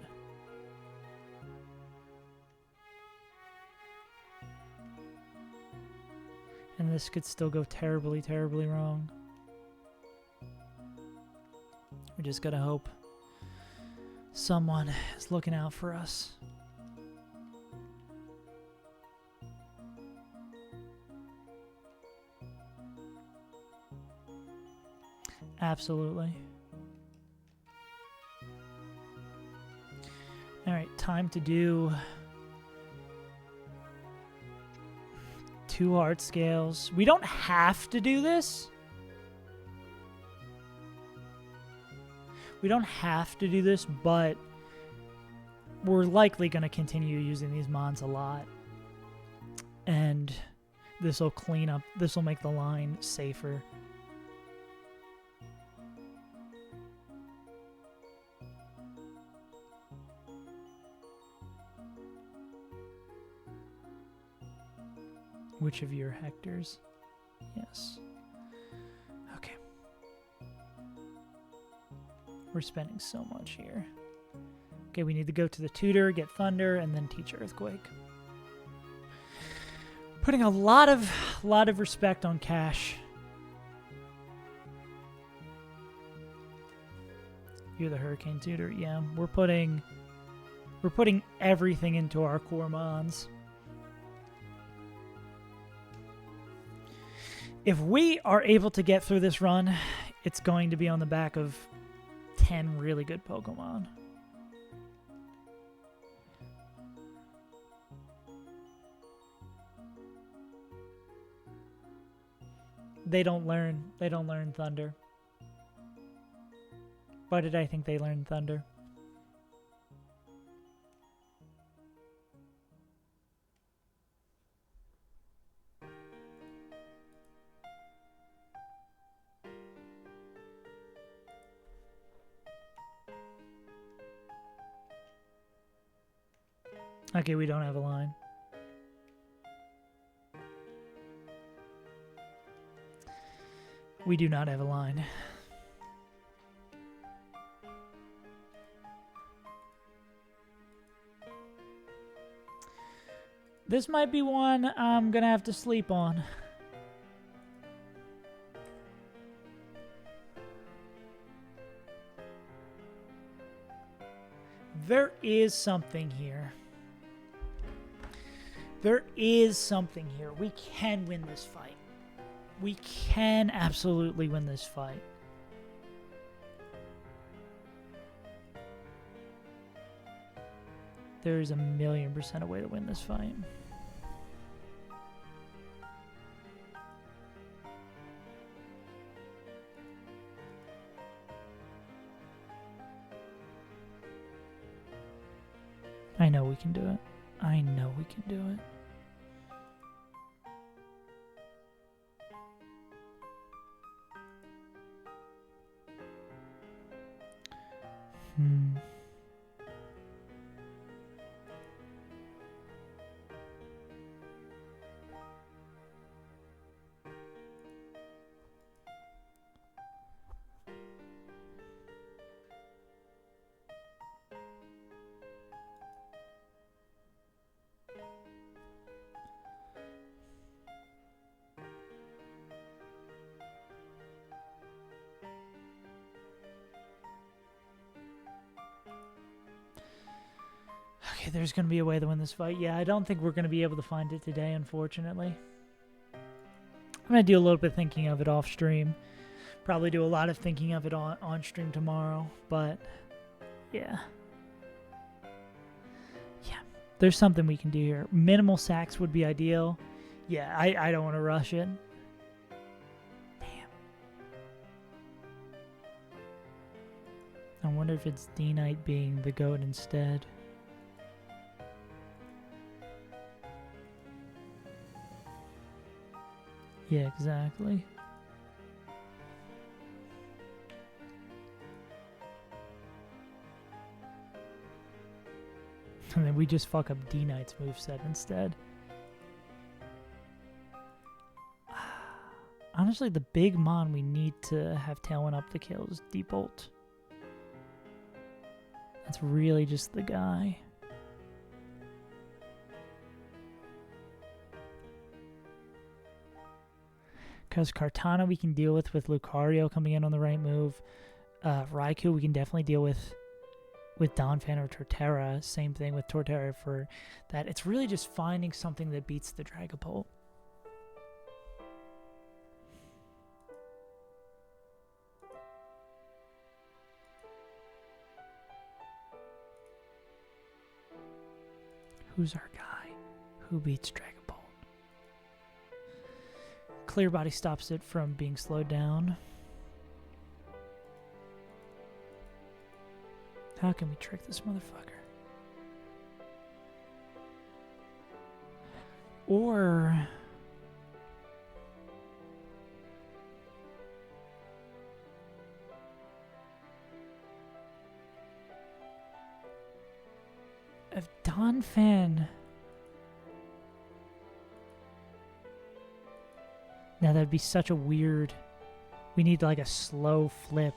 [SPEAKER 1] And this could still go terribly, terribly wrong. We just gotta hope someone is looking out for us. Absolutely. All right, time to do 2 heart scales. We don't have to do this. We don't have to do this, but we're likely going to continue using these mons a lot. And this will clean up, this will make the line safer. Which of your Hectors? Yes. Okay. We're spending so much here. Okay, we need to go to the tutor, get Thunder, and then teach Earthquake. Putting a lot of respect on Cash. You're the Hurricane tutor. Yeah, we're putting everything into our core mons. If we are able to get through this run, it's going to be on the back of 10 really good Pokemon. They don't learn Thunder. Why did I think they learned Thunder? Okay, we don't have a line. We do not have a line. This might be one I'm gonna have to sleep on. There is something here. There is something here. We can win this fight. We can absolutely win this fight. There's a 1,000,000% a way to win this fight. I know we can do it. I know we can do it. Okay, there's going to be a way to win this fight. Yeah, I don't think we're going to be able to find it today, unfortunately. I'm going to do a little bit of thinking of it off stream. Probably do a lot of thinking of it on stream tomorrow, but yeah. Yeah, there's something we can do here. Minimal sacks would be ideal. Yeah, I don't want to rush it. Damn. I wonder if it's D-Knight being the GOAT instead. Yeah, exactly. And then we just fuck up D-Knight's moveset instead. Honestly, the big mon we need to have Tailwind up the kill is D-Bolt. That's really just the guy. Because Kartana we can deal with Lucario coming in on the right move. Raikou we can definitely deal with Donphan or Torterra. Same thing with Torterra for that. It's really just finding something that beats the Dragapult. Who's our guy? Who beats Dragapult? Clear Body stops it from being slowed down. How can we trick this motherfucker? Or if Donphan. Now that'd be such a weird. We need like a slow flip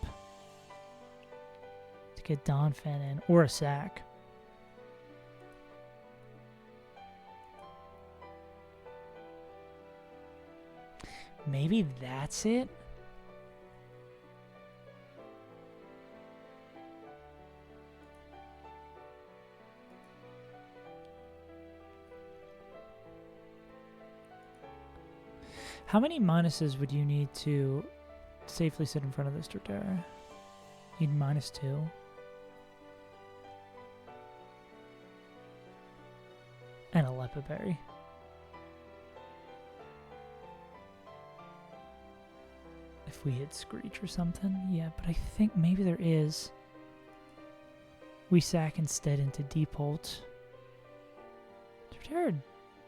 [SPEAKER 1] to get Donphan in, or a sack. Maybe that's it. How many minuses would you need to safely sit in front of this Torterra? You'd -2. And a Lepa Berry. If we hit Screech or something, yeah, but I think maybe there is. We sack instead into D-Bolt. Torterra.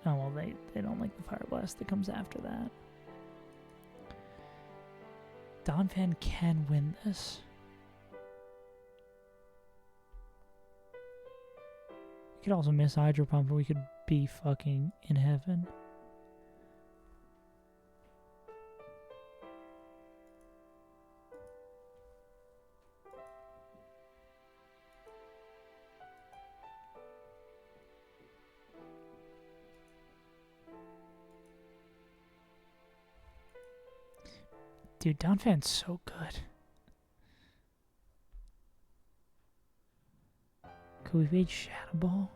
[SPEAKER 1] Oh, well, they don't like the Fire Blast that comes after that. Donphan can win this. We could also miss Hydro Pump, and we could be fucking in heaven. Dude, Donphan's so good. Could we beat Shadow Ball?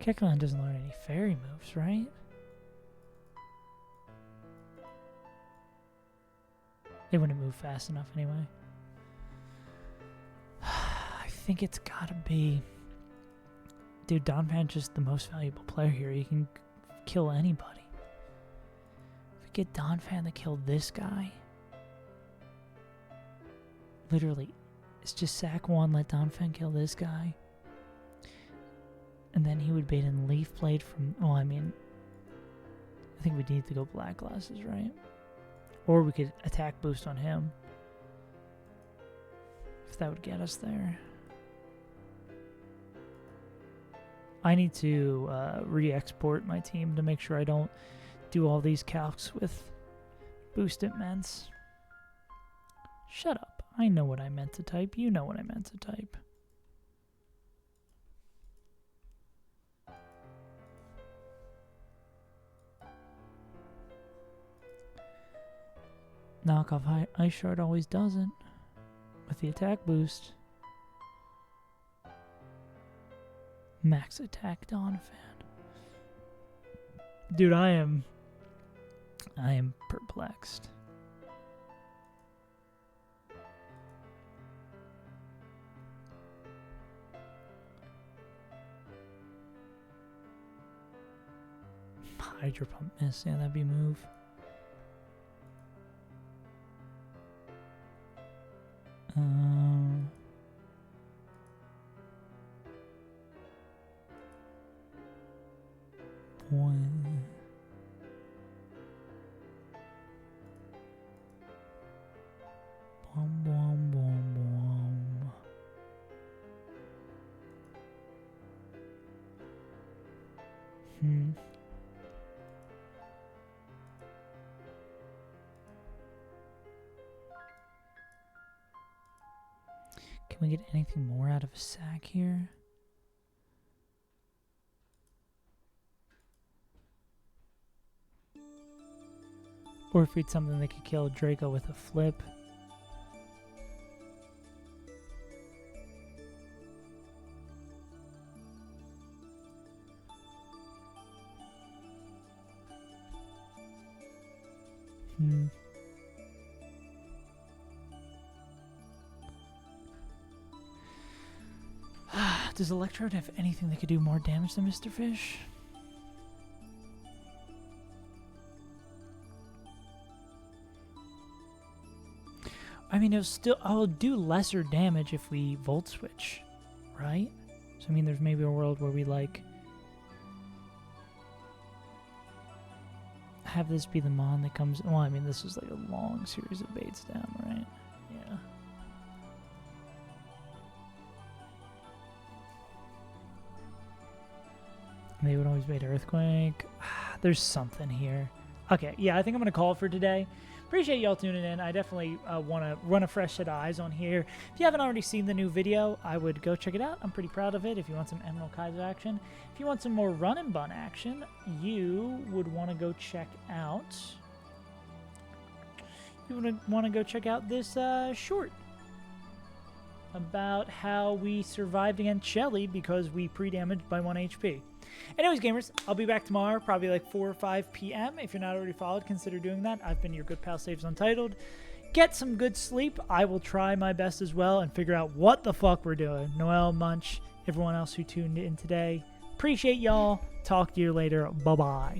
[SPEAKER 1] Kecleon doesn't learn any fairy moves, right? They wouldn't move fast enough anyway. I think it's gotta be... Dude, Donphan's just the most valuable player here. He can kill anybody. If we get Donphan to kill this guy... Literally, it's just sack 1, let Donphan kill this guy. And then he would bait in Leaf Blade from... Well, I mean... I think we need to go Black Glasses, right? Or we could attack boost on him. If that would get us there. I need to re-export my team to make sure I don't do all these calcs with boost immense. Shut up. I know what I meant to type. You know what I meant to type. Knockoff Ice Shard always doesn't. With the attack boost. Max attack Donphan. Dude, I am perplexed. Hydro Pump miss, yeah, that'd be a move. One. Boom, boom, boom, boom. Can we get anything more out of a sack here? Or if it's something that could kill Draco with a flip. Does Electrode have anything that could do more damage than Mr. Fish? I mean, I'll do lesser damage if we Volt Switch, right? So, I mean, there's maybe a world where we, like, have this be the Mon that comes... Well, I mean, this is, like, a long series of baits down, right? Yeah. They would always bait Earthquake. There's something here. Okay, yeah, I think I'm going to call it for today. Appreciate y'all tuning in. I definitely want to run a fresh set of eyes on here. If you haven't already seen the new video, I would go check it out. I'm pretty proud of it. If you want some Emerald Kaiser action. If you want some more Run and Bun action, you would want to go check out... You would want to go check out this short about how we survived against Shelly because we pre-damaged by 1 HP. Anyways, gamers, I'll be back tomorrow, probably like 4 or 5 p.m. If you're not already followed, consider doing that. I've been your good pal, Saves Untitled. Get some good sleep. I will try my best as well and figure out what the fuck we're doing. Noel, Munch, everyone else who tuned in today. Appreciate y'all. Talk to you later. Bye-bye.